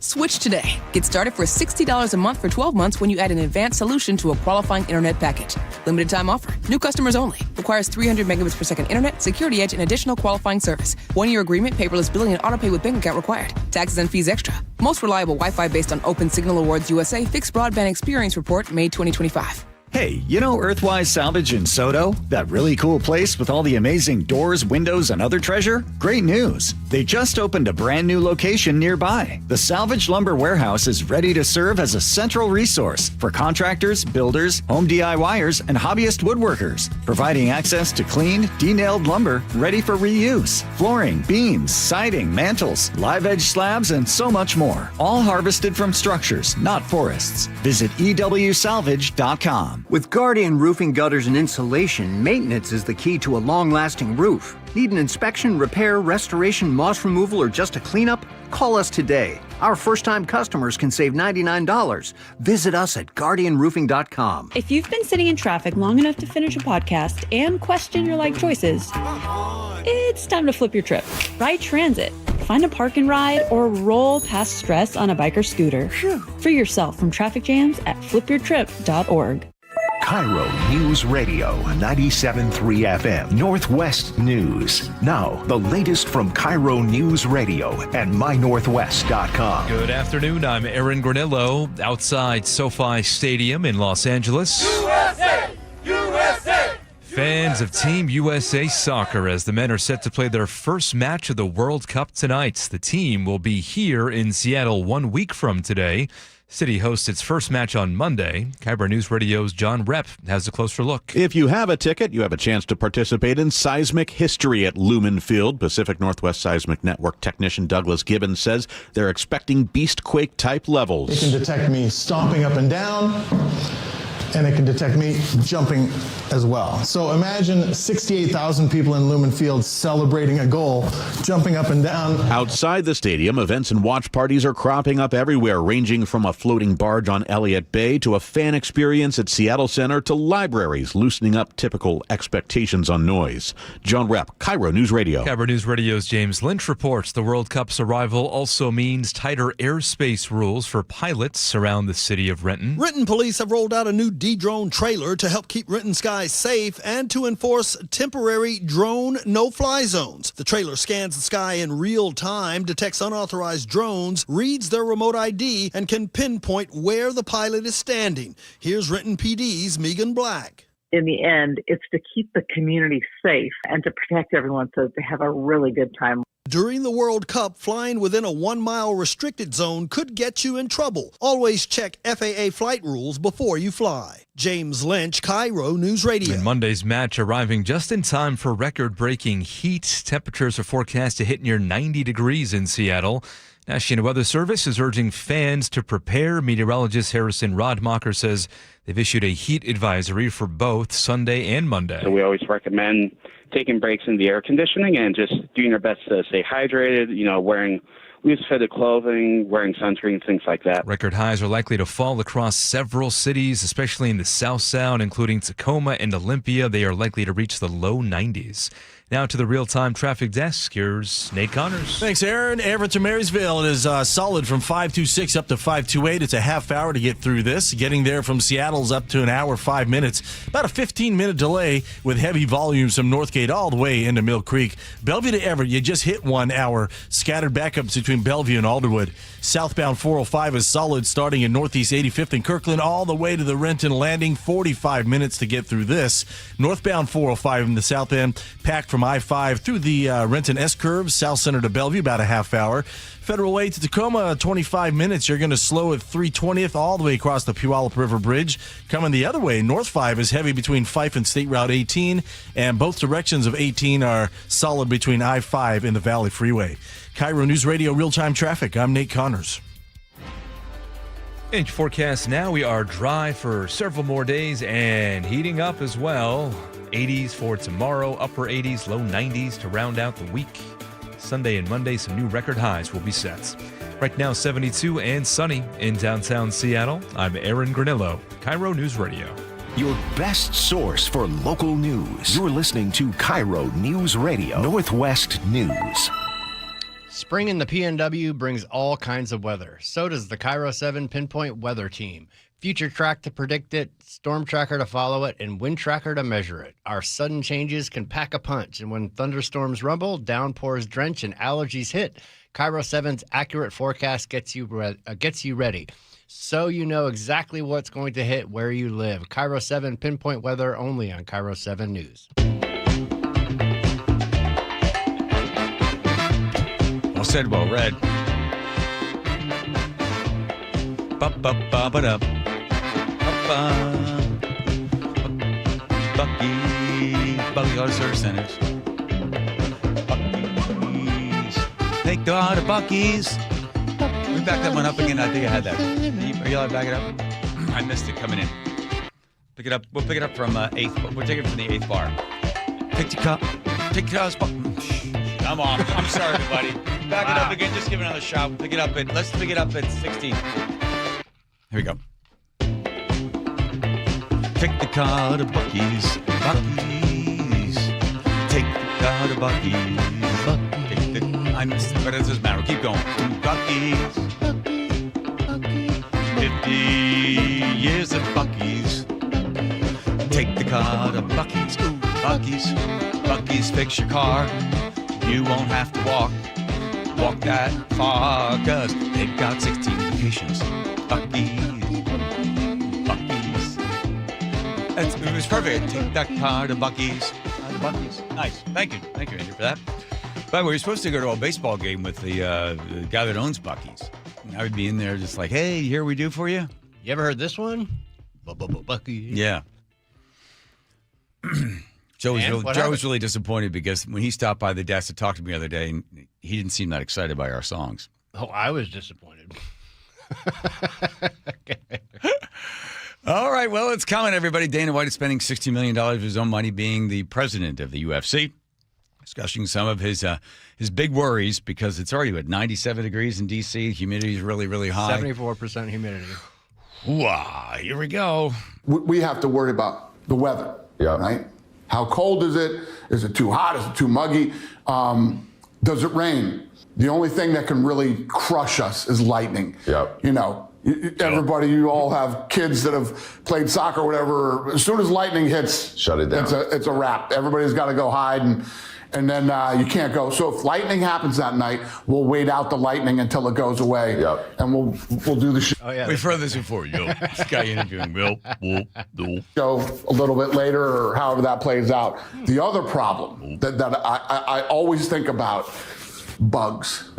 Switch today. Get started for $60 a month for 12 months when you add an advanced solution to a qualifying internet package. Limited time offer. New customers only. Requires 300 megabits per second internet, security edge, and additional qualifying service. 1-year agreement, paperless billing, and autopay with bank account required. Taxes and fees extra. Most reliable Wi-Fi based on Open Signal Awards USA Fixed Broadband Experience Report, May 2025. Hey, you know Earthwise Salvage in Soto? That really cool place with all the amazing doors, windows, and other treasure? Great news! They just opened a brand new location nearby. The Salvage Lumber Warehouse is ready to serve as a central resource for contractors, builders, home DIYers, and hobbyist woodworkers, providing access to cleaned, denailed lumber ready for reuse, flooring, beams, siding, mantles, live edge slabs, and so much more. All harvested from structures, not forests. Visit EWSalvage.com. With Guardian Roofing Gutters and Insulation, maintenance is the key to a long-lasting roof. Need an inspection, repair, restoration, moss removal, or just a cleanup? Call us today. Our first-time customers can save $99. Visit us at guardianroofing.com. If you've been sitting in traffic long enough to finish a podcast and question your life choices, it's time to flip your trip. Ride transit. Find a park and ride or roll past stress on a bike or scooter. Free yourself from traffic jams at flipyourtrip.org. KIRO News Radio 97.3 FM Northwest News. Now, the latest from KIRO News Radio and mynorthwest.com. Good afternoon. I'm Aaron Granillo outside SoFi Stadium in Los Angeles. USA! USA! Fans of Team USA Soccer as the men are set to play their first match of the World Cup tonight. The team will be here in Seattle 1 week from today. City hosts its first match on Monday. KIRO News Radio's John Repp has a closer look. If you have a ticket, you have a chance to participate in seismic history at Lumen Field. Pacific Northwest Seismic Network technician Douglas Gibbons says they're expecting beastquake-type levels. It can detect me stomping up and down, and it can detect me jumping as well. So imagine 68,000 people in Lumen Field celebrating a goal, jumping up and down. Outside the stadium, events and watch parties are cropping up everywhere, ranging from a floating barge on Elliott Bay to a fan experience at Seattle Center to libraries loosening up typical expectations on noise. John Repp, KIRO News Radio. KIRO News Radio's James Lynch reports the World Cup's arrival also means tighter airspace rules for pilots around the city of Renton. Renton police have rolled out a new D-drone trailer to help keep Renton skies safe and to enforce temporary drone no-fly zones. The trailer scans the sky in real time, detects unauthorized drones, reads their remote ID, and can pinpoint where the pilot is standing. Here's Renton PD's Megan Black. In the end, it's to keep the community safe and to protect everyone so that they have a really good time. During the World Cup, flying within a 1-mile restricted zone could get you in trouble. Always check FAA flight rules before you fly. James Lynch, KIRO News Radio. And Monday's match arriving just in time for record-breaking heat. Temperatures are forecast to hit near 90 degrees in Seattle. National Weather Service is urging fans to prepare. Meteorologist Harrison Rodmacher says they've issued a heat advisory for both Sunday and Monday. So we always recommend taking breaks in the air conditioning and just doing our best to stay hydrated, wearing loose-fitted clothing, wearing sunscreen, things like that. Record highs are likely to fall across several cities, especially in the South Sound, including Tacoma and Olympia. They are likely to reach the low 90s. Now to the real-time traffic desk. Here's Nate Connors. Thanks, Aaron. Everett to Marysville is solid from 526 up to 528. It's a half hour to get through this. Getting there from Seattle's up to an hour, 5 minutes. About a 15-minute delay with heavy volumes from Northgate all the way into Mill Creek. Bellevue to Everett, you just hit 1 hour. Scattered backups between Bellevue and Alderwood. Southbound 405 is solid starting in Northeast 85th and Kirkland all the way to the Renton Landing. 45 minutes to get through this. Northbound 405 in the south end, packed from I-5 through the Renton S-curve, South Center to Bellevue, about a half hour. Federal Way to Tacoma, 25 minutes. You're going to slow at 320th all the way across the Puyallup River Bridge. Coming the other way, North 5 is heavy between Fife and State Route 18, and both directions of 18 are solid between I-5 and the Valley Freeway. KIRO News Radio real-time traffic. I'm Nate Connors. Inch forecast now. We are dry for several more days and heating up as well. 80s for tomorrow, upper 80s, low 90s to round out the week. Sunday and Monday, some new record highs will be set. Right now, 72 and sunny in downtown Seattle. I'm Aaron Granillo, KIRO News Radio. Your best source for local news. You're listening to KIRO News Radio, Northwest News. Spring in the PNW brings all kinds of weather. So does the KIRO 7 Pinpoint Weather Team. Future Track to predict it, Storm Tracker to follow it, and Wind Tracker to measure it. Our sudden changes can pack a punch, and when thunderstorms rumble, downpours drench, and allergies hit, KIRO 7's accurate forecast gets you ready. so you know exactly what's going to hit where you live. KIRO 7 pinpoint weather only on KIRO 7 News. Well said, well read. Ba-ba-ba-ba-da. Bucky Auto Service Centers. Bucky's. Take the auto Bucky's. We back that one up again. I think I had that. Are you allowed to back it up? I missed it coming in. Pick it up. We'll pick it up from 8th. We'll take it from the 8th bar. Take your cup. Take your cup. I'm off. I'm sorry, everybody. Back it up again. Just give it another shot. Pick it up at. Let's pick it up at 16. Here we go. Take the car to Bucky's. Bucky's. Take the car to Bucky's. I missed it, but it doesn't matter. Keep going. Bucky's. 50 years of Bucky's. Take the car to Bucky's. Ooh, Bucky's. Bucky's, fix your car. You won't have to walk that far, cause they've got 16 locations. Bucky's. It was perfect. Take that car to Bucky's. Bucky's. Nice. Thank you. Thank you, Andrew, for that. By the way, we're supposed to go to a baseball game with the guy that owns Bucky's. I would be in there just like, hey, here we do for you. You ever heard this one? Bucky's. Yeah. Joe was really disappointed because when he stopped by the desk to talk to me the other day, he didn't seem that excited by our songs. Oh, I was disappointed. Okay. All right, well, it's coming, everybody. Dana White is spending $60 million of his own money being the president of the UFC. Discussing some of his big worries because it's already, 97 degrees in D.C. Humidity is really, really high. 74% humidity. Wow, here we go. We have to worry about the weather, right? How cold is it? Is it too hot? Is it too muggy? Does it rain? The only thing that can really crush us is lightning. You know, everybody, you all have kids that have played soccer or whatever. As soon as lightning hits, shut it down. It's a wrap. Everybody's got to go hide and then you can't go. So if lightning happens that night, we'll wait out the lightning until it goes away, and we'll do the show. Oh, yeah, we've heard this before. This guy interviewing Go a little bit later, or however that plays out. The other problem that I always think about, bugs.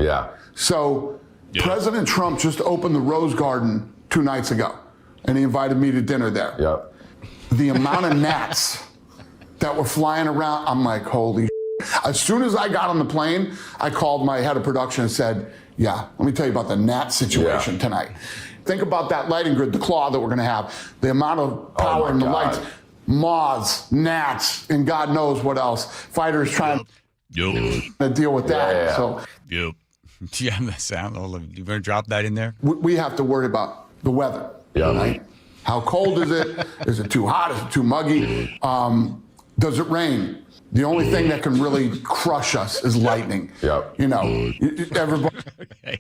So President Trump just opened the Rose Garden 2 nights ago, and he invited me to dinner there. The amount of gnats that were flying around, I'm like, holy. As soon as I got on the plane, I called my head of production and said, let me tell you about the gnat situation tonight. Think about that lighting grid, the claw that we're going to have, the amount of power in the lights, moths, gnats, and God knows what else. Fighters trying to deal with that. So, yeah, the sound. You going to drop that in there? We have to worry about the weather. Right? How cold is it? Is it too hot? Is it too muggy? Does it rain? The only thing that can really crush us is lightning. You know, everybody. Okay.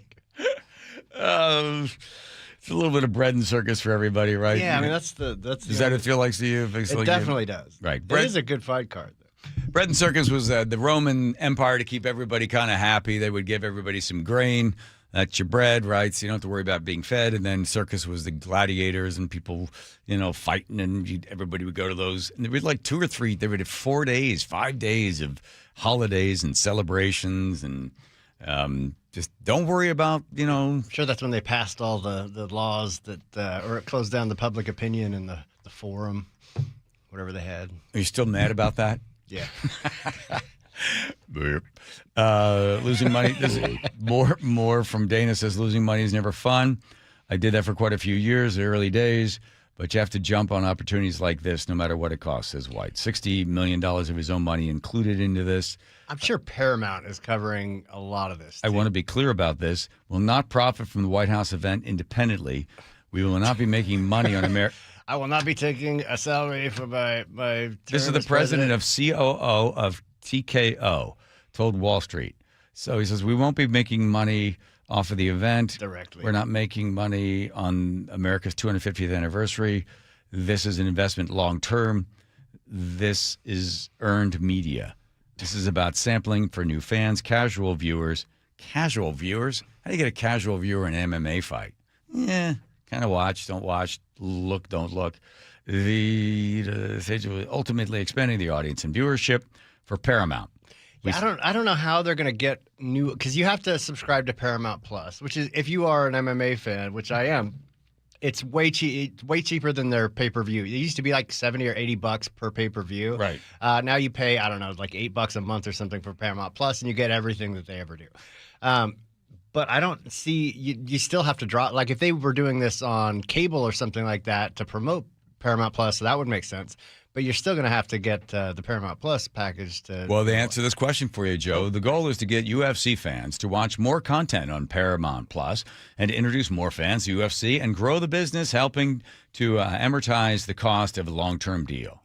It's a little bit of bread and circus for everybody, right? Yeah, I mean, that's. Does that feel like to you? It definitely does. Right. It is a good fight card, though. Bread and circus was the Roman Empire to keep everybody kind of happy. They would give everybody some grain. That's your bread, right? So you don't have to worry about being fed. And then circus was the gladiators and people, fighting, and everybody would go to those. And there was like 2 or 3. They would have 4 days, 5 days of holidays and celebrations, and just don't worry about, I'm sure that's when they passed all the laws that, or it closed down the public opinion and the forum, whatever they had. Are you still mad about that? Yeah. Losing money. More from Dana says losing money is never fun. I did that for quite a few years, the early days, but you have to jump on opportunities like this no matter what it costs, says White. $60 million of his own money included into this. I'm sure Paramount is covering a lot of this. I want to be clear about this. Will not profit from the White House event independendly. We will not be making money on America. I will not be taking a salary for my This is the president of COO of TKO, told Wall Street. So he says, we won't be making money off of the event. Directly. We're not making money on America's 250th anniversary. This is an investment long term. This is earned media. This is about sampling for new fans, casual viewers. Casual viewers? How do you get a casual viewer in an MMA fight? Yeah, Kind of watch, don't watch, look, don't look. The stage of ultimately expanding the audience and viewership for Paramount. Yeah, I don't know how they're going to get new, because you have to subscribe to Paramount Plus, which is, if you are an MMA fan, which I am, it's way cheaper than their pay-per-view. It used to be like $70 or $80 per pay-per-view. Right. Now you pay, I don't know, like $8 a month or something for Paramount Plus, and you get everything that they ever do. But I don't see, you still have to drop, like if they were doing this on cable or something like that to promote Paramount Plus, that would make sense. But you're still going to have to get the Paramount Plus package to. Well, they answer this question for you, Joe. The goal is to get UFC fans to watch more content on Paramount Plus and to introduce more fans to UFC and grow the business, helping to amortize the cost of a long-term deal.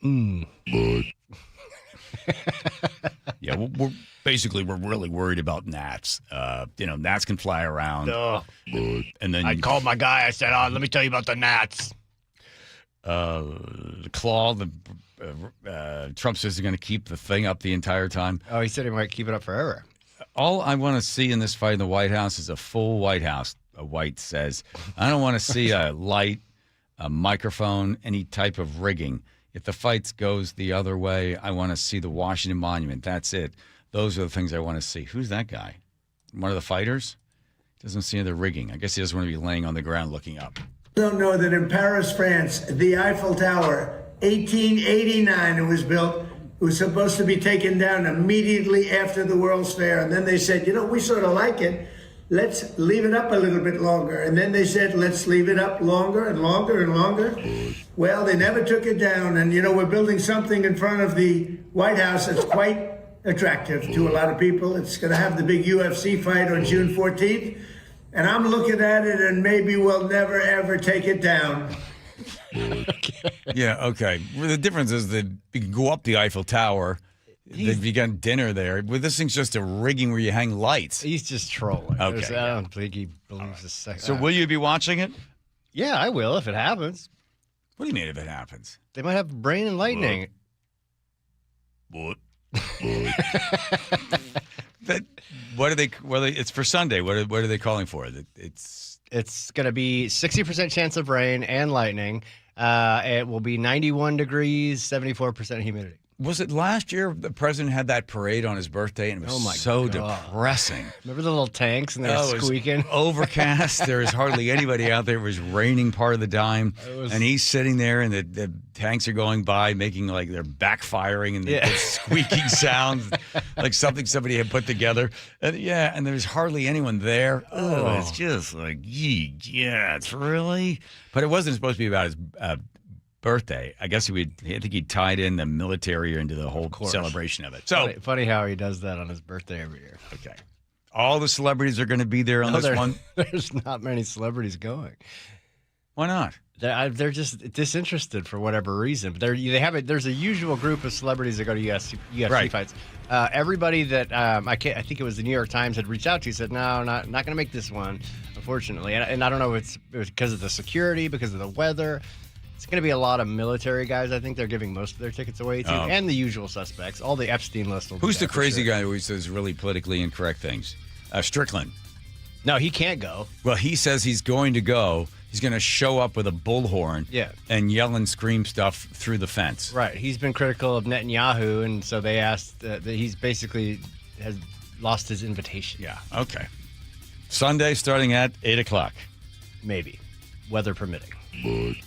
Yeah, we're really worried about gnats. Gnats can fly around. And then I called my guy. I said, let me tell you about the gnats. Claw, Trump says he's going to keep the thing up the entire time. Oh, he said he might keep it up forever. All I want to see in this fight in the White House is a full White House, White says. I don't want to see a light, a microphone, any type of rigging. If the fight goes the other way, I want to see the Washington Monument. That's it. Those are the things I want to see. Who's that guy? One of the fighters? Doesn't see the rigging. I guess he doesn't want to be laying on the ground looking up. Don't know that in Paris, France, the Eiffel Tower, 1889 it was built. It was supposed to be taken down immediately after the World's Fair. And then they said, we sort of like it. Let's leave it up a little bit longer. And then they said, let's leave it up longer and longer and longer. Well, they never took it down. And, we're building something in front of the White House that's quite attractive to a lot of people. It's going to have the big UFC fight on June 14th. And I'm looking at it, and maybe we'll never, ever take it down. Yeah, okay. Well, the difference is that you can go up the Eiffel Tower. They've begun dinner there. Well, this thing's just a rigging where you hang lights. He's just trolling. Okay. I don't think he believes a second. So will you be watching it? Yeah, I will if it happens. What do you mean if it happens? They might have brain and lightning. What? What are they? Well, it's for Sunday. What are they calling for? It's going to be 60% chance of rain and lightning. It will be 91 degrees, 74% humidity. Was it last year the president had that parade on his birthday and it was so depressing? Remember the little tanks and they were squeaking? It was overcast. There was hardly anybody out there. It was raining part of the time. And he's sitting there and the tanks are going by making like they're backfiring and the squeaking sounds like something somebody had put together. And there's hardly anyone there. It's just like, it's really? But it wasn't supposed to be about his birthday. I guess I think he tied in the military into the whole celebration of it. So funny how he does that on his birthday every year. Okay. All the celebrities are going to be there on this one? There's not many celebrities going. Why not? They're just disinterested for whatever reason. But there's a usual group of celebrities that go to UFC fights. Everybody that I think it was the New York Times had reached out to said, no, not going to make this one, unfortunately. And I don't know if it was because of the security, because of the weather. It's going to be a lot of military guys. I think they're giving most of their tickets away to, and the usual suspects. All the Epstein list will be Who's the crazy guy who says really politically incorrect things? Strickland. No, he can't go. Well, he says he's going to go. He's going to show up with a bullhorn and yell and scream stuff through the fence. Right. He's been critical of Netanyahu, and so they asked that he's basically has lost his invitation. Yeah. Okay. Sunday starting at 8 o'clock. Maybe. Weather permitting.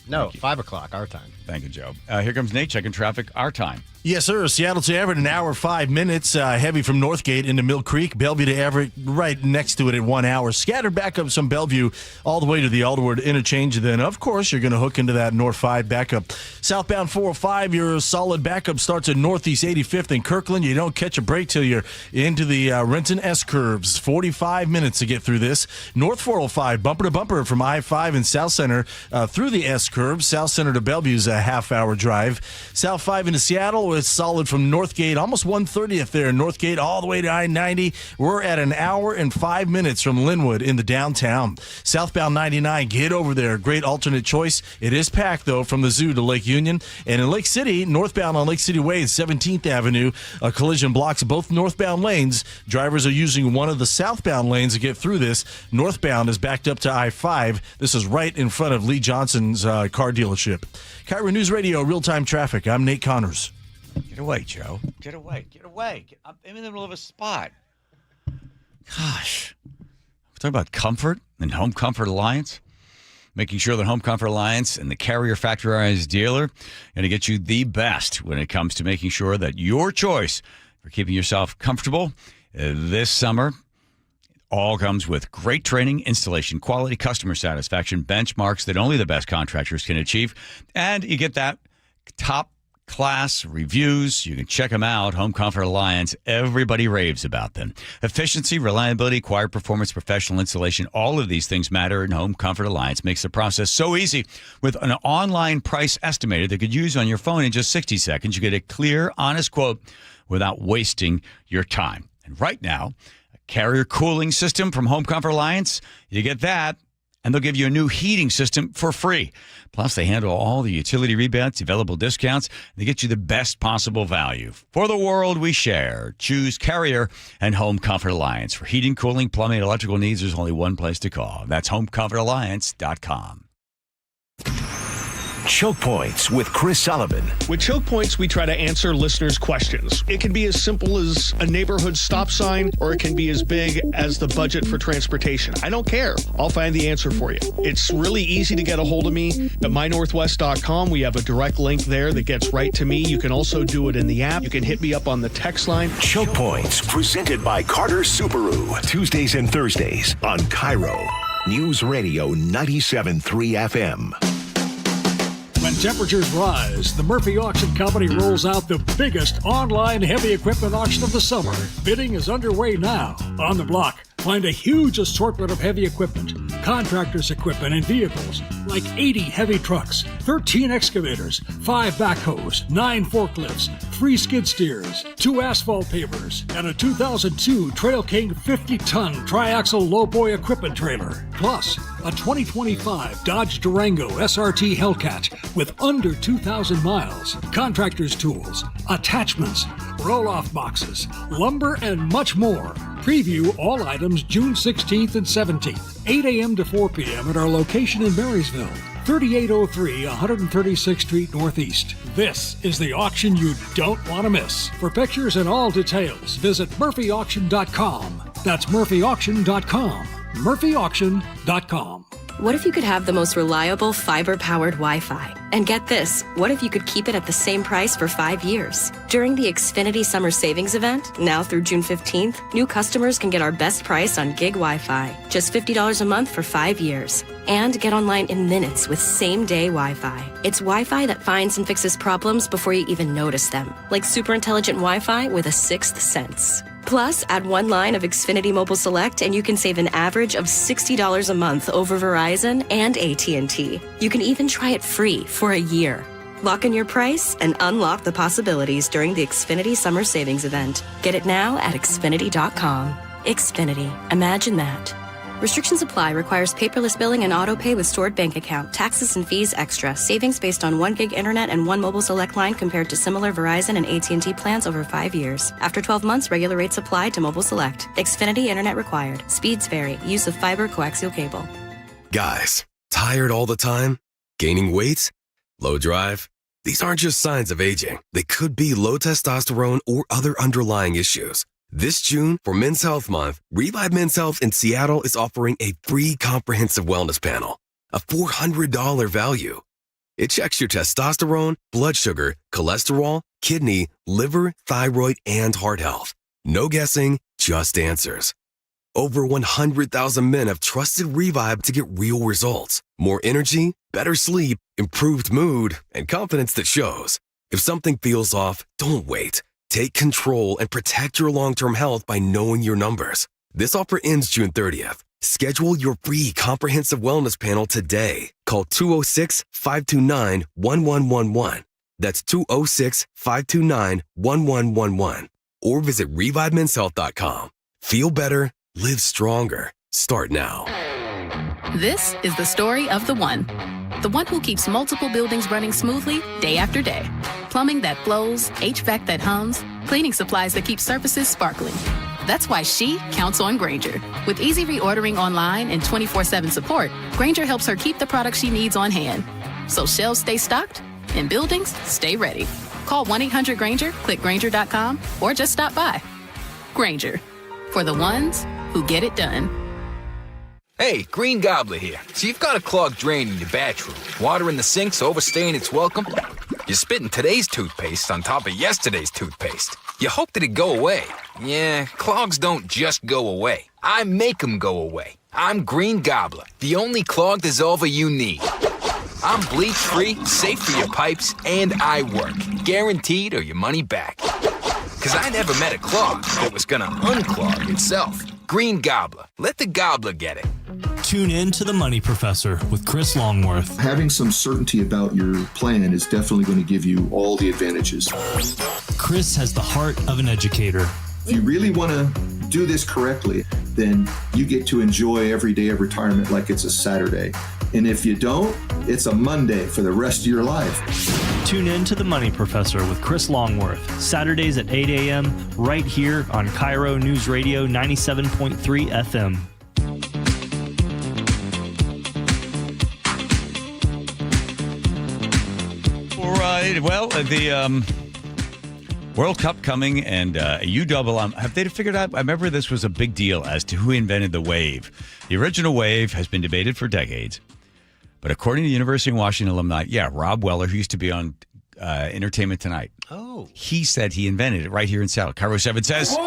No, 5 o'clock, our time. Thank you, Joe. Here comes Nate checking traffic, our time. Yes, sir. Seattle to Everett, an hour, 5 minutes. Heavy from Northgate into Mill Creek. Bellevue to Everett, right next to it at 1 hour. Scattered back up some Bellevue all the way to the Alderwood interchange. And then, of course, you're going to hook into that North 5 backup. Southbound 405, your solid backup starts at Northeast 85th in Kirkland. You don't catch a break till you're into the Renton S-curves. 45 minutes to get through this. North 405, bumper to bumper from I-5 and South Center through the S-curves. South Center to Bellevue's a half-hour drive. South 5 into Seattle, flow is solid from Northgate, almost 130th there. Northgate all the way to I-90. We're at an hour and 5 minutes from Linwood in the downtown. Southbound 99, get over there. Great alternate choice. It is packed, though, from the zoo to Lake Union. And in Lake City, northbound on Lake City Way, 17th Avenue, a collision blocks both northbound lanes. Drivers are using one of the southbound lanes to get through this. Northbound is backed up to I-5. This is right in front of Lee Johnson's car dealership. KIRO News Radio, real-time traffic. I'm Nate Connors. Get away, Joe. Get away. Get away. I'm in the middle of a spot. Gosh. We're talking about comfort and Home Comfort Alliance. Making sure that Home Comfort Alliance and the Carrier Factorized dealer are going to get you the best when it comes to making sure that your choice for keeping yourself comfortable this summer all comes with great training, installation, quality, customer satisfaction, benchmarks that only the best contractors can achieve. And you get that top-class reviews. You can check them out. Home Comfort Alliance, everybody raves about them. Efficiency, reliability, quiet performance, professional installation, all of these things matter, and Home Comfort Alliance makes the process so easy. With an online price estimator that you could use on your phone in just 60 seconds, you get a clear, honest quote without wasting your time. And right now, Carrier cooling system from Home Comfort Alliance. You get that, and they'll give you a new heating system for free. Plus, they handle all the utility rebates, available discounts. They get you the best possible value. For the world we share, choose Carrier and Home Comfort Alliance. For heating, cooling, plumbing, and electrical needs, there's only one place to call. That's HomeComfortAlliance.com. Choke Points with Chris Sullivan. With Choke Points, we try to answer listeners' questions. It can be as simple as a neighborhood stop sign, or it can be as big as the budget for transportation. I don't care. I'll find the answer for you. It's really easy to get a hold of me at mynorthwest.com. We have a direct link there that gets right to me. You can also do it in the app. You can hit me up on the text line. Choke Points, presented by Carter Subaru. Tuesdays and Thursdays on KIRO News Radio 97.3 FM. When temperatures rise, the Murphy Auction Company rolls out the biggest online heavy equipment auction of the summer. Bidding is underway now. On the block, find a huge assortment of heavy equipment, contractors' equipment, and vehicles, like 80 heavy trucks, 13 excavators, 5 backhoes, 9 forklifts, 3 skid steers, 2 asphalt pavers, and a 2002 Trail King 50-ton triaxle lowboy equipment trailer. Plus, a 2025 Dodge Durango SRT Hellcat with under 2,000 miles, contractor's tools, attachments, roll-off boxes, lumber, and much more. Preview all items June 16th and 17th, 8 a.m. to 4 p.m. at our location in Marysville, 3803 136th Street Northeast. This is the auction you don't want to miss. For pictures and all details, visit murphyauction.com. That's murphyauction.com. murphyauction.com. What if you could have the most reliable fiber-powered Wi-Fi? And get this, what if you could keep it at the same price for 5 years? During the Xfinity Summer Savings Event, now through June 15th, new customers can get our best price on gig Wi-Fi. Just $50 a month for 5 years. And get online in minutes with same-day Wi-Fi. It's Wi-Fi that finds and fixes problems before you even notice them. Like super intelligent Wi-Fi with a sixth sense. Plus, add one line of Xfinity Mobile Select and you can save an average of $60 a month over Verizon and AT&T. You can even try it free for a year. Lock in your price and unlock the possibilities during the Xfinity Summer Savings Event. Get it now at Xfinity.com. Xfinity. Imagine that. Restrictions apply. Requires paperless billing and auto pay with stored bank account. Taxes and fees extra. Savings based on 1 gig internet and 1 mobile select line compared to similar Verizon and AT&T plans over 5 years. After 12 months, regular rates apply to mobile select. Xfinity internet required. Speeds vary. Use of fiber coaxial cable. Guys, tired all the time? Gaining weight? Low drive? These aren't just signs of aging. They could be low testosterone or other underlying issues. This June, for Men's Health Month, Revive Men's Health in Seattle is offering a free comprehensive wellness panel, a $400 value. It checks your testosterone, blood sugar, cholesterol, kidney, liver, thyroid, and heart health. No guessing, just answers. Over 100,000 men have trusted Revive to get real results. More energy, better sleep, improved mood, and confidence that shows. If something feels off, don't wait. Take control and protect your long-term health by knowing your numbers. This offer ends June 30th. Schedule your free comprehensive wellness panel today. Call 206-529-1111. That's 206-529-1111. Or visit ReviveMen'sHealth.com. Feel better, live stronger. Start now. This is the story of the one who keeps multiple buildings running smoothly day after day. Plumbing that flows, HVAC that hums, cleaning supplies that keep surfaces sparkling. That's why she counts on Grainger. With easy reordering online and 24/7 support, Grainger helps her keep the products she needs on hand. So shelves stay stocked and buildings stay ready. Call 1-800-GRAINGER, click Grainger.com, or just stop by. Grainger, for the ones who get it done. Hey, Green Gobbler here. So you've got a clogged drain in your bathroom. Water in the sink's overstaying its welcome. You're spitting today's toothpaste on top of yesterday's toothpaste. You hope that it'd go away. Yeah, clogs don't just go away. I make them go away. I'm Green Gobbler, the only clog dissolver you need. I'm bleach-free, safe for your pipes, and I work. Guaranteed or your money back. Because I never met a clog that was gonna unclog itself. Green Gobbler. Let the gobbler get it. Tune in to The Money Professor with Chris Longworth. Having some certainty about your plan is definitely going to give you all the advantages. Chris has the heart of an educator. If you really want to do this correctly, then you get to enjoy every day of retirement like it's a Saturday. And if you don't, it's a Monday for the rest of your life. Tune in to The Money Professor with Chris Longworth, Saturdays at 8 a.m. right here on KIRO Newsradio 97.3 FM. All right. Well, the World Cup coming and have they figured out? I remember this was a big deal as to who invented the wave. The original wave has been debated for decades. But according to the University of Washington alumni, Rob Weller, who used to be on Entertainment Tonight. Oh. He said he invented it right here in Seattle. KIRO 7 says.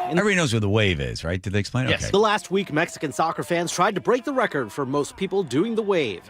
Everybody knows what the wave is, right? Did they explain it? Yes. Okay. The last week, Mexican soccer fans tried to break the record for most people doing the wave.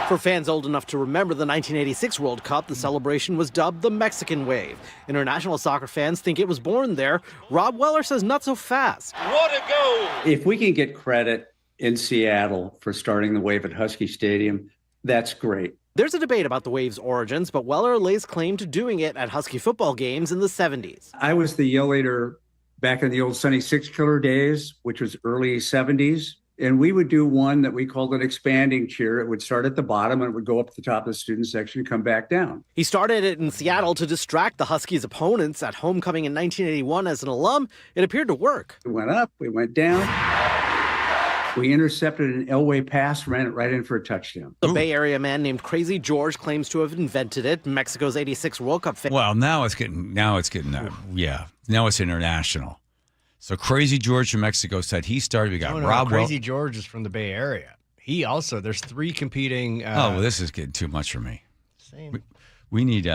For fans old enough to remember the 1986 World Cup, the celebration was dubbed the Mexican Wave. International soccer fans think it was born there. Rob Weller says not so fast. What a goal! If we can get credit in Seattle for starting the wave at Husky Stadium, that's great. There's a debate about the wave's origins, but Weller lays claim to doing it at Husky football games in the 70s. I was the yell leader back in the old Sunny Six Killer days, which was early 70s. And we would do one that we called an expanding cheer. It would start at the bottom and it would go up to the top of the student section and come back down. He started it in Seattle to distract the Huskies' opponents at homecoming in 1981 as an alum. It appeared to work. We went up, we went down. We intercepted an Elway pass, ran it right in for a touchdown. The Bay Area man named Crazy George claims to have invented it. Mexico's 86 World Cup fan. Well, now it's international. So Crazy George from Mexico said he started. We got Rob. Crazy George is from the Bay Area. There's three competing. This is getting too much for me. Same. We need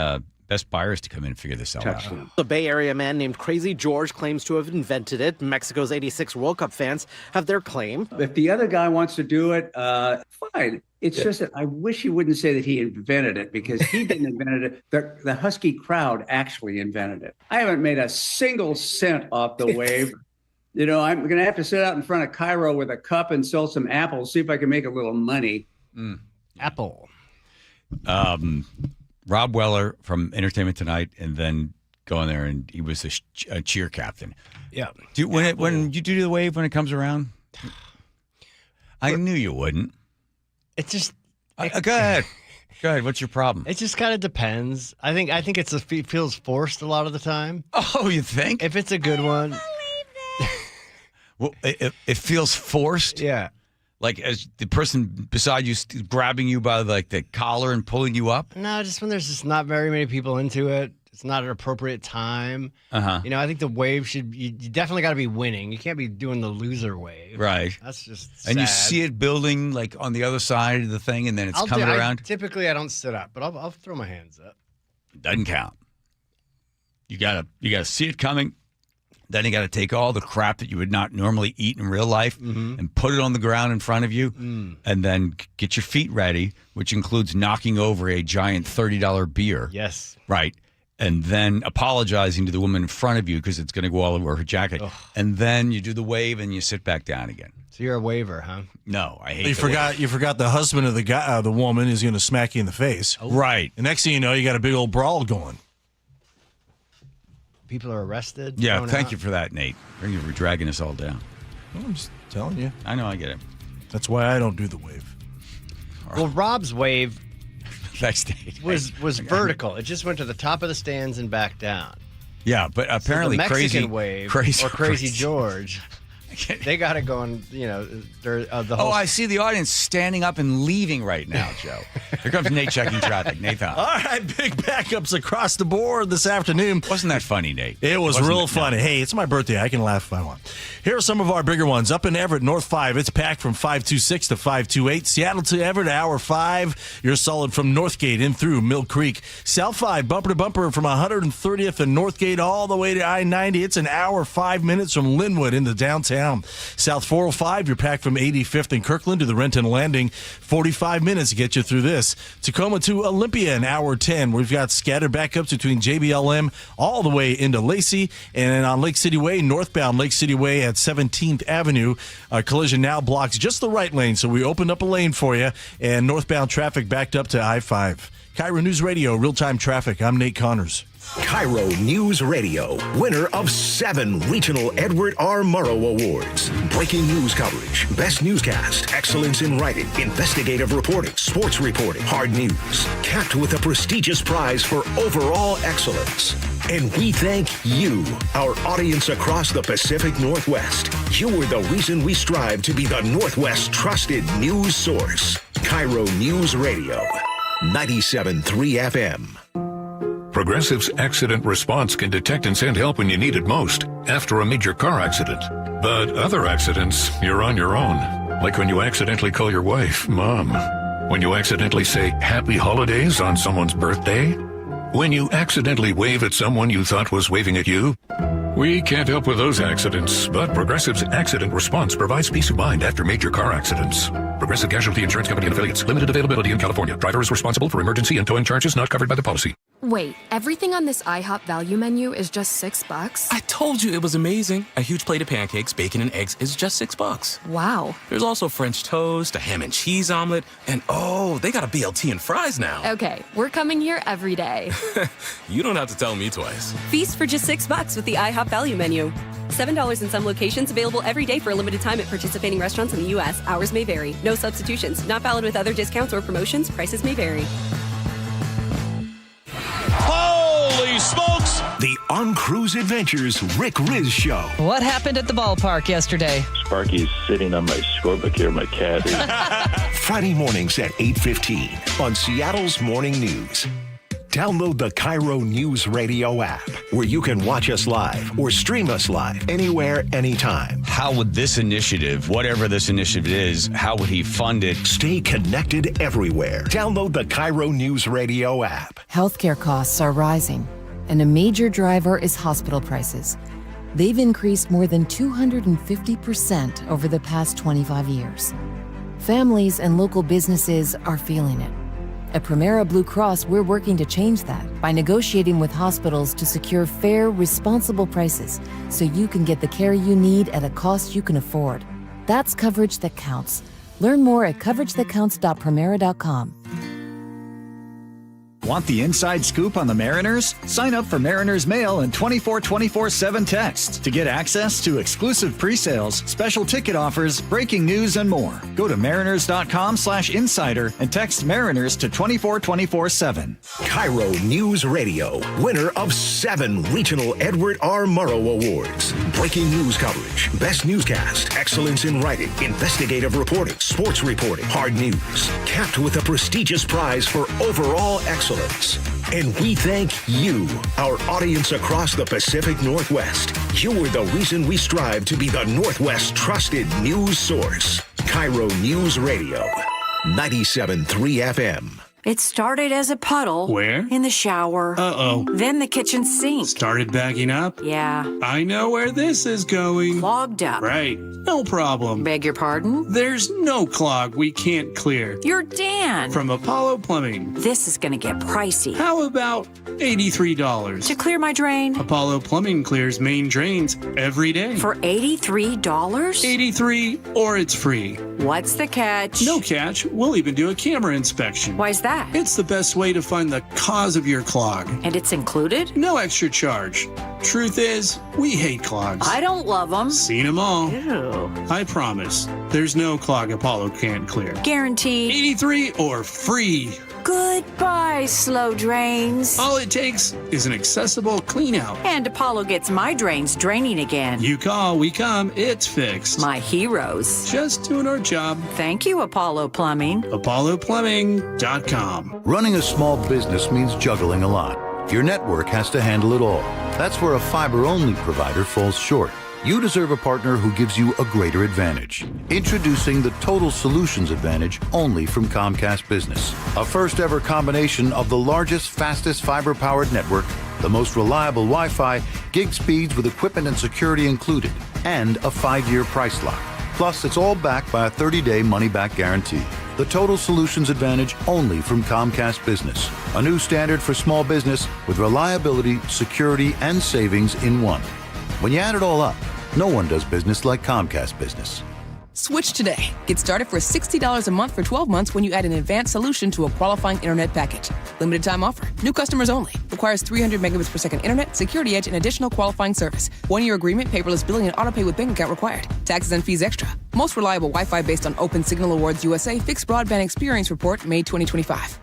best buyers to come in and figure this out. The Bay Area man named Crazy George claims to have invented it. Mexico's 86 World Cup fans have their claim. If the other guy wants to do it, fine. It's just that I wish he wouldn't say that he invented it because he didn't invent it. The Husky crowd actually invented it. I haven't made a single cent off the wave. I'm going to have to sit out in front of KIRO with a cup and sell some apples, see if I can make a little money. Apple. Rob Weller from Entertainment Tonight, and then go in there, and he was a cheer captain. Yeah. When you do the wave when it comes around, I knew you wouldn't. It's just go ahead. Go ahead. What's your problem? It just kind of depends. I think it feels forced a lot of the time. Oh, you think? If it's a good one. Well, it feels forced. Yeah. Like as the person beside you grabbing you by the collar and pulling you up? No, just when there's just not very many people into it. It's not an appropriate time. Uh-huh. I think the wave you definitely got to be winning. You can't be doing the loser wave. Right. That's just sad. And you see it building on the other side of the thing, and then it's coming around. Typically, I don't sit up, but I'll throw my hands up. Doesn't count. You gotta see it coming. Then you got to take all the crap that you would not normally eat in real life and put it on the ground in front of you, and then get your feet ready, which includes knocking over a giant $30 beer. Yes. Right. And then apologizing to the woman in front of you because it's going to go all over her jacket. Ugh. And then you do the wave and you sit back down again. So you're a waiver, huh? No, I hate. You forgot the husband of the guy, the woman is going to smack you in the face. Oh. Right. And next thing you know, you got a big old brawl going. People are arrested. Yeah, thank you for that, Nate. Thank you for dragging us all down. Well, I'm just telling you. I know, I get it. That's why I don't do the wave. Well, Rob's wave Thanks, Nate. was vertical. It just went to the top of the stands and back down. Yeah, but apparently so the Mexican crazy wave crazy, or Crazy George, they got it going. You know, the whole. Oh, I see the audience standing up and leaving right now, Joe. Here comes Nate checking traffic. Nathan. All right, big backups across the board this afternoon. Wasn't that funny, Nate? It was real funny. Hey, it's my birthday. I can laugh if I want. Here are some of our bigger ones. Up in Everett, North 5, it's packed from 526 to 528. Seattle to Everett, hour 5. You're solid from Northgate in through Mill Creek. South 5, bumper to bumper from 130th and Northgate all the way to I-90. It's an hour, 5 minutes from Linwood into downtown. South 405, you're packed from 85th and Kirkland to the Renton Landing. 45 minutes to get you through this. Tacoma to Olympia, an hour 10. We've got scattered backups between JBLM all the way into Lacey. And on Lake City Way, northbound Lake City Way at 17th Avenue. Collision now blocks just the right lane, so we opened up a lane for you. And northbound traffic backed up to I-5. KIRO News Radio, real-time traffic. I'm Nate Connors. KIRO News Radio, winner of 7 regional Edward R. Murrow Awards. Breaking news coverage, best newscast, excellence in writing, investigative reporting, sports reporting, hard news. Capped with a prestigious prize for overall excellence. And we thank you, our audience across the Pacific Northwest. You are the reason we strive to be the Northwest's trusted news source. KIRO News Radio, 97.3 FM. Progressive's accident response can detect and send help when you need it most after a major car accident. But other accidents, you're on your own. Like when you accidentally call your wife Mom. When you accidentally say Happy Holidays on someone's birthday. When you accidentally wave at someone you thought was waving at you. We can't help with those accidents, but Progressive's accident response provides peace of mind after major car accidents. Progressive Casualty Insurance Company and Affiliates. Limited availability in California. Driver is responsible for emergency and towing charges not covered by the policy. Wait, everything on this IHOP value menu is just $6? I told you it was amazing. A huge plate of pancakes, bacon, and eggs is just $6. Wow. There's also French toast, a ham and cheese omelet, and oh, they got a BLT and fries now. Okay, we're coming here every day. You don't have to tell me twice. Feast for just $6 with the IHOP value menu. $7 in some locations, available every day for a limited time at participating restaurants in the U.S. Hours may vary. No substitutions. Not valid with other discounts or promotions. Prices may vary. Holy smokes! The On Cruise Adventures Rick Riz Show. What happened at the ballpark yesterday? Sparky's sitting on my scorebook here, my cat. Friday mornings at 8:15 on Seattle's Morning News. Download the KIRO News Radio app, where you can watch us live or stream us live anywhere, anytime. How would this initiative, whatever this initiative is, how would he fund it? Stay connected everywhere. Download the KIRO News Radio app. Healthcare costs are rising, and a major driver is hospital prices. They've increased more than 250% over the past 25 years. Families and local businesses are feeling it. At Primera Blue Cross, we're working to change that by negotiating with hospitals to secure fair, responsible prices so you can get the care you need at a cost you can afford. That's coverage that counts. Learn more at coveragethatcounts.primera.com. Want the inside scoop on the Mariners? Sign up for Mariners Mail and 24/24/7 text to get access to exclusive pre-sales, special ticket offers, breaking news, and more. Go to mariners.com/insider and text Mariners to 24/24/7. KIRO News Radio, winner of 7 regional Edward R. Murrow Awards. Breaking news coverage, best newscast, excellence in writing, investigative reporting, sports reporting, hard news. Capped with a prestigious prize for overall excellence. And we thank you, our audience across the Pacific Northwest. You are the reason we strive to be the Northwest's trusted news source. KIRO News Radio, 97.3 FM. It started as a puddle. Where? In the shower. Uh-oh. Then the kitchen sink. Started backing up? Yeah. I know where this is going. Clogged up. Right. No problem. Beg your pardon? There's no clog we can't clear. You're Dan. From Apollo Plumbing. This is going to get pricey. How about $83? To clear my drain? Apollo Plumbing clears main drains every day. For $83? 83 or it's free. What's the catch? No catch. We'll even do a camera inspection. Why's that? It's the best way to find the cause of your clog. And it's included? No extra charge. Truth is, we hate clogs. I don't love them. Seen them all. Ew. I promise, there's no clog Apollo can't clear. Guaranteed. 83 or free. Goodbye, slow drains. All it takes is an accessible clean out. And Apollo gets my drains draining again. You call, we come, it's fixed. My heroes. Just doing our job. Thank you, Apollo Plumbing. ApolloPlumbing.com. Running a small business means juggling a lot. Your network has to handle it all. That's where a fiber-only provider falls short. You deserve a partner who gives you a greater advantage. Introducing the Total Solutions Advantage only from Comcast Business. A first-ever combination of the largest, fastest fiber-powered network, the most reliable Wi-Fi, gig speeds with equipment and security included, and a 5-year price lock. Plus, it's all backed by a 30-day money-back guarantee. The Total Solutions Advantage only from Comcast Business. A new standard for small business with reliability, security, and savings in one. When you add it all up, no one does business like Comcast Business. Switch today. Get started for $60 a month for 12 months when you add an advanced solution to a qualifying internet package. Limited time offer. New customers only. Requires 300 megabits per second internet, security edge, and additional qualifying service. 1-year agreement, paperless billing, and autopay with bank account required. Taxes and fees extra. Most reliable Wi-Fi based on Open Signal Awards USA Fixed Broadband Experience Report, May 2025.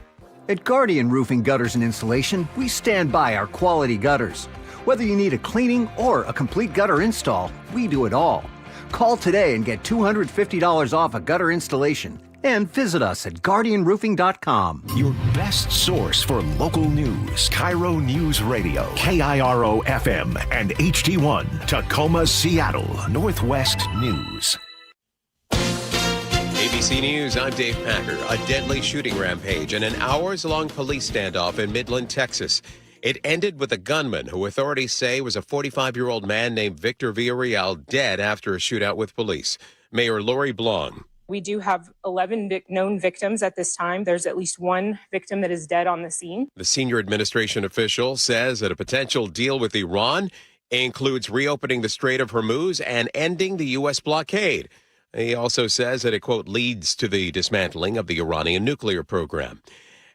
At Guardian Roofing Gutters and Insulation, we stand by our quality gutters. Whether you need a cleaning or a complete gutter install, we do it all. Call today and get $250 off a gutter installation. And visit us at guardianroofing.com. Your best source for local news. KIRO News Radio. KIRO FM and HD1. Tacoma, Seattle. Northwest News. ABC News, I'm Dave Packer. A deadly shooting rampage and an hours-long police standoff in Midland, Texas. It ended with a gunman who authorities say was a 45-year-old man named Victor Villarreal, dead after a shootout with police. Mayor Lori Blong. We do have 11 known victims at this time. There's at least one victim that is dead on the scene. The senior administration official says that a potential deal with Iran includes reopening the Strait of Hormuz and ending the U.S. blockade. He also says that it, quote, leads to the dismantling of the Iranian nuclear program.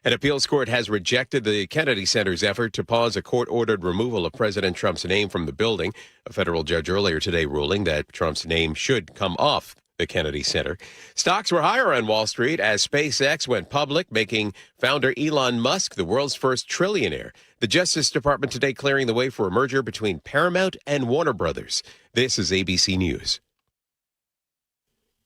An appeals court has rejected the Kennedy Center's effort to pause a court-ordered removal of President Trump's name from the building. A federal judge earlier today ruling that Trump's name should come off the Kennedy Center. Stocks were higher on Wall Street as SpaceX went public, making founder Elon Musk the world's first trillionaire. The Justice Department today clearing the way for a merger between Paramount and Warner Brothers. This is ABC News.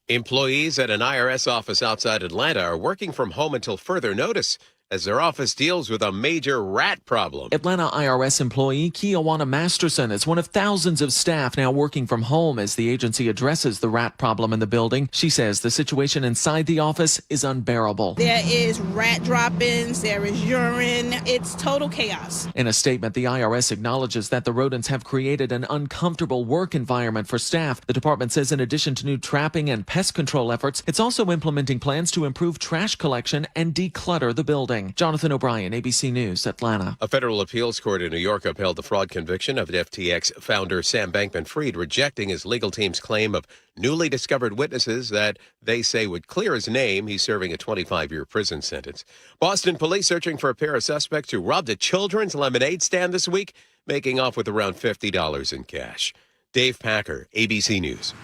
Employees at an IRS office outside Atlanta are working from home until further notice as their office deals with a major rat problem. Atlanta IRS employee Kiawana Masterson is one of thousands of staff now working from home as the agency addresses the rat problem in the building. She says the situation inside the office is unbearable. There is rat droppings, there is urine. It's total chaos. In a statement, the IRS acknowledges that the rodents have created an uncomfortable work environment for staff. The department says in addition to new trapping and pest control efforts, it's also implementing plans to improve trash collection and declutter the building. Jonathan O'Brien, ABC News, Atlanta. A federal appeals court in New York upheld the fraud conviction of FTX founder Sam Bankman-Fried, rejecting his legal team's claim of newly discovered witnesses that they say would clear his name. He's serving a 25-year prison sentence. Boston police searching for a pair of suspects who robbed a children's lemonade stand this week, making off with around $50 in cash. Dave Packer, ABC News.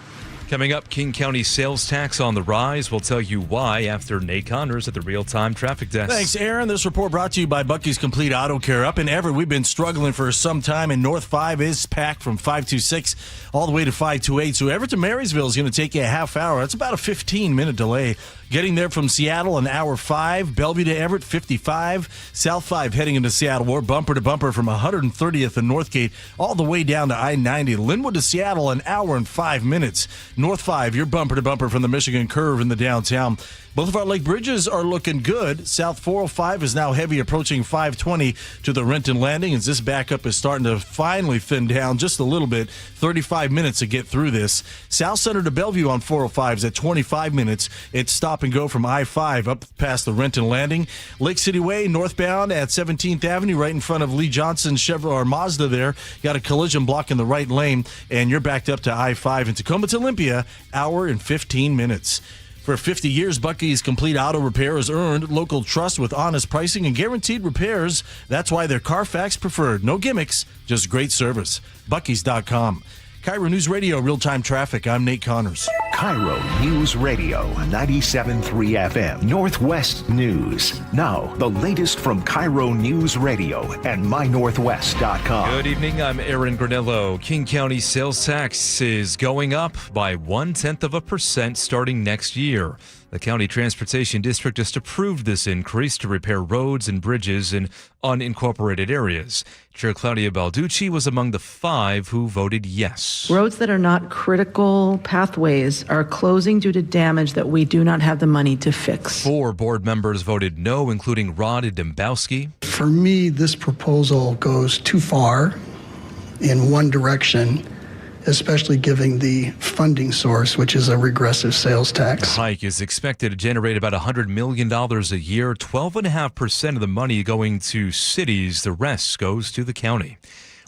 Coming up, King County sales tax on the rise. We'll tell you why after Nate Connors at the real-time traffic desk. Thanks, Aaron. This report brought to you by Bucky's Complete Auto Care. Up in Everett, we've been struggling for some time, and North 5 is packed from 526 all the way to 528. So Everett to Marysville is going to take you a half hour. That's about a 15-minute delay. Getting there from Seattle, an hour 5. Bellevue to Everett, 55. South 5 heading into Seattle. We're bumper to bumper from 130th and Northgate all the way down to I-90. Linwood to Seattle, an hour and 5 minutes. North 5, you're bumper to bumper from the Michigan Curve in the downtown. Both of our lake bridges are looking good. South 405 is now heavy, approaching 520 to the Renton Landing, as this backup is starting to finally thin down just a little bit. 35 minutes to get through this. South Center to Bellevue on 405 is at 25 minutes. It's stop and go from I-5 up past the Renton Landing. Lake City Way northbound at 17th Avenue, right in front of Lee Johnson Chevrolet or Mazda there. Got a collision blocking the right lane, and you're backed up to I-5 in Tacoma to Olympia, hour and 15 minutes. For 50 years, Bucky's Complete Auto Repair has earned local trust with honest pricing and guaranteed repairs. That's why they're Carfax preferred. No gimmicks, just great service. Bucky's.com. KIRO News Radio, real-time traffic. I'm Nate Connors. KIRO News Radio, 97.3 FM, Northwest News. Now, the latest from KIRO News Radio and mynorthwest.com. Good evening, I'm Aaron Granillo. King County sales tax is going up by 0.1% starting next year. The County Transportation District just approved this increase to repair roads and bridges in unincorporated areas. Chair Claudia Balducci was among the 5 who voted yes. Roads that are not critical pathways are closing due to damage that we do not have the money to fix. 4 board members voted no, including Rod Dembowski. For me, this proposal goes too far in one direction, especially given the funding source, which is a regressive sales tax. The hike is expected to generate about $100 million a year, 12.5% of the money going to cities. The rest goes to the county.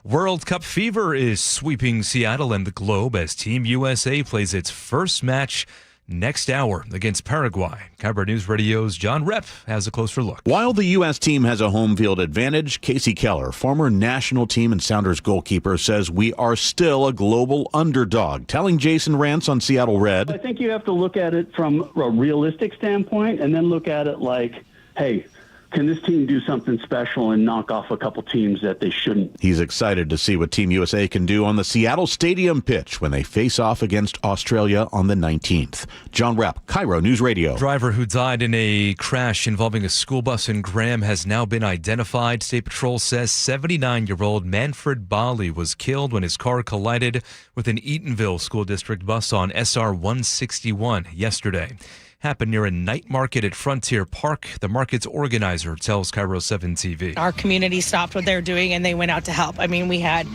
World Cup fever is sweeping Seattle and the globe as Team USA plays its first match next hour against Paraguay. KIRO News Radio's John Repp has a closer look. While the U.S. team has a home field advantage, Casey Keller, former national team and Sounders goalkeeper, says we are still a global underdog, telling Jason Rantz on Seattle Red. I think you have to look at it from a realistic standpoint and then look at it like, hey, can this team do something special and knock off a couple teams that they shouldn't? He's excited to see what Team USA can do on the Seattle Stadium pitch when they face off against Australia on the 19th. John Rapp, KIRO News Radio. Driver who died in a crash involving a school bus in Graham has now been identified. State Patrol says 79-year-old Manfred Bali was killed when his car collided with an Eatonville School District bus on SR 161 yesterday. Happened near a night market at Frontier Park. The market's organizer tells KIRO 7 TV. Our community stopped what they're doing and they went out to help. I mean, we had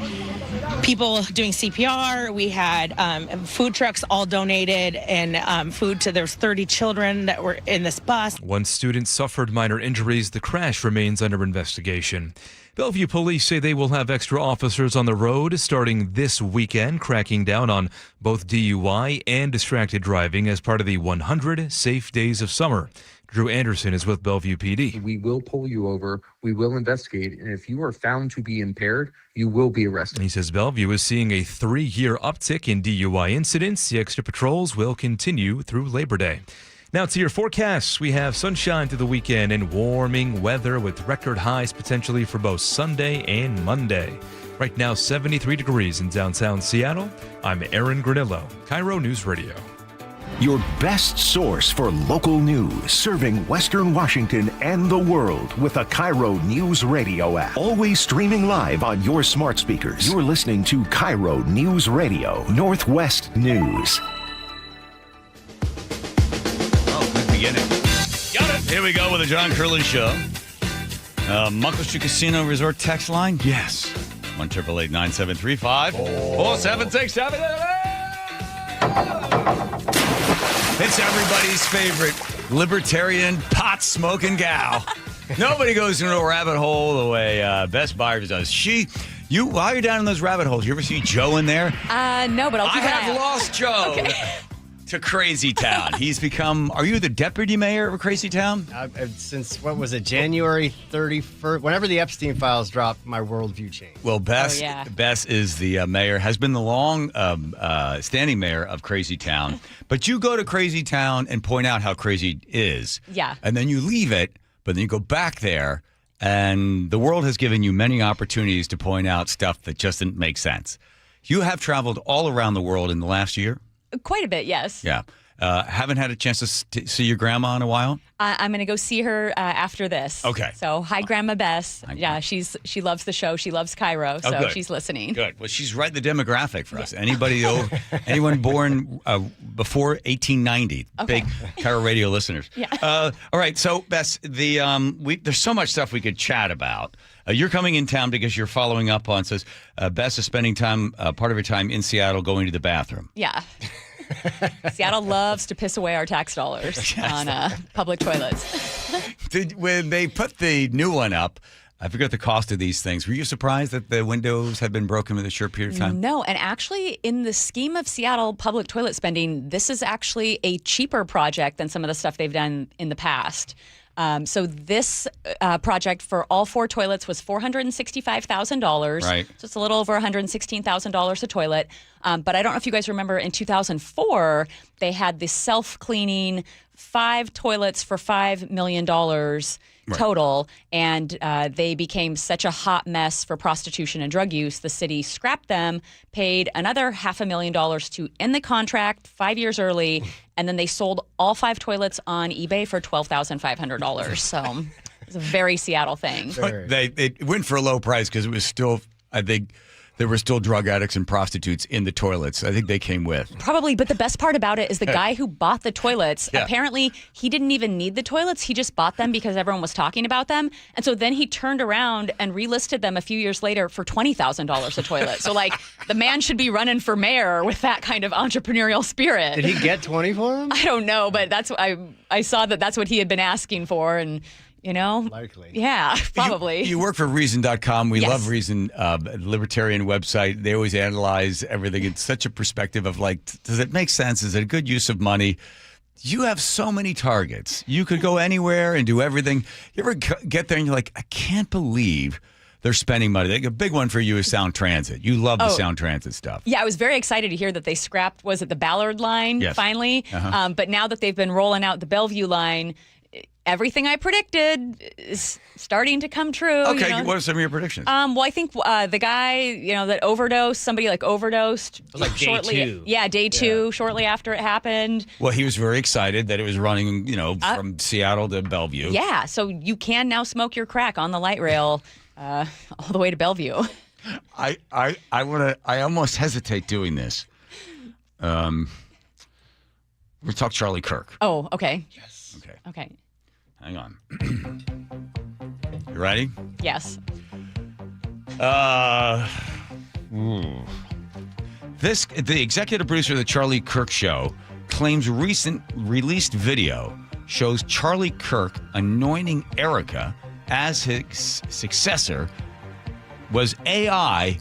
people doing CPR. We had food trucks all donated and food to there's 30 children that were in this bus. 1 student suffered minor injuries. The crash remains under investigation. Bellevue police say they will have extra officers on the road starting this weekend, cracking down on both DUI and distracted driving as part of the 100 Safe Days of Summer. Drew Anderson is with Bellevue PD. We will pull you over. We will investigate. And if you are found to be impaired, you will be arrested. He says Bellevue is seeing a 3-year uptick in DUI incidents. The extra patrols will continue through Labor Day. Now to your forecasts. We have sunshine through the weekend and warming weather with record highs potentially for both Sunday and Monday. Right now, 73 degrees in downtown Seattle. I'm Aaron Granillo, KIRO News Radio. Your best source for local news, serving Western Washington and the world with a KIRO News Radio app. Always streaming live on your smart speakers. You're listening to KIRO News Radio, Northwest News. Got it. Here we go with the John Curley Show. Muckleshoot Casino Resort text line? Yes. 1-888-9735. 4767. It's everybody's favorite libertarian pot-smoking gal. Nobody goes into a rabbit hole the way Best Buyers does. While you're down in those rabbit holes, you ever see Joe in there? No, but I'll keep an eye I have out. lost Joe. Okay. To Crazy Town. He's become, are you the deputy mayor of Crazy Town? Since, what was it, January 31st? Whenever the Epstein files dropped, my worldview changed. Well, Bess is the mayor, has been the long standing mayor of Crazy Town. But you go to Crazy Town and point out how crazy it is. Yeah. And then you leave it, but then you go back there, and the world has given you many opportunities to point out stuff that just didn't make sense. You have traveled all around the world in the last year. Quite a bit, yes. Yeah. Haven't had a chance to see your grandma in a while? I'm going to go see her after this. Okay. So, hi, Grandma Bess. Yeah, she loves the show. She loves KIRO, so good. she's listening. Good. Well, she's right in the demographic for us. Anyone born before 1890, big KIRO radio listeners. Yeah. All right. So, Bess, there's so much stuff we could chat about. You're coming in town because you're following up on, says, Bess is spending part of her time in Seattle going to the bathroom. Yeah. Seattle loves to piss away our tax dollars on public toilets. When they put the new one up, I forget the cost of these things. Were you surprised that the windows had been broken in a short period of time? No, and actually, in the scheme of Seattle public toilet spending, this is actually a cheaper project than some of the stuff they've done in the past. So this project for all 4 toilets was $465,000. Right. So it's a little over $116,000 a toilet. But I don't know if you guys remember in 2004, they had the self-cleaning 5 toilets for $5 million total. And they became such a hot mess for prostitution and drug use. The city scrapped them, paid another $500,000 to end the contract 5 years early. And then they sold all 5 toilets on eBay for $12,500. So it's a very Seattle thing. It went for a low price because it was still, I think, there were still drug addicts and prostitutes in the toilets. I think they came with. Probably, but the best part about it is the guy who bought the toilets, apparently he didn't even need the toilets. He just bought them because everyone was talking about them. And so then he turned around and relisted them a few years later for $20,000 a toilet. So, the man should be running for mayor with that kind of entrepreneurial spirit. Did he get 20 for them? I don't know, but I saw that's what he had been asking for, and likely. Yeah, probably. You work for Reason.com. We Yes. love Reason, libertarian website. They always analyze everything in such a perspective of does it make sense? Is it a good use of money? You have so many targets. You could go anywhere and do everything. You ever get there and you're like, I can't believe they're spending money. A big one for you is Sound Transit. You love the Sound Transit stuff. Yeah, I was very excited to hear that they scrapped, was it the Ballard line finally? But now that they've been rolling out the Bellevue line, everything I predicted is starting to come true. Okay, what are some of your predictions? Well, I think the guy, that overdosed, somebody overdosed. It was like day shortly, 2. Yeah, day 2, shortly after it happened. Well, he was very excited that it was running, from Seattle to Bellevue. Yeah, so you can now smoke your crack on the light rail all the way to Bellevue. I almost hesitate doing this. We talk Charlie Kirk. Oh, okay. Yes. Okay. Hang on. You ready? Yes. The executive producer of the Charlie Kirk Show claims recent released video shows Charlie Kirk anointing Erica as his successor was AI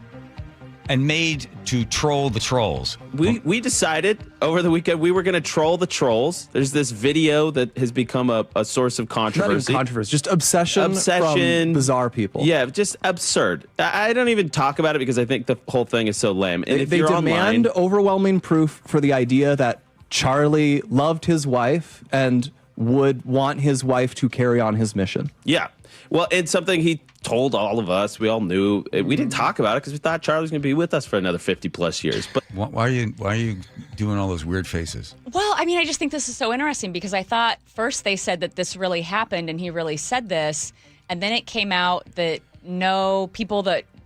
and made to troll the trolls. We decided over the weekend we were going to troll the trolls. There's this video that has become a source of controversy. Not even controversy, just obsession from bizarre people. Yeah, just absurd. I don't even talk about it because I think the whole thing is so lame. And They if you're demand online, overwhelming proof for the idea that Charlie loved his wife and would want his wife to carry on his mission. yeah. Well, it's something he told all of us. We all knew. We didn't talk about it because we thought Charlie was going to be with us for another 50 plus years. But why are you doing all those weird faces? Well, I mean, I just think this is so interesting because I thought first they said that this really happened and he really said this. And then it came out that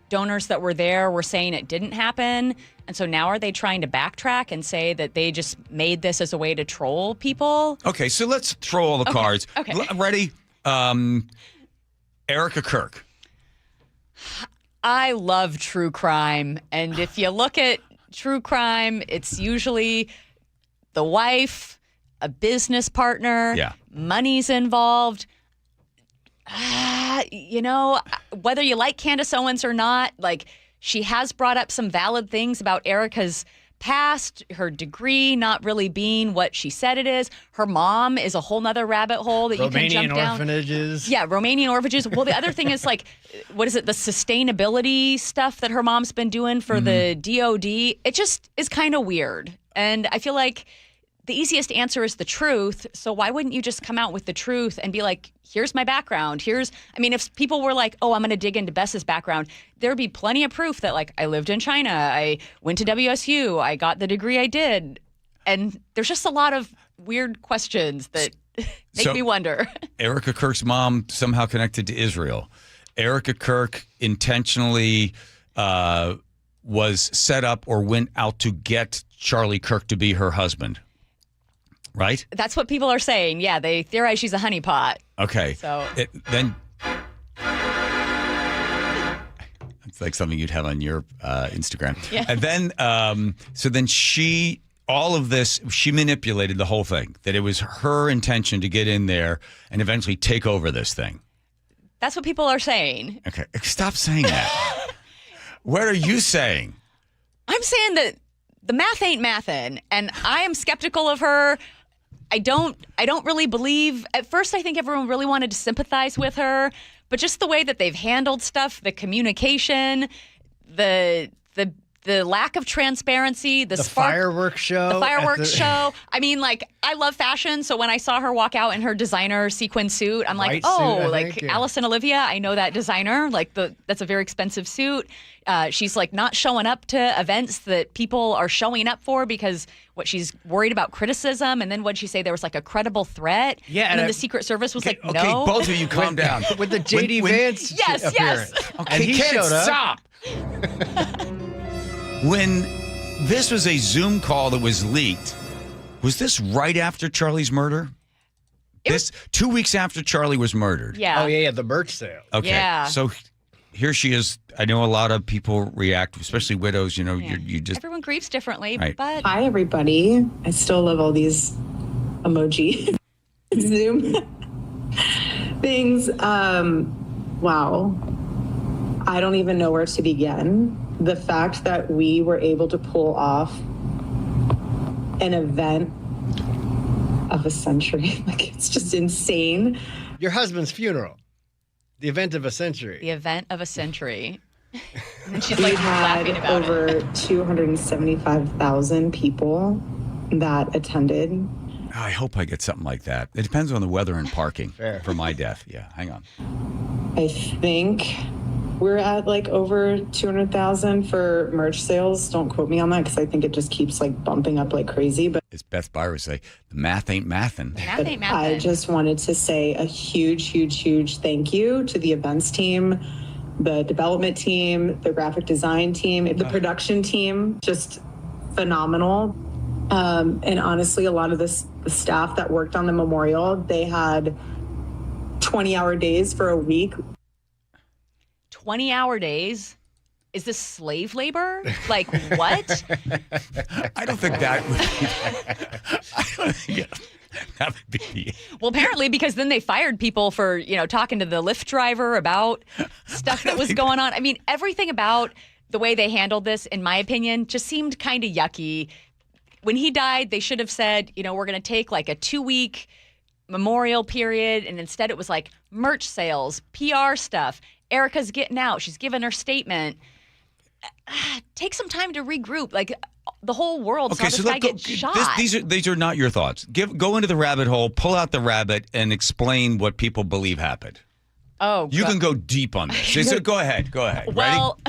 donors that were there were saying it didn't happen. And so now are they trying to backtrack and say that they just made this as a way to troll people? Okay, so let's throw all the cards. Okay. Ready? Erica Kirk. I love true crime. And if you look at true crime, it's usually the wife, a business partner, money's involved. Whether you like Candace Owens or not, she has brought up some valid things about Erica's past, her degree not really being what she said it is. Her mom is a whole nother rabbit hole that you can jump down. Romanian orphanages. Yeah, Romanian orphanages. Well, the other thing is what is it? The sustainability stuff that her mom's been doing for the DOD. It just is kind of weird. And I feel like the easiest answer is the truth. So why wouldn't you just come out with the truth and be like, here's my background. If people were like, oh, I'm going to dig into Bess's background, there'd be plenty of proof that I lived in China. I went to WSU. I got the degree I did. And there's just a lot of weird questions that make me wonder. Erica Kirk's mom somehow connected to Israel. Erica Kirk intentionally was set up or went out to get Charlie Kirk to be her husband. Right? That's what people are saying. Yeah, they theorize she's a honeypot. Okay. So then it's like something you'd have on your Instagram. Yeah. And then, so then she manipulated the whole thing, that it was her intention to get in there and eventually take over this thing. that's what people are saying. Okay. Stop saying that. What are you saying? I'm saying that the math ain't mathin', and I am skeptical of her. I don't really believe. At first, I think everyone really wanted to sympathize with her, but just the way that they've handled stuff, the communication, the lack of transparency, the fireworks show. I mean, like, I love fashion, so when I saw her walk out in her designer sequin suit, I'm like, Alice and Olivia, I know that designer. Like, that's a very expensive suit. She's like not showing up to events that people are showing up for because she's worried about criticism. And then what'd she say? There was like a credible threat. Yeah, and then the Secret Service was like, no. Okay, both of you calm down. With the J.D. Vance Yes. Okay, and he showed up. Stop. When this was a Zoom call that was leaked, was this right after Charlie's murder? 2 weeks after Charlie was murdered. Yeah. Oh, yeah, the merch sale. Okay. Yeah. So here she is. I know a lot of people react, especially widows. You know, you just. Everyone grieves differently, Right. but Hi, everybody. I still love all these emoji Zoom things. Wow. I don't even know where to begin. The fact that we were able to pull off an event of a century, like, it's just insane. Your husband's funeral. The event of a century. The event of a century. And she's We like had laughing about over 275,000 people that attended. I hope I get something like that. It depends on the weather and parking for my death. Yeah, hang on. I think we're at like over 200,000 for merch sales. Don't quote me on that because I think it just keeps like bumping up like crazy. But As Beth Byers say, the math ain't mathin'. I just wanted to say a huge, huge, huge thank you to the events team, the development team, the graphic design team, the production team, just phenomenal. And honestly, a lot of the staff that worked on the memorial, they had 20-hour days for a week. 20-hour days? Is this slave labor? Like, what? I don't think that would be. Well, apparently, because then they fired people for, talking to the Lyft driver about stuff that was going on. I mean, everything about the way they handled this, in my opinion, just seemed kind of yucky. When he died, they should have said, we're going to take like a 2-week memorial period. And instead it was like merch sales, PR stuff. Erica's getting out. She's giving her statement. Take some time to regroup. Like, the whole world saw this guy get shot. These are not your thoughts. Go into the rabbit hole, pull out the rabbit, and explain what people believe happened. Oh, you can go deep on this. Go ahead. Well,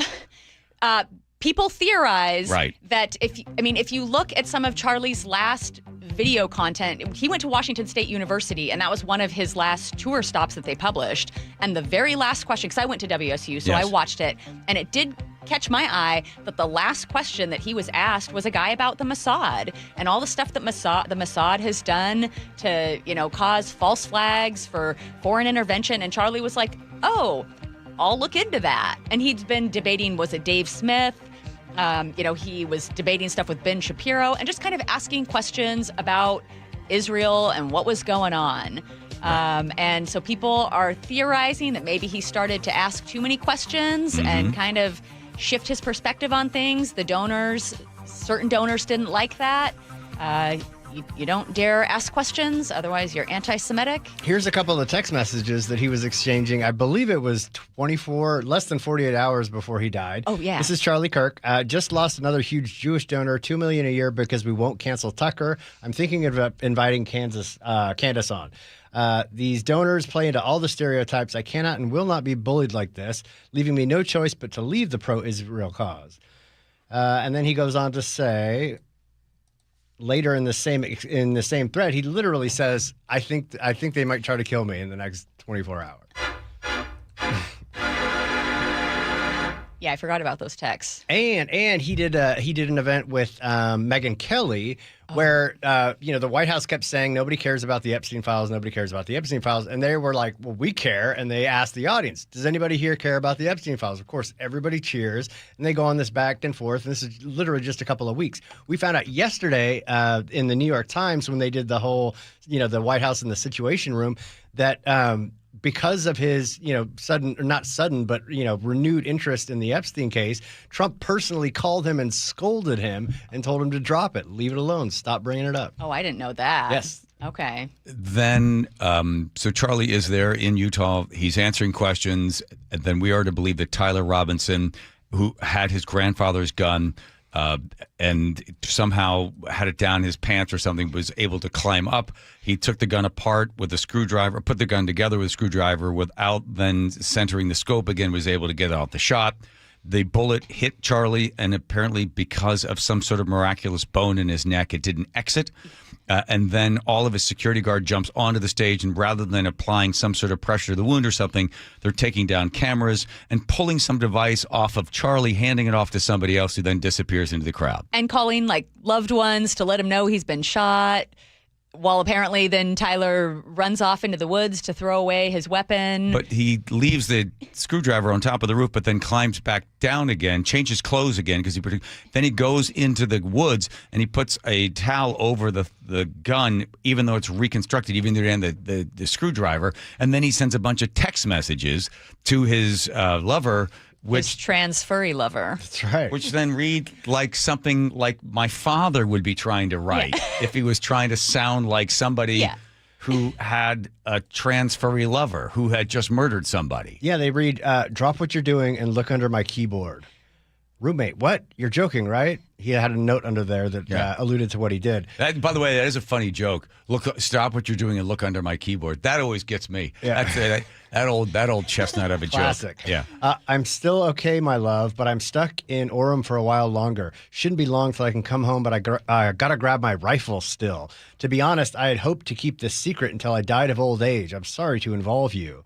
people theorize Right. that if you look at some of Charlie's last video content, he went to Washington State University, and that was one of his last tour stops that they published. And the very last question, because I went to WSU, so Yes. I watched it, and it did catch my eye that the last question that he was asked was a guy about the Mossad and all the stuff that the Mossad has done to, cause false flags for foreign intervention. And Charlie was like, oh, I'll look into that. And he'd been debating, was it Dave Smith? He was debating stuff with Ben Shapiro and just kind of asking questions about Israel and what was going on. And so people are theorizing that maybe he started to ask too many questions and kind of shift his perspective on things. Certain donors didn't like that. You don't dare ask questions, otherwise you're anti-Semitic. Here's a couple of the text messages that he was exchanging. I believe it was less than 48 hours before he died. Oh, yeah. This is Charlie Kirk. Just lost another huge Jewish donor, $2 million a year because we won't cancel Tucker. I'm thinking of inviting Candace on. These donors play into all the stereotypes. I cannot and will not be bullied like this, leaving me no choice but to leave the pro-Israel cause. And then he goes on to say, later in the same thread, he literally says, "I think they might try to kill me in the next 24 hours." Yeah, I forgot about those texts. And he did an event with Megyn Kelly where the White House kept saying nobody cares about the Epstein files, nobody cares about the Epstein files, and they were like, well, we care, and they asked the audience, does anybody here care about the Epstein files? Of course, everybody cheers, and they go on this back and forth, and this is literally just a couple of weeks. We found out yesterday in the New York Times when they did the whole, the White House in the Situation Room, that because of his, renewed interest in the Epstein case, Trump personally called him and scolded him and told him to drop it, leave it alone, stop bringing it up. Oh, I didn't know that. Yes. Okay. Then, so Charlie is there in Utah. He's answering questions. And then we are to believe that Tyler Robinson, who had his grandfather's gun, and somehow had it down his pants or something, was able to climb up. He took the gun apart with a screwdriver, put the gun together with a screwdriver without then centering the scope again, was able to get out the shot. The bullet hit Charlie, and apparently because of some sort of miraculous bone in his neck, it didn't exit. And then all of his security guard jumps onto the stage, and rather than applying some sort of pressure to the wound or something, they're taking down cameras and pulling some device off of Charlie, handing it off to somebody else who then disappears into the crowd. And calling loved ones to let him know he's been shot. While apparently then Tyler runs off into the woods to throw away his weapon. But he leaves the screwdriver on top of the roof, but then climbs back down again, changes clothes again, because then he goes into the woods and he puts a towel over the gun, even though it's reconstructed, even though he had the screwdriver. And then he sends a bunch of text messages to his lover, His trans furry lover. That's right. Which then read like something like my father would be trying to write if he was trying to sound like somebody who had a trans furry lover who had just murdered somebody. Yeah, they read, drop what you're doing and look under my keyboard. Roommate, what? You're joking, right? He had a note under there that alluded to what he did. That, by the way, that is a funny joke. Stop what you're doing and look under my keyboard. That always gets me. Yeah. That old chestnut of a Classic. joke. Yeah. I'm still okay, my love, but I'm stuck in Orem for a while longer. Shouldn't be long till I can come home, but I gotta grab my rifle still. To be honest, I had hoped to keep this secret until I died of old age. I'm sorry to involve you.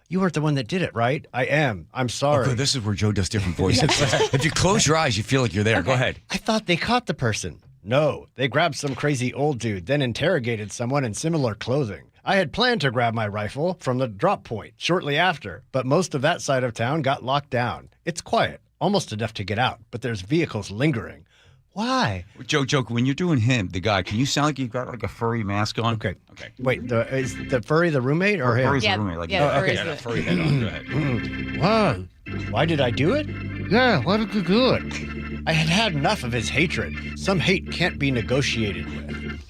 You weren't the one that did it, right? I am. I'm sorry. Okay, this is where Joe does different voices. If you close your eyes, you feel like you're there. Okay. Go ahead. I thought they caught the person. No, they grabbed some crazy old dude, then interrogated someone in similar clothing. I had planned to grab my rifle from the drop point shortly after, but most of that side of town got locked down. It's quiet, almost enough to get out, but there's vehicles lingering. Why? Joe, when you're doing the guy, can you sound like you've got like a furry mask on? Okay. Wait, is the furry the roommate or him? Furry's the roommate. the furry head on. Go ahead. Why? Why did I do it? Yeah, why did you do it? I had had enough of his hatred. Some hate can't be negotiated with.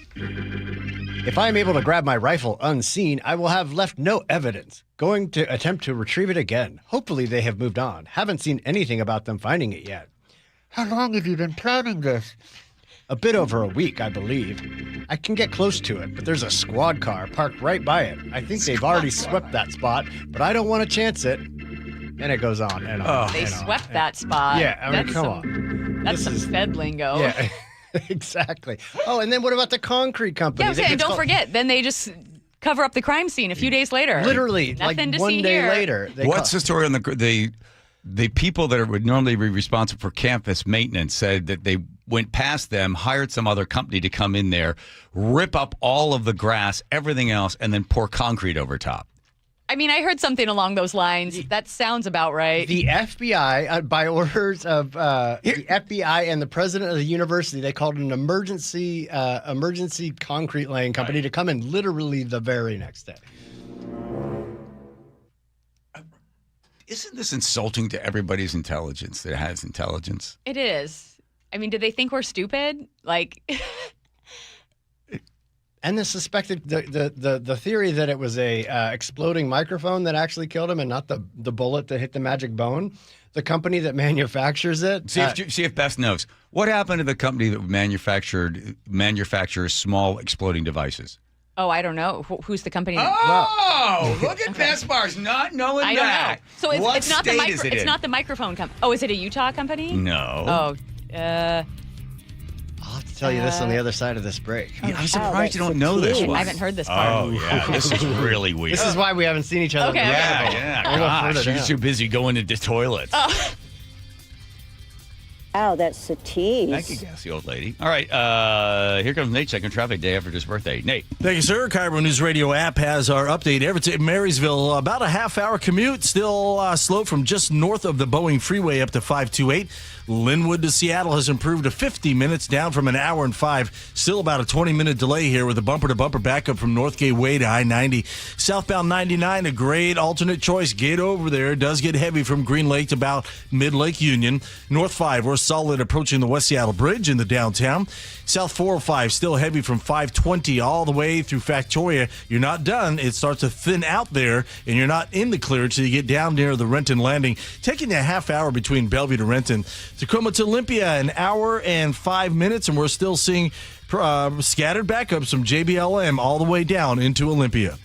If I am able to grab my rifle unseen, I will have left no evidence. Going to attempt to retrieve it again. Hopefully they have moved on. Haven't seen anything about them finding it yet. How long have you been planning this? A bit over a week, I believe. I can get close to it, but there's a squad car parked right by it. I think they've already swept that spot, but I don't want to chance it. And it goes on and on. They swept that spot. Yeah, I mean, come on. That's some Fed lingo. Yeah, exactly. Oh, and then what about the concrete company? Yeah, and don't forget, then they just cover up the crime scene a few days later. Literally, Nothing like to one see day here. later. What's the story on the people that would normally be responsible for campus maintenance said that they went past them, hired some other company to come in there, rip up all of the grass, everything else, and then pour concrete over top. I mean, I heard something along those lines. That sounds about right. The FBI, by orders of the FBI and the president of the university, they called an emergency concrete laying company to come in literally the very next day. Isn't this insulting to everybody's intelligence that has intelligence? It is. I mean, did they think we're stupid? Like... And the suspected the theory that it was a exploding microphone that actually killed him and not the bullet that hit the magic bone. The company that manufactures it. See if Beth knows. What happened to the company that manufactures small exploding devices? Oh, I don't know. Who's the company? Oh, look at Beth Bars not knowing I that. don't know. So What it's not state the is it it's in? not the microphone company. Oh, is it a Utah company? No. Oh, I'll have to tell you this on the other side of this break. Yeah, I'm surprised you don't know this one. I haven't heard this part. Oh, yeah. This is really weird. This is why we haven't seen each other. Okay, in the okay. interval. Yeah, We'll go gosh, further she's down. too busy going into toilets. Wow, that's a tease. Thank you, gassy old lady. All right, here comes Nate checking traffic day after his birthday. Nate. Thank you, sir. KIRO Newsradio App has our update. Everton, Marysville, about a half-hour commute. Still slow from just north of the Boeing Freeway up to 528. Linwood to Seattle has improved to 50 minutes, down from an hour and 5. Still about a 20-minute delay here with a bumper-to-bumper backup from North Gateway to I-90. Southbound 99, a great alternate choice. Get over there. It does get heavy from Green Lake to about Mid-Lake Union. North 5, we're solid approaching the West Seattle Bridge in the downtown. South 405, still heavy from 520 all the way through Factoria. You're not done. It starts to thin out there, and you're not in the clear until you get down near the Renton Landing. Taking a half hour between Bellevue to Renton. Tacoma to Olympia, an hour and 5 minutes, and we're still seeing scattered backups from JBLM all the way down into Olympia.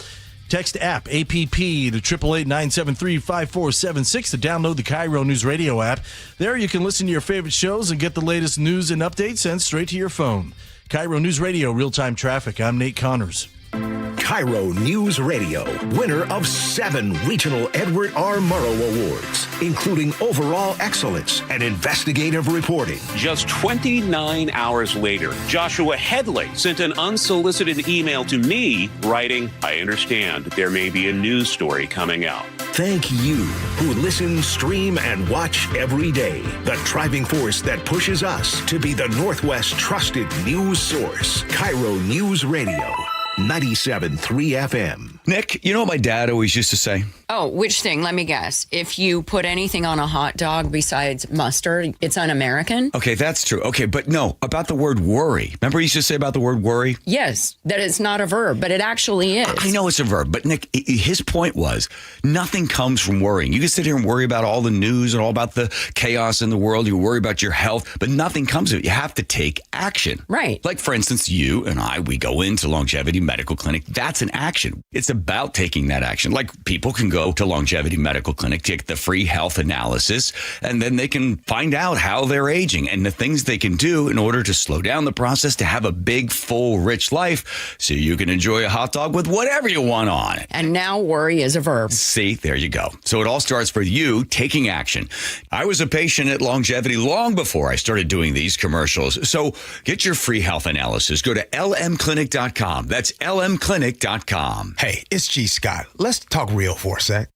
Text app, APP, to 888-973-5476 to download the KIRO News Radio app. There you can listen to your favorite shows and get the latest news and updates sent straight to your phone. KIRO News Radio, real-time traffic. I'm Nate Connors. KIRO News Radio, winner of 7 regional Edward R. Murrow Awards, including overall excellence and investigative reporting. Just 29 hours later, Joshua Headley sent an unsolicited email to me writing, "I understand there may be a news story coming out." Thank you who listen, stream, and watch every day. The driving force that pushes us to be the Northwest trusted news source. KIRO News Radio. 97.3 FM. Nick, you know what my dad always used to say? Oh, which thing? Let me guess. If you put anything on a hot dog besides mustard, it's un-American? Okay, that's true. Okay, but no, about the word worry. Remember he used to say about the word worry? Yes, that it's not a verb, but it actually is. I know it's a verb, but Nick, his point was nothing comes from worrying. You can sit here and worry about all the news and all about the chaos in the world. You worry about your health, but nothing comes of it. You have to take action. Right. Like, for instance, you and I, we go into Longevity Medical Clinic. That's an action. It's about taking that action. Like, people can go to Longevity Medical Clinic, take the free health analysis, and then they can find out how they're aging and the things they can do in order to slow down the process to have a big, full, rich life so you can enjoy a hot dog with whatever you want on it. And now worry is a verb. See, there you go. So it all starts with you taking action. I was a patient at Longevity long before I started doing these commercials. So get your free health analysis. Go to lmclinic.com. That's lmclinic.com. Hey, it's G. Scott. Let's talk real for a sec.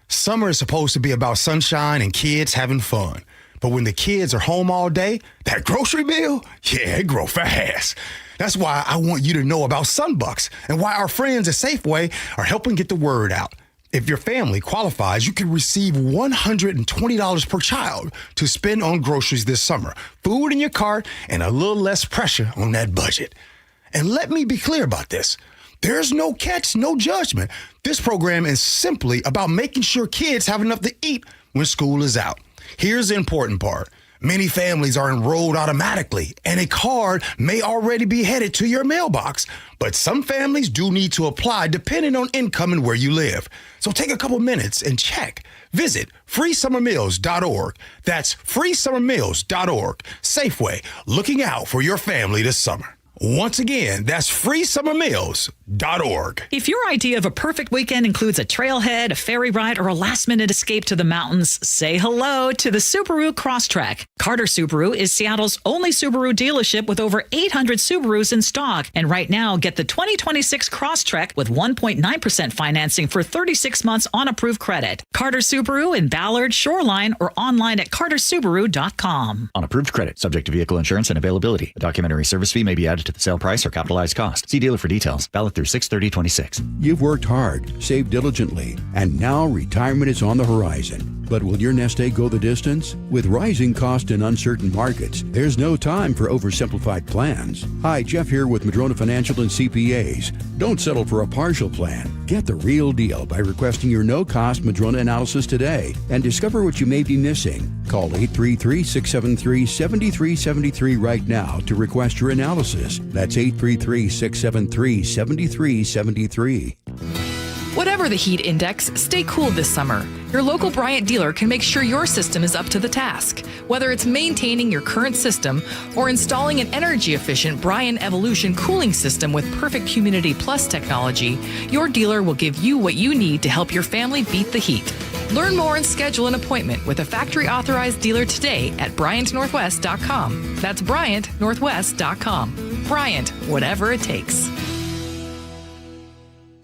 Summer is supposed to be about sunshine and kids having fun. But when the kids are home all day, that grocery bill, yeah, it grow fast. That's why I want you to know about Sunbucks and why our friends at Safeway are helping get the word out. If your family qualifies, you can receive $120 per child to spend on groceries this summer, food in your cart, and a little less pressure on that budget. And let me be clear about this. There's no catch, no judgment. This program is simply about making sure kids have enough to eat when school is out. Here's the important part. Many families are enrolled automatically, and a card may already be headed to your mailbox. But some families do need to apply depending on income and where you live. So take a couple minutes and check. Visit freesummermeals.org. That's freesummermeals.org. Safeway, looking out for your family this summer. Once again, that's freesummermeals.org. If your idea of a perfect weekend includes a trailhead, a ferry ride, or a last-minute escape to the mountains, say hello to the Subaru Crosstrek. Carter Subaru is Seattle's only Subaru dealership with over 800 Subarus in stock. And right now, get the 2026 Crosstrek with 1.9% financing for 36 months on approved credit. Carter Subaru in Ballard, Shoreline, or online at cartersubaru.com. On approved credit, subject to vehicle insurance and availability. A documentary service fee may be added to the sale price or capitalized cost. See dealer for details. Valid through 6/30/26. You've worked hard, saved diligently, and now retirement is on the horizon. But will your nest egg go the distance? With rising cost and uncertain markets, there's no time for oversimplified plans. Hi, Jeff here with Madrona Financial and CPAs. Don't settle for a partial plan. Get the real deal by requesting your no-cost Madrona analysis today and discover what you may be missing. Call 833-673-7373 right now to request your analysis. That's 833-673-7373. Whatever the heat index, stay cool this summer. Your local Bryant dealer can make sure your system is up to the task. Whether it's maintaining your current system or installing an energy-efficient Bryant Evolution cooling system with perfect Humidity Plus technology, your dealer will give you what you need to help your family beat the heat. Learn more and schedule an appointment with a factory-authorized dealer today at BryantNorthwest.com. That's BryantNorthwest.com. Bryant, whatever it takes.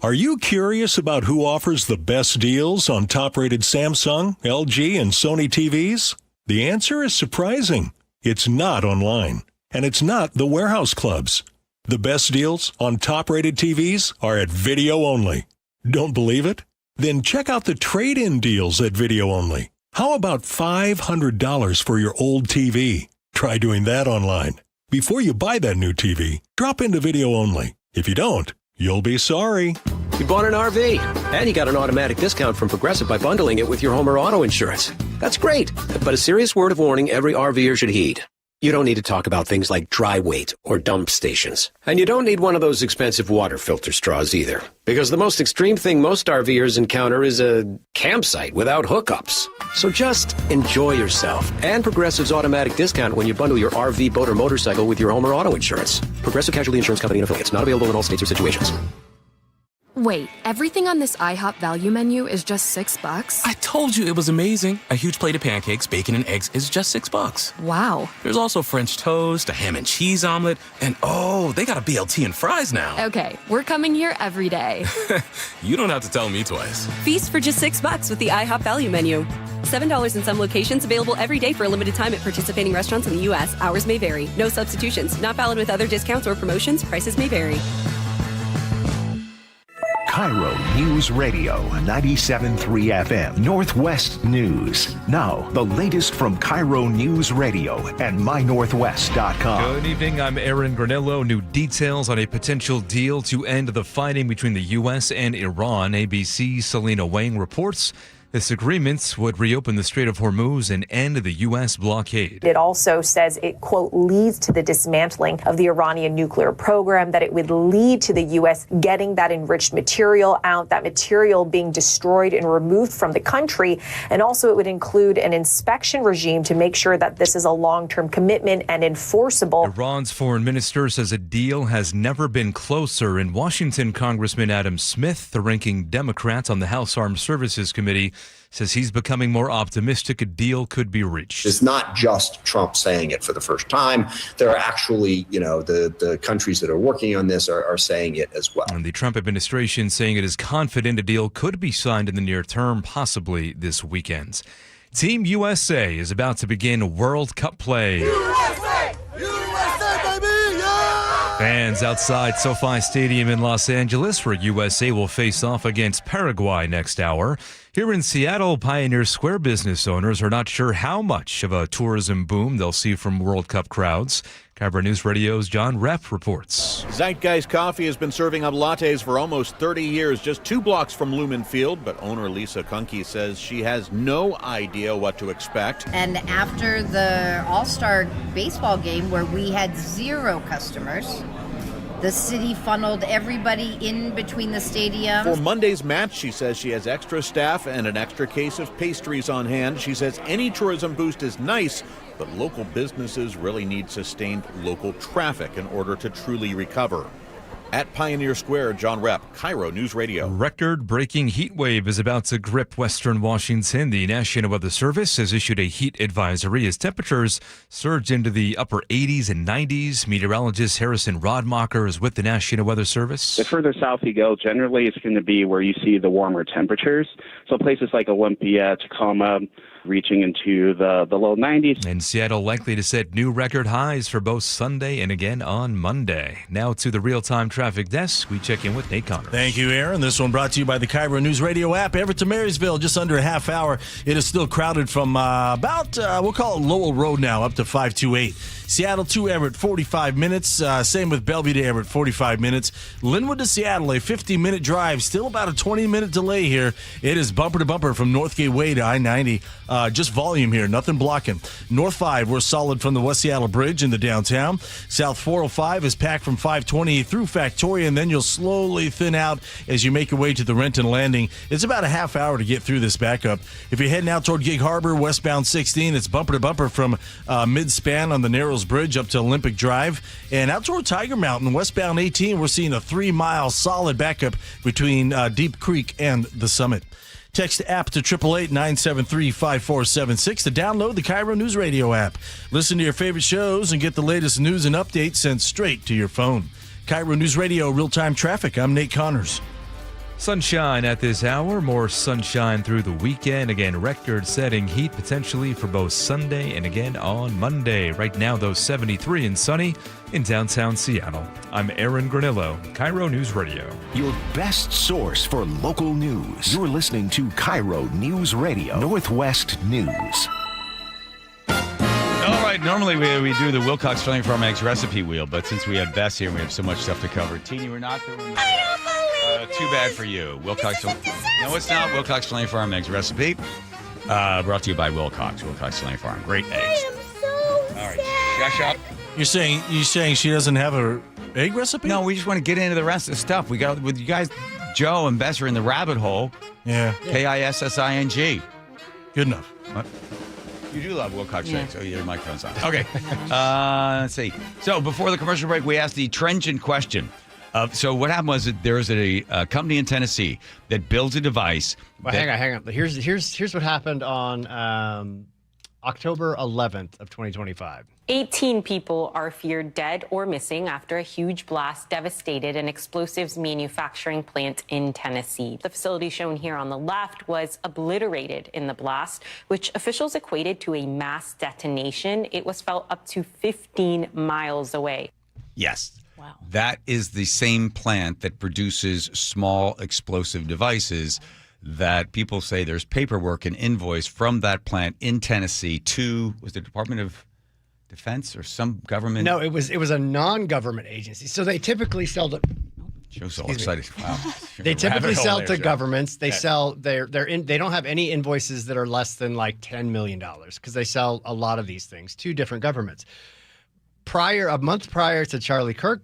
Are you curious about who offers the best deals on top-rated Samsung, LG, and Sony TVs? The answer is surprising. It's not online, and it's not the warehouse clubs. The best deals on top-rated TVs are at Video Only. Don't believe it? Then check out the trade-in deals at Video Only. How about $500 for your old TV? Try doing that online. Before you buy that new TV, drop into Video Only. If you don't, you'll be sorry. You bought an RV, and you got an automatic discount from Progressive by bundling it with your home or auto insurance. That's great, but a serious word of warning every RVer should heed. You don't need to talk about things like dry weight or dump stations. And you don't need one of those expensive water filter straws either. Because the most extreme thing most RVers encounter is a campsite without hookups. So just enjoy yourself and Progressive's automatic discount when you bundle your RV, boat, or motorcycle with your home or auto insurance. Progressive Casualty Insurance Company and affiliates. Not available in all states or situations. Wait, everything on this IHOP value menu is just $6? I told you it was amazing. A huge plate of pancakes, bacon, and eggs is just $6. Wow. There's also French toast, a ham and cheese omelet, and oh, they got a BLT and fries now. Okay, we're coming here every day. You don't have to tell me twice. Feast for just $6 with the IHOP value menu. $7 in some locations, available every day for a limited time at participating restaurants in the U.S. Hours may vary. No substitutions. Not valid with other discounts or promotions. Prices may vary. KIRO News Radio 97.3 FM Northwest News. Now, the latest from KIRO News Radio and mynorthwest.com. Good evening. I'm Aaron Granillo. New details on a potential deal to end the fighting between the U.S. and Iran. ABC's Selena Wang reports this agreement would reopen the Strait of Hormuz and end the U.S. blockade. It also says it, quote, leads to the dismantling of the Iranian nuclear program, that it would lead to the U.S. getting that enriched material out, that material being destroyed and removed from the country. And also it would include an inspection regime to make sure that this is a long-term commitment and enforceable. Iran's foreign minister says a deal has never been closer. In Washington, Congressman Adam Smith, the ranking Democrat on the House Armed Services Committee, says he's becoming more optimistic a deal could be reached. It's not just Trump saying it for the first time. There are actually, the countries that are working on this are saying it as well. And the Trump administration saying it is confident a deal could be signed in the near term, possibly this weekend. Team USA is about to begin World Cup play. USA! USA, baby! Yeah! Fans outside SoFi Stadium in Los Angeles, where USA will face off against Paraguay next hour. Here in Seattle, Pioneer Square business owners are not sure how much of a tourism boom they'll see from World Cup crowds. KIRO News Radio's John Repp reports. Zeitgeist Coffee has been serving up lattes for almost 30 years, just 2 blocks from Lumen Field, but owner Lisa Kunke says she has no idea what to expect. And after the All-Star baseball game, where we had 0 customers, the city funneled everybody in between the stadiums. For Monday's match, she says she has extra staff and an extra case of pastries on hand. She says any tourism boost is nice, but local businesses really need sustained local traffic in order to truly recover. At Pioneer Square, John Repp, KIRO News Radio. Record-breaking heat wave is about to grip western Washington. The National Weather Service has issued a heat advisory as temperatures surge into the upper 80s and 90s. Meteorologist Harrison Rodmacher is with the National Weather Service. The further south you go, generally it's going to be where you see the warmer temperatures. So places like Olympia, Tacoma, reaching into the low 90s. And Seattle likely to set new record highs for both Sunday and again on Monday. Now to the real-time traffic desk. We check in with Nate Connors. Thank you, Aaron. This one brought to you by the KIRO News Radio app. Everett to Marysville, just under a half hour. It is still crowded from we'll call it Lowell Road now, up to 528. Seattle to Everett, 45 minutes. Same with Bellevue to Everett, 45 minutes. Linwood to Seattle, a 50-minute drive. Still about a 20-minute delay here. It is bumper to bumper from Northgate Way to I-90. Just volume here, nothing blocking. North 5, we're solid from the West Seattle Bridge into downtown. South 405 is packed from 520 through Factoria, and then you'll slowly thin out as you make your way to the Renton Landing. It's about a half hour to get through this backup. If you're heading out toward Gig Harbor, westbound 16, it's bumper to bumper from mid-span on the Narrows Bridge up to Olympic Drive. And out toward Tiger Mountain, westbound 18, we're seeing a 3-mile solid backup between Deep Creek and the Summit. Text app to 888-973-5476 to download the KIRO Newsradio app. Listen to your favorite shows and get the latest news and updates sent straight to your phone. KIRO News Radio, real-time traffic. I'm Nate Connors. Sunshine at this hour, more sunshine through the weekend. Again, record-setting heat potentially for both Sunday and again on Monday. Right now, though, 73 and sunny in downtown Seattle. I'm Aaron Granillo, KIRO News Radio. Your best source for local news. You're listening to KIRO News Radio, Northwest News. All right, normally we do the Wilcox Filling Farm Eggs recipe wheel, but since we have Bess here and we have so much stuff to cover, Teeny, we're not doing that. Too bad for you. Wilcox. No, it's not. Wilcox Filling Farm Eggs recipe. Brought to you by Wilcox Filling Farm. Great eggs. I am so All right, shush up. You're saying she doesn't have a egg recipe? No, we just want to get into the rest of the stuff. We got with you guys. Joe and Bess are in the rabbit hole. Yeah. KISSING. Good enough. What? You do love Wilcox eggs. Oh, your microphone's on. Okay. Let's see. So before the commercial break, we asked the trenchant question. So what happened was that there's a company in Tennessee that builds a device. Well, hang on. Here's what happened on October 11th of 2025. 18 people are feared dead or missing after a huge blast devastated an explosives manufacturing plant in Tennessee. The facility shown here on the left was obliterated in the blast, which officials equated to a mass detonation. It was felt up to 15 miles away. Yes. Wow. That is the same plant that produces small explosive devices that people say there's paperwork and invoice from that plant in Tennessee to, was the Department of Defense or some government? No, it was a non-government agency. So they typically sell to... Joe's all excited. Wow. They typically sell to governments. They sell they don't have any invoices that are less than like $10 million because they sell a lot of these things to different governments. A month prior to Charlie Kirk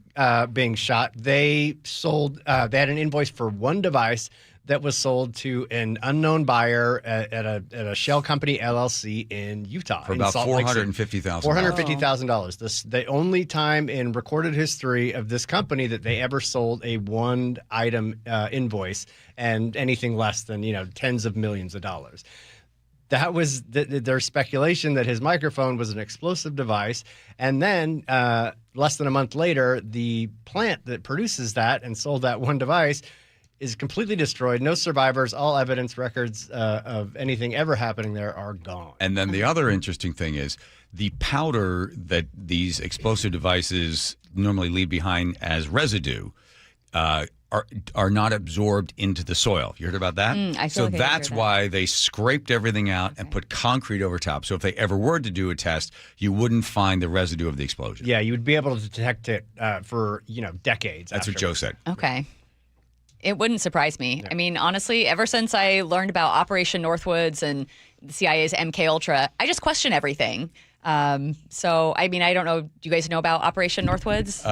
being shot, they had an invoice for one device that was sold to an unknown buyer at a shell company LLC in Utah for about $450,000. $450,000. This the only time in recorded history of this company that they ever sold a one item invoice and anything less than tens of millions of dollars. That was their speculation that his microphone was an explosive device. And then less than a month later, the plant that produces that and sold that one device is completely destroyed. No survivors. All evidence records of anything ever happening there are gone. And then the other interesting thing is the powder that these explosive devices normally leave behind as residue are not absorbed into the soil. You heard about that? So that's why they scraped everything out and put concrete over top. So if they ever were to do a test, you wouldn't find the residue of the explosion. Yeah, you would be able to detect it for decades. That's what Joe said. Okay. It wouldn't surprise me. I mean, honestly, ever since I learned about Operation Northwoods and the CIA's MK Ultra, I just question everything. So, I mean, I don't know. Do you guys know about Operation Northwoods?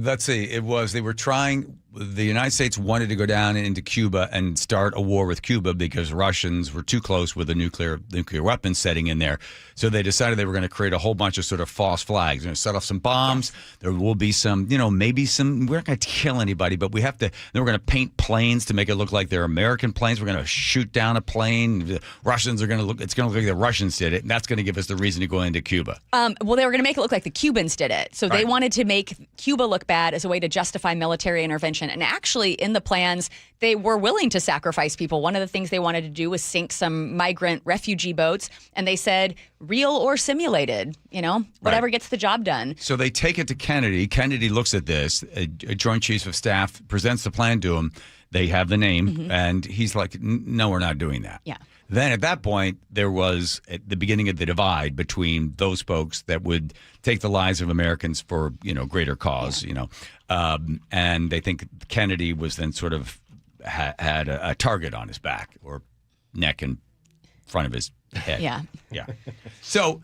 Let's see. They were trying, the United States wanted to go down into Cuba and start a war with Cuba because Russians were too close with the nuclear weapons setting in there. So they decided they were going to create a whole bunch of sort of false flags. They're going to set off some bombs. There will be some, maybe some, we're not going to kill anybody, but we have to, then we're going to paint planes to make it look like they're American planes. We're going to shoot down a plane. The Russians are going to look, it's going to look like the Russians did it. And that's going to give us the reason to go into Cuba. Well, they were going to make it look like the Cubans did it. So they wanted to make Cuba look bad as a way to justify military intervention. And actually, in the plans, they were willing to sacrifice people. One of the things they wanted to do was sink some migrant refugee boats. And they said, real or simulated, whatever gets the job done. So they take it to Kennedy. Kennedy looks at this. A Joint Chiefs of Staff presents the plan to him. They have the name. And he's like, no, we're not doing that. Yeah. Then at that point, there was at the beginning of the divide between those folks that would take the lives of Americans for, greater cause, and they think Kennedy was then sort of had a target on his back or neck in front of his head. Yeah. Yeah. So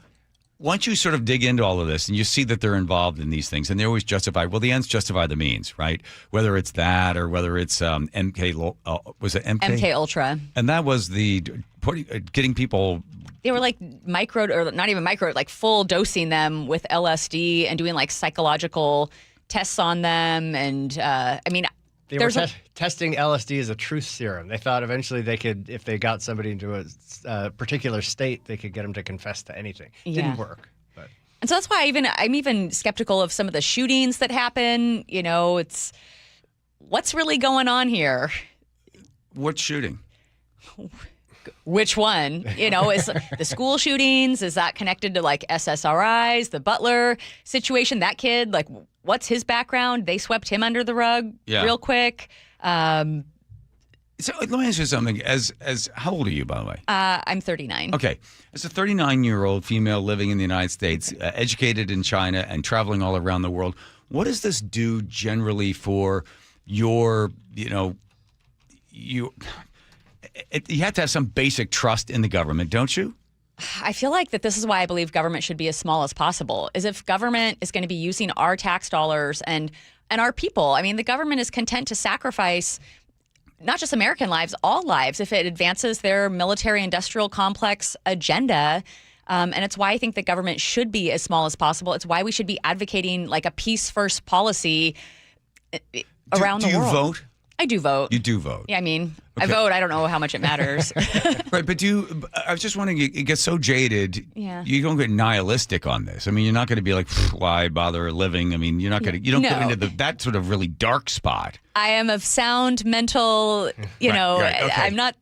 once you sort of dig into all of this and you see that they're involved in these things, and they always justify, well, the ends justify the means, right? Whether it's that or whether it's was it MK? MK Ultra. And that was getting people. They were like or not even like full dosing them with LSD and doing like psychological tests on them. And they were testing LSD as a truth serum. They thought eventually they could, if they got somebody into a particular state, they could get them to confess to anything. Didn't work. But. And so that's why I'm even skeptical of some of the shootings that happen. It's what's really going on here. What shooting? Which one? Is the school shootings, is that connected to like SSRIs, the Butler situation? That kid, like, what's his background? They swept him under the rug real quick. So let me ask you something. As how old are you, by the way? I'm 39. Okay. As a 39-year-old female living in the United States, educated in China and traveling all around the world, what does this do generally for your, you have to have some basic trust in the government, don't you? I feel like that this is why I believe government should be as small as possible, is if government is going to be using our tax dollars and our people. I mean, the government is content to sacrifice not just American lives, all lives, if it advances their military-industrial complex agenda. And it's why I think the government should be as small as possible. It's why we should be advocating like a peace-first policy around the world. Do you vote? I do vote. You do vote? Yeah, I mean, Okay. I vote. I don't know how much it matters. Right, but I was just wondering, you get so jaded, you don't get nihilistic on this. I mean, you're not going to be like, why bother living? I mean, you don't get into that sort of really dark spot. I am of sound mental, Right, okay.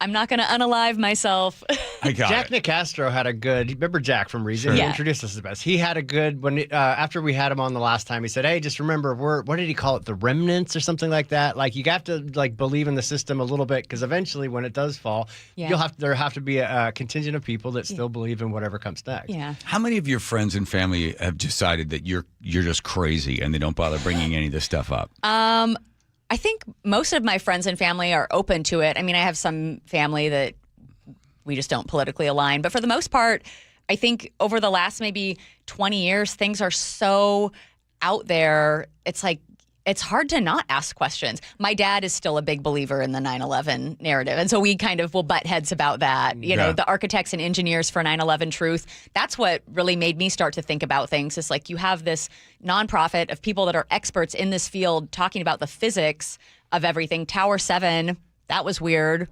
I'm not going to unalive myself. I got Jack it. Nicastro had a good. Remember Jack from Reason? Sure. He Yeah. introduced us to the best. He had a good after we had him on the last time. He said, "Hey, just remember, what did he call it? The remnants or something like that. Like you have to believe in the system a little bit because eventually, when it does fall, there have to be a contingent of people that still believe in whatever comes next." Yeah. How many of your friends and family have decided that you're just crazy and they don't bother bringing any of this stuff up? I think most of my friends and family are open to it. I mean, I have some family that we just don't politically align. But for the most part, I think over the last maybe 20 years, things are so out there. It's like, it's hard to not ask questions. My dad is still a big believer in the 9/11 narrative. And so we kind of will butt heads about that. You know, the architects and engineers for 9/11 Truth. That's what really made me start to think about things. It's like you have this nonprofit of people that are experts in this field talking about the physics of everything. Tower 7, that was weird.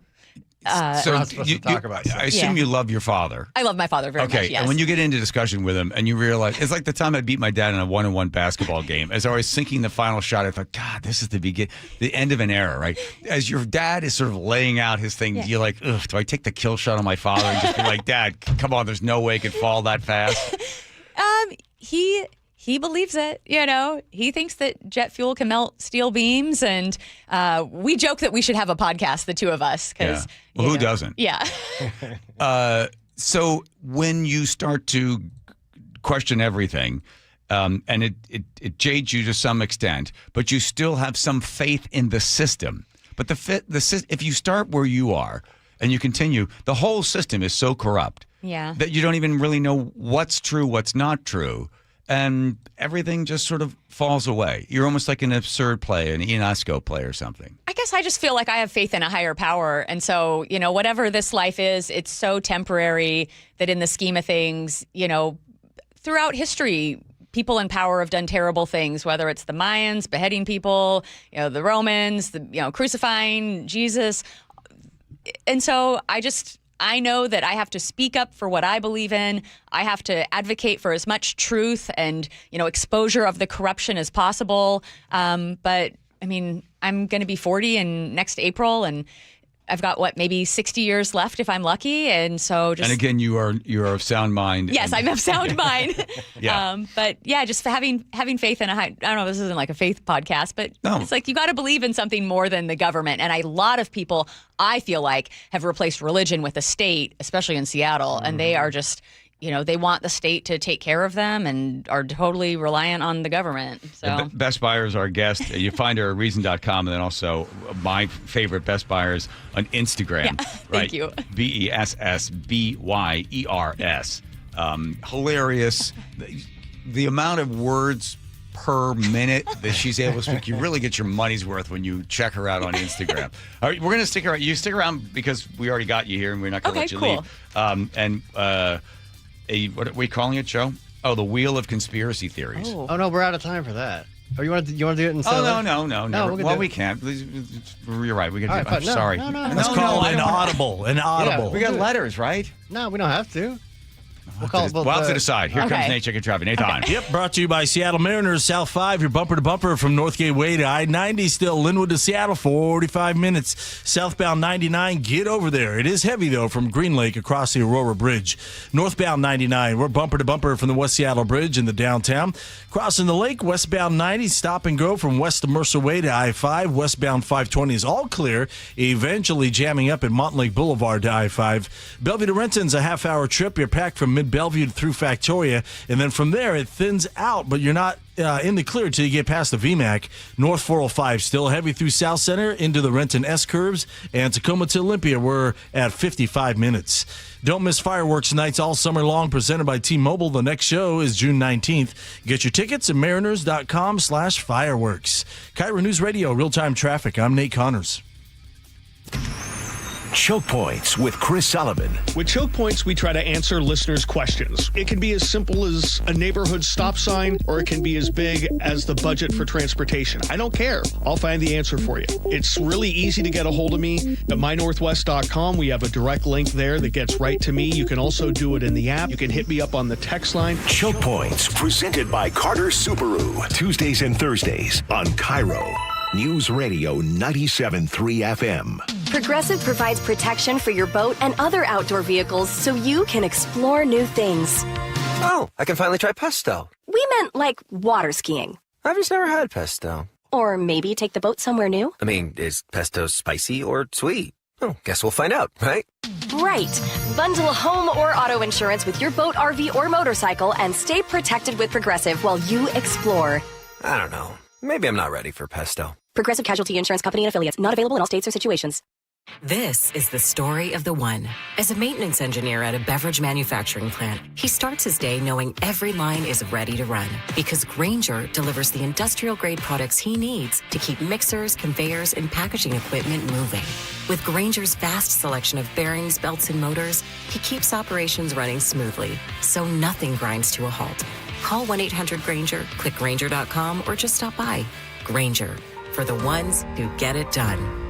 So we're not supposed to talk about I assume you love your father. I love my father very much, yes. And when you get into discussion with him and you realize, it's like the time I beat my dad in a 1-on-1 basketball game. As I was sinking the final shot, I thought, God, this is the end of an era, right? As your dad is sort of laying out his thing, you're like, ugh, do I take the kill shot on my father and just be like, Dad, come on, there's no way it could fall that fast? He believes it, He thinks that jet fuel can melt steel beams, and we joke that we should have a podcast, the two of us. Cause, Well, who doesn't? Yeah. So when you start to question everything, and it jades you to some extent, but you still have some faith in the system. But if you start where you are and you continue, the whole system is so corrupt that you don't even really know what's true, what's not true. And everything just sort of falls away. You're almost like an absurd play, an Ionesco play or something. I guess I just feel like I have faith in a higher power. And so, whatever this life is, it's so temporary that in the scheme of things, throughout history, people in power have done terrible things, whether it's the Mayans beheading people, the Romans, crucifying Jesus. And so I know that I have to speak up for what I believe in. I have to advocate for as much truth and, exposure of the corruption as possible. But I mean, I'm going to be 40 next April, and I've got maybe 60 years left if I'm lucky. And so And again, you are of sound mind. Yes, I'm of sound mind. Yeah. But yeah, just having faith in I don't know, this isn't like a faith podcast, but it's like you got to believe in something more than the government. And a lot of people, I feel like, have replaced religion with the state, especially in Seattle, and they are just they want the state to take care of them and are totally reliant on the government. So Best Buyer is our guest. You find her at reason.com, and then also my favorite Best Buyers on Instagram. Yeah, thank you. BESSBYERS. Hilarious. The amount of words per minute that she's able to speak, you really get your money's worth when you check her out on Instagram. All right, we're going to stick around. You stick around because we already got you here, and we're not going to let you leave. What are we calling it, Joe? Oh, the Wheel of Conspiracy Theories. Oh no, we're out of time for that. Or you want to do it instead? No. We can't. You're right. We can. I'm sorry. Let's call it an audible. An audible. Yeah, we got letters, right? No, we don't have to. We'll have to decide. Here comes Nate Chicken Traffic. Nate on. Yep, brought to you by Seattle Mariners. South 5, your bumper to bumper from Northgate Way to I-90 still. Linwood to Seattle, 45 minutes. Southbound 99, get over there. It is heavy, though, from Green Lake across the Aurora Bridge. Northbound 99, we're bumper to bumper from the West Seattle Bridge in the downtown. Crossing the lake, westbound 90, stop and go from West to Mercer Way to I-5. Westbound 520 is all clear, eventually jamming up at Montlake Boulevard to I-5. Bellevue to Renton's a half-hour trip. You're packed from Mid-Bellevue through Factoria, and then from there it thins out, but you're not in the clear till you get past the VMAC. North 405 still heavy through South Center into the Renton S-curves, and Tacoma to Olympia we're at 55 minutes. Don't miss fireworks nights all summer long presented by T-Mobile. The next show is June 19th. Get your tickets at mariners.com/fireworks. KIRO News Radio, real-time traffic. I'm Nate Connors. Choke Points with Chris Sullivan. With Choke Points, we try to answer listeners' questions. It can be as simple as a neighborhood stop sign, or it can be as big as the budget for transportation. I don't care. I'll find the answer for you. It's really easy to get a hold of me at mynorthwest.com. We have a direct link there that gets right to me. You can also do it in the app. You can hit me up on the text line. Choke Points, presented by Carter Subaru. Tuesdays and Thursdays on KIRO News Radio 97.3 FM. Progressive provides protection for your boat and other outdoor vehicles so you can explore new things. Oh, I can finally try pesto. We meant like water skiing. I've just never had pesto. Or maybe take the boat somewhere new. I mean, is pesto spicy or sweet? Oh, guess we'll find out, right? Right. Bundle home or auto insurance with your boat, RV, or motorcycle and stay protected with Progressive while you explore. I don't know. Maybe I'm not ready for pesto. Progressive Casualty Insurance Company and Affiliates. Not available in all states or situations. This is the story of the one. As a maintenance engineer at a beverage manufacturing plant, he starts his day knowing every line is ready to run because Grainger delivers the industrial-grade products he needs to keep mixers, conveyors, and packaging equipment moving. With Grainger's vast selection of bearings, belts, and motors, he keeps operations running smoothly, so nothing grinds to a halt. Call 1-800-GRAINGER, click Grainger.com, or just stop by. Grainger, for the ones who get it done.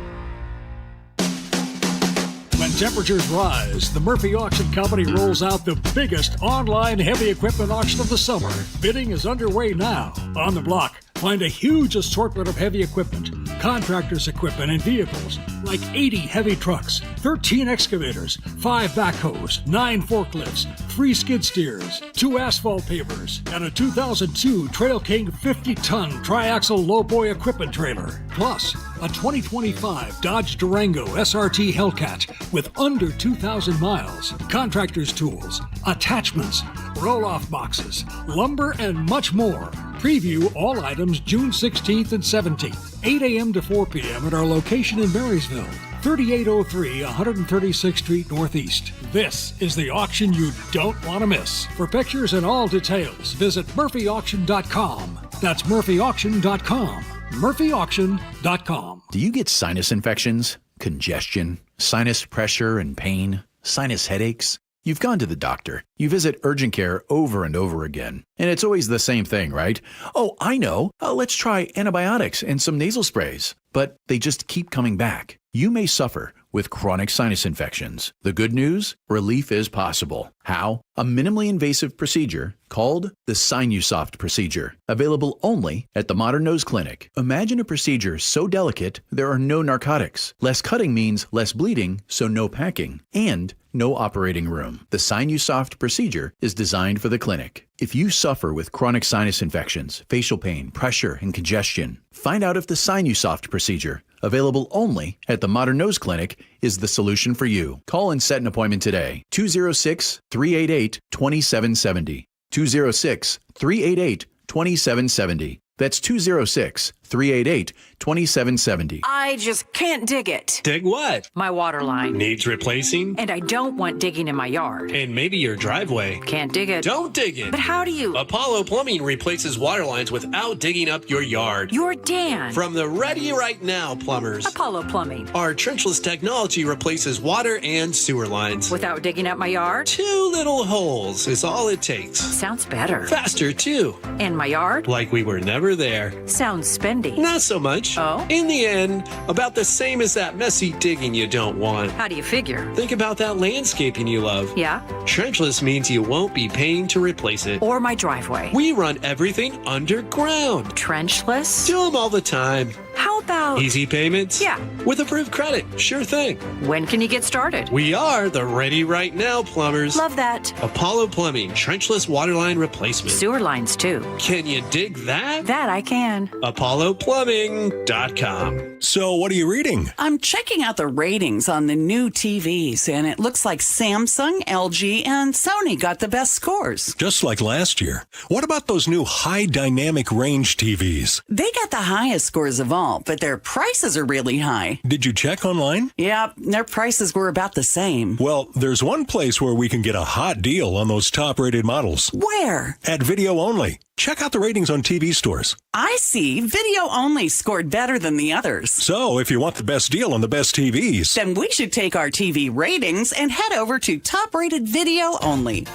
When temperatures rise, the Murphy Auction Company rolls out the biggest online heavy equipment auction of the summer. Bidding is underway now. On the block, find a huge assortment of heavy equipment, contractors' equipment, and vehicles, like 80 heavy trucks, 13 excavators, 5 backhoes, 9 forklifts, 3 skid steers, 2 asphalt pavers, and a 2002 Trail King 50-ton tri-axle lowboy equipment trailer. Plus, a 2025 Dodge Durango SRT Hellcat with under 2,000 miles, contractor's tools, attachments, roll-off boxes, lumber, and much more. Preview all items June 16th and 17th, 8 a.m. to 4 p.m. at our location in Marysville, 3803 136th Street Northeast. This is the auction you don't want to miss. For pictures and all details, visit murphyauction.com. That's murphyauction.com. murphyauction.com. Do you get sinus infections, congestion, sinus pressure and pain, sinus headaches? You've gone to the doctor. You visit urgent care over and over again. And it's always the same thing, right? Oh, I know. Let's try antibiotics and some nasal sprays. But they just keep coming back. You may suffer with chronic sinus infections. The good news? Relief is possible. How? A minimally invasive procedure called the Sinusoft procedure, available only at the Modern Nose Clinic. Imagine a procedure so delicate there are no narcotics. Less cutting means less bleeding, so no packing, and no operating room. The Sinusoft procedure is designed for the clinic. If you suffer with chronic sinus infections, facial pain, pressure, and congestion, find out if the Sinusoft procedure available only at the Modern Nose Clinic, is the solution for you. Call and set an appointment today. 206-388-2770. 206-388-2770. That's 206-388-2770. I just can't dig it. Dig what? My water line. Needs replacing? And I don't want digging in my yard. And maybe your driveway. Can't dig it. Don't dig it. But how do you? Apollo Plumbing replaces water lines without digging up your yard. You're Dan. From the Ready Right Now plumbers. Apollo Plumbing. Our trenchless technology replaces water and sewer lines. Without digging up my yard? 2 little holes is all it takes. Sounds better. Faster, too. And my yard? Like we were never there. Sounds spendy. Not so much. Oh? In the end, about the same as that messy digging you don't want. How do you figure? Think about that landscaping you love. Yeah? Trenchless means you won't be paying to replace it. Or my driveway. We run everything underground. Trenchless? Do them all the time. How about... Easy payments? Yeah. With approved credit. Sure thing. When can you get started? We are the Ready Right Now plumbers. Love that. Apollo Plumbing, trenchless waterline replacement. Sewer lines, too. Can you dig that? That I can. ApolloPlumbing.com. So, what are you reading? I'm checking out the ratings on the new TVs, and it looks like Samsung, LG, and Sony got the best scores. Just like last year. What about those new high dynamic range TVs? They got the highest scores of all, but their prices are really high. Did you check online? Yeah, their prices were about the same. Well, there's one place where we can get a hot deal on those top-rated models. Where? At Video Only. Check out the ratings on TV stores. I see. Video Only scored better than the others. So, if you want the best deal on the best TVs, then we should take our TV ratings and head over to top-rated Video Only.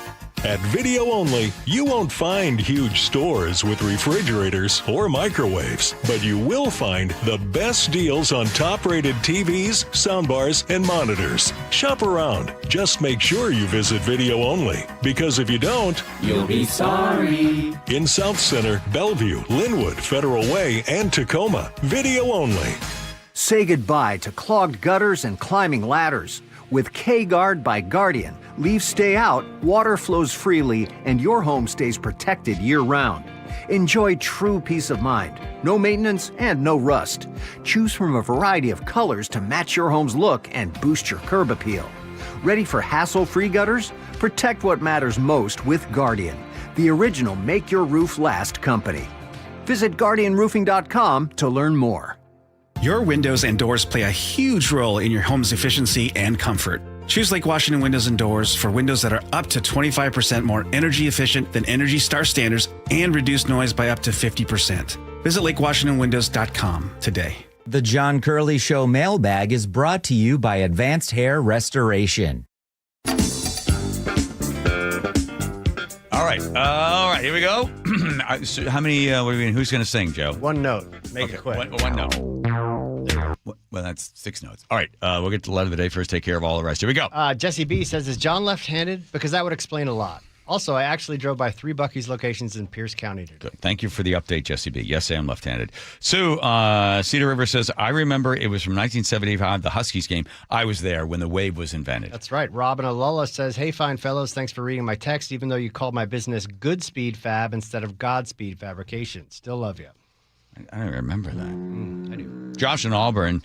At Video Only, you won't find huge stores with refrigerators or microwaves, but you will find the best deals on top-rated TVs, soundbars, and monitors. Shop around. Just make sure you visit Video Only, because if you don't, you'll be sorry. In South Center, Bellevue, Linwood, Federal Way, and Tacoma, Video Only. Say goodbye to clogged gutters and climbing ladders. With K-Guard by Guardian, leaves stay out, water flows freely, and your home stays protected year-round. Enjoy true peace of mind, no maintenance and no rust. Choose from a variety of colors to match your home's look and boost your curb appeal. Ready for hassle-free gutters? Protect what matters most with Guardian, the original Make Your Roof Last company. Visit GuardianRoofing.com to learn more. Your windows and doors play a huge role in your home's efficiency and comfort. Choose Lake Washington Windows and Doors for windows that are up to 25% more energy efficient than Energy Star standards and reduce noise by up to 50%. Visit LakeWashingtonWindows.com today. The John Curley Show mailbag is brought to you by Advanced Hair Restoration. All right, here we go. So how many, who's going to sing, Joe? One note. Make it quick. One note. Well, that's 6 notes. All right, we'll get to the letter of the day first, take care of all the rest. Here we go. Jesse B says, is John left-handed? Because that would explain a lot. Also, I actually drove by 3 Buc-ee's locations in Pierce County today. Good. Thank you for the update, Jesse B. Yes, I am left-handed. Sue, Cedar River says, I remember it was from 1975, the Huskies game. I was there when the wave was invented. That's right. Robin Alula says, hey, fine fellows, thanks for reading my text, even though you called my business Goodspeed Fab instead of Godspeed Fabrication. Still love you. I don't remember that. I do. Josh and Auburn,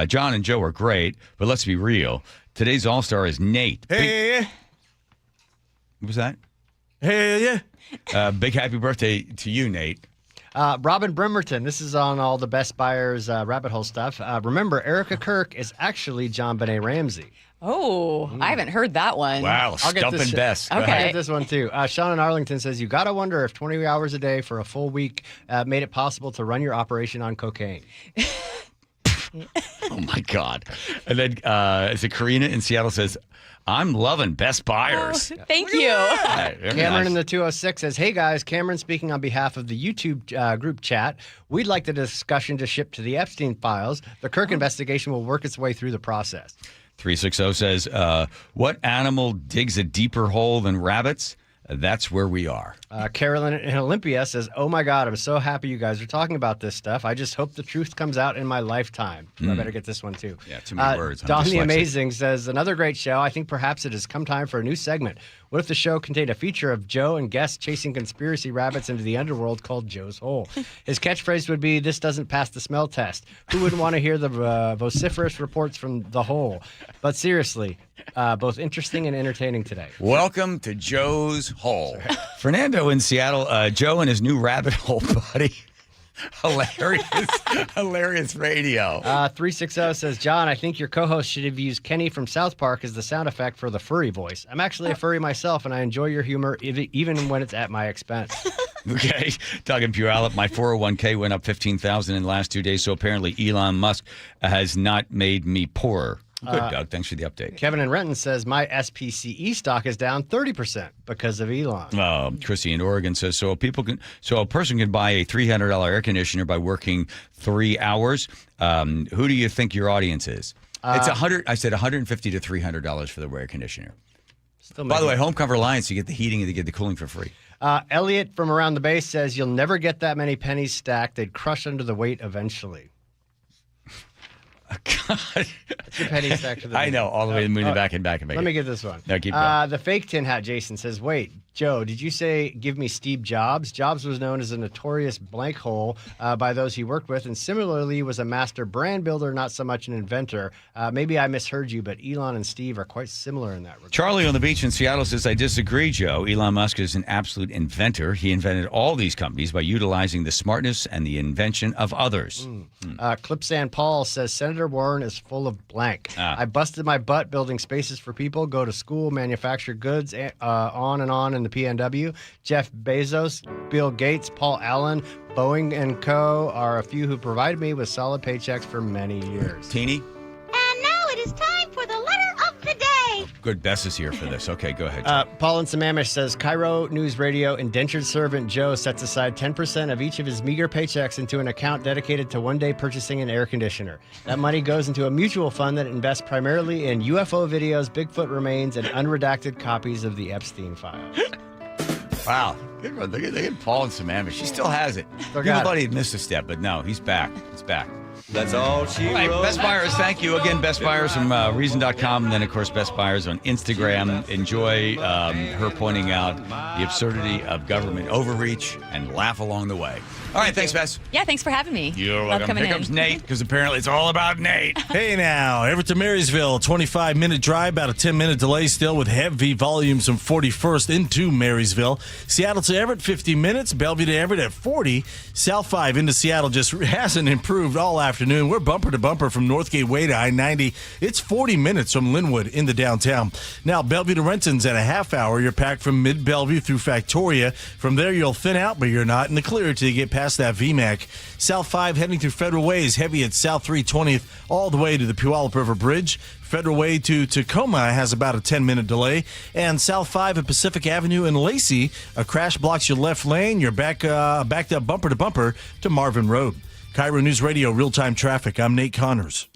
John and Joe are great, but let's be real. Today's all-star is Nate. Hey. What was that? Hey, yeah. Big happy birthday to you, Nate. Robin Bremerton, this is on all the Best Buyers rabbit hole stuff. Remember, Erica Kirk is actually John Benet Ramsey. Oh, I haven't heard that one. Wow, stumping Best. Okay. I'll get this one, too. Sean in Arlington says, you got to wonder if 20 hours a day for a full week made it possible to run your operation on cocaine. Oh, my God. And then is it Karina in Seattle says, I'm loving Best Buyers. Oh, thank you. Cameron in the 206 says, hey, guys, Cameron speaking on behalf of the YouTube group chat. We'd like the discussion to ship to the Epstein files. The Kirk investigation will work its way through the process. 360 says, what animal digs a deeper hole than rabbits? that's where we are. Carolyn in Olympia says, "Oh my God, I'm so happy you guys are talking about this stuff. I just hope the truth comes out in my lifetime." I better get this one too. Yeah, too many words. I'm Don the dyslexic. Amazing says, "Another great show. I think perhaps it has come time for a new segment. What if the show contained a feature of Joe and guests chasing conspiracy rabbits into the underworld called Joe's Hole? His catchphrase would be, 'This doesn't pass the smell test.' Who wouldn't want to hear the vociferous reports from the hole? But seriously, both interesting and entertaining today." Welcome to Joe's Hole. Fernando in Seattle, Joe and his new rabbit hole buddy. Hilarious radio. 360 says, "John, I think your co-host should have used Kenny from South Park as the sound effect for the furry voice. I'm actually a furry myself, and I enjoy your humor even when it's at my expense." Okay, Doug in Puyallup, my 401k went up $15,000 in the last 2 days, so apparently Elon Musk has not made me poorer. Good, Doug. Thanks for the update. Kevin in Renton says, "My SPCE stock is down 30% because of Elon." Chrissy in Oregon says, so a person can buy a $300 air conditioner by working 3 hours. Who do you think your audience is? It's $150 to $300 for the air conditioner. By the way, Home Comfort Alliance, you get the heating and you get the cooling for free. Elliot from around the base says, "You'll never get that many pennies stacked. They'd crush under the weight eventually." God. That's your penny stack to the I know, all the way to the moon and back and back and back. Let me get this one. No, keep going. The fake tin hat Jason says, "Wait, Joe, did you say give me Steve Jobs? Jobs was known as a notorious blank hole by those he worked with, and similarly was a master brand builder, not so much an inventor. Maybe I misheard you, but Elon and Steve are quite similar in that regard." Charlie on the beach in Seattle says, "I disagree, Joe. Elon Musk is an absolute inventor. He invented all these companies by utilizing the smartness and the invention of others." Clipsand Paul says, "Senator Warren is full of blank. I busted my butt building spaces for people, go to school, manufacture goods, on and on in the PNW. Jeff Bezos, Bill Gates, Paul Allen, Boeing and Co. are a few who provided me with solid paychecks for many years." Teeny? And now it is time for the letter of the day. Good, Bess is here for this. Okay, go ahead. Paul in Sammamish says, "KIRO Newsradio indentured servant Joe sets aside 10% of each of his meager paychecks into an account dedicated to one-day purchasing an air conditioner. That money goes into a mutual fund that invests primarily in UFO videos, Bigfoot remains, and unredacted copies of the Epstein files." Wow. Good one. Look at Paul in Sammamish. She still has it. People thought he'd missed a step, but no, he's back. It's back. That's all she wrote. wrote. Best Buyers, thank you. Again, Best Buyers from Reason.com, and then, of course, Best Buyers on Instagram. Enjoy her pointing out the absurdity of government overreach and laugh along the way. All right, thanks, Bess. Yeah, thanks for having me. You're Love welcome. coming Here in. comes Nate, because apparently it's all about Nate. Hey now, Everett to Marysville, 25-minute drive, about a 10-minute delay still with heavy volumes from 41st into Marysville. Seattle to Everett, 50 minutes. Bellevue to Everett at 40. South 5 into Seattle just hasn't improved all afternoon. We're bumper to bumper from Northgate Way to I-90. It's 40 minutes from Linwood into downtown. Now, Bellevue to Renton's at a half hour. You're packed from mid-Bellevue through Factoria. From there, you'll thin out, but you're not in the clear till you get past that VMAC. South 5 heading through Federal Way is heavy at South 320th all the way to the Puyallup River Bridge. Federal Way to Tacoma has about a 10-minute delay. And South 5 at Pacific Avenue in Lacey, a crash blocks your left lane. You're backed up bumper to bumper to Marvin Road. KIRO News Radio, real-time traffic. I'm Nate Connors.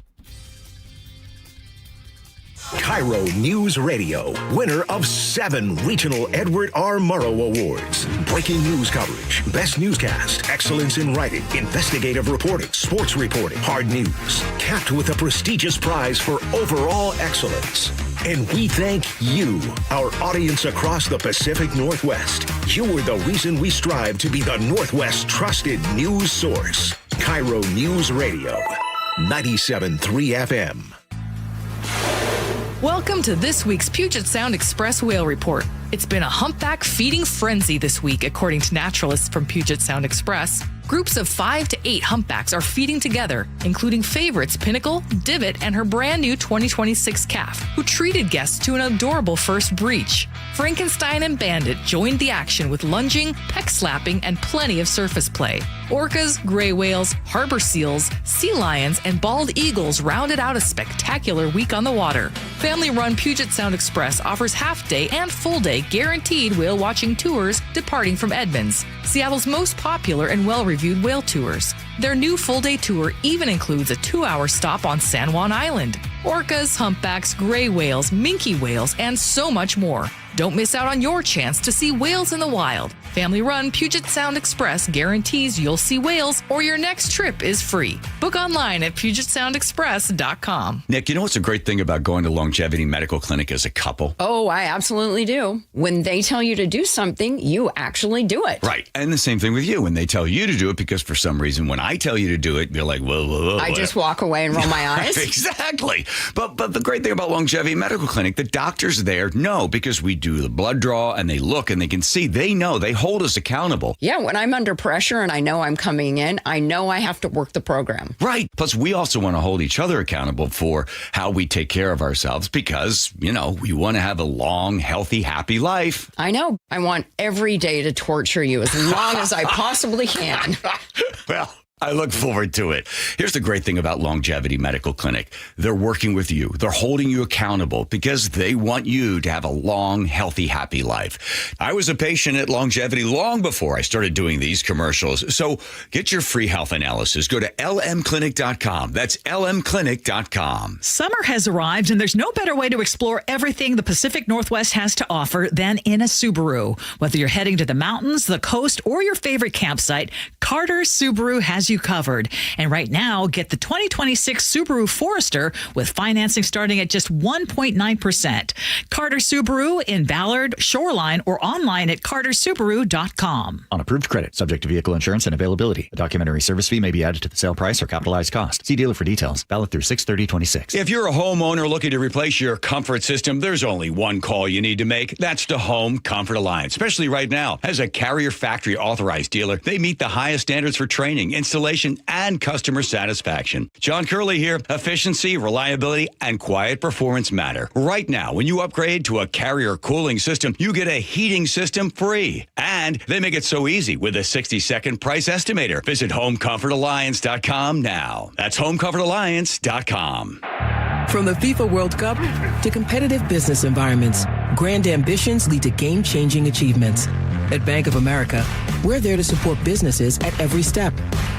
KIRO News Radio, winner of 7 regional Edward R. Murrow Awards. Breaking news coverage, best newscast, excellence in writing, investigative reporting, sports reporting, hard news. Capped with a prestigious prize for overall excellence. And we thank you, our audience across the Pacific Northwest. You are the reason we strive to be the Northwest's trusted news source. KIRO News Radio, 97.3 FM. Welcome to this week's Puget Sound Express Whale Report. It's been a humpback feeding frenzy this week, according to naturalists from Puget Sound Express. Groups of 5 to 8 humpbacks are feeding together, including favorites Pinnacle, Divot, and her brand new 2026 calf, who treated guests to an adorable first breach. Frankenstein and Bandit joined the action with lunging, peck slapping, and plenty of surface play. Orcas, gray whales, harbor seals, sea lions, and bald eagles rounded out a spectacular week on the water. Family-run Puget Sound Express offers half-day and full-day guaranteed whale-watching tours departing from Edmonds, Seattle's most popular and well-reviewed whale tours. Their new full-day tour even includes a 2-hour stop on San Juan Island. Orcas, humpbacks, gray whales, minke whales, and so much more. Don't miss out on your chance to see whales in the wild. Family-run Puget Sound Express guarantees you'll see whales or your next trip is free. Book online at PugetSoundExpress.com. Nick, you know what's a great thing about going to Longevity Medical Clinic as a couple? Oh, I absolutely do. When they tell you to do something, you actually do it. Right. And the same thing with you when they tell you to do it, because for some reason, when I tell you to do it, you're like, whoa. I just walk away and roll my eyes. Exactly. But the great thing about Longevity Medical Clinic, the doctors there know, because we do the blood draw and they look and they can see, they know, they hold us accountable. Yeah, when I'm under pressure and I know I'm coming in, I know I have to work the program. Right. Plus, we also want to hold each other accountable for how we take care of ourselves because, we want to have a long, healthy, happy life. I know. I want every day to torture you as long as I possibly can. Well, I look forward to it. Here's the great thing about Longevity Medical Clinic. They're working with you. They're holding you accountable because they want you to have a long, healthy, happy life. I was a patient at Longevity long before I started doing these commercials. So get your free health analysis. Go to lmclinic.com. That's lmclinic.com. Summer has arrived, and there's no better way to explore everything the Pacific Northwest has to offer than in a Subaru. Whether you're heading to the mountains, the coast, or your favorite campsite, Carter Subaru has you covered. And right now, get the 2026 Subaru Forester with financing starting at just 1.9%. Carter Subaru in Ballard, Shoreline, or online at cartersubaru.com. On approved credit, subject to vehicle insurance and availability. A documentary service fee may be added to the sale price or capitalized cost. See dealer for details. Valid through 6/30/26. If you're a homeowner looking to replace your comfort system, there's only one call you need to make. That's to Home Comfort Alliance, especially right now. As a Carrier Factory authorized dealer, they meet the highest standards for training, installation, and customer satisfaction. John Curley here. Efficiency, reliability, and quiet performance matter. Right now, when you upgrade to a Carrier cooling system, you get a heating system free. And they make it so easy with a 60-second price estimator. Visit HomeComfortAlliance.com now. That's HomeComfortAlliance.com. From the FIFA World Cup to competitive business environments, grand ambitions lead to game-changing achievements. At Bank of America, we're there to support businesses at every step,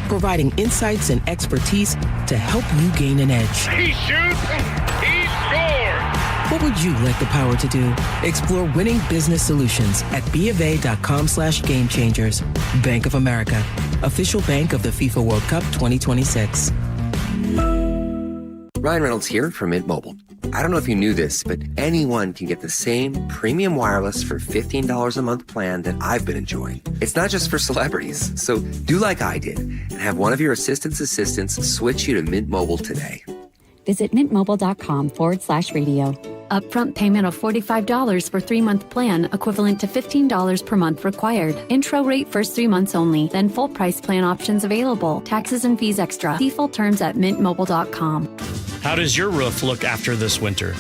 providing insights and expertise to help you gain an edge. He shoots, he scores! What would you like the power to do? Explore winning business solutions at BofA.com/gamechangers. Bank of America, official bank of the FIFA World Cup 2026. Ryan Reynolds here from Mint Mobile. I don't know if you knew this, but anyone can get the same premium wireless for $15 a month plan that I've been enjoying. It's not just for celebrities, so do like I did and have one of your assistants switch you to Mint Mobile today. Visit mintmobile.com/radio. Upfront payment of $45 for 3-month plan, equivalent to $15 per month required. Intro rate first 3 months only, then full price plan options available. Taxes and fees extra. See full terms at mintmobile.com. How does your roof look after this winter?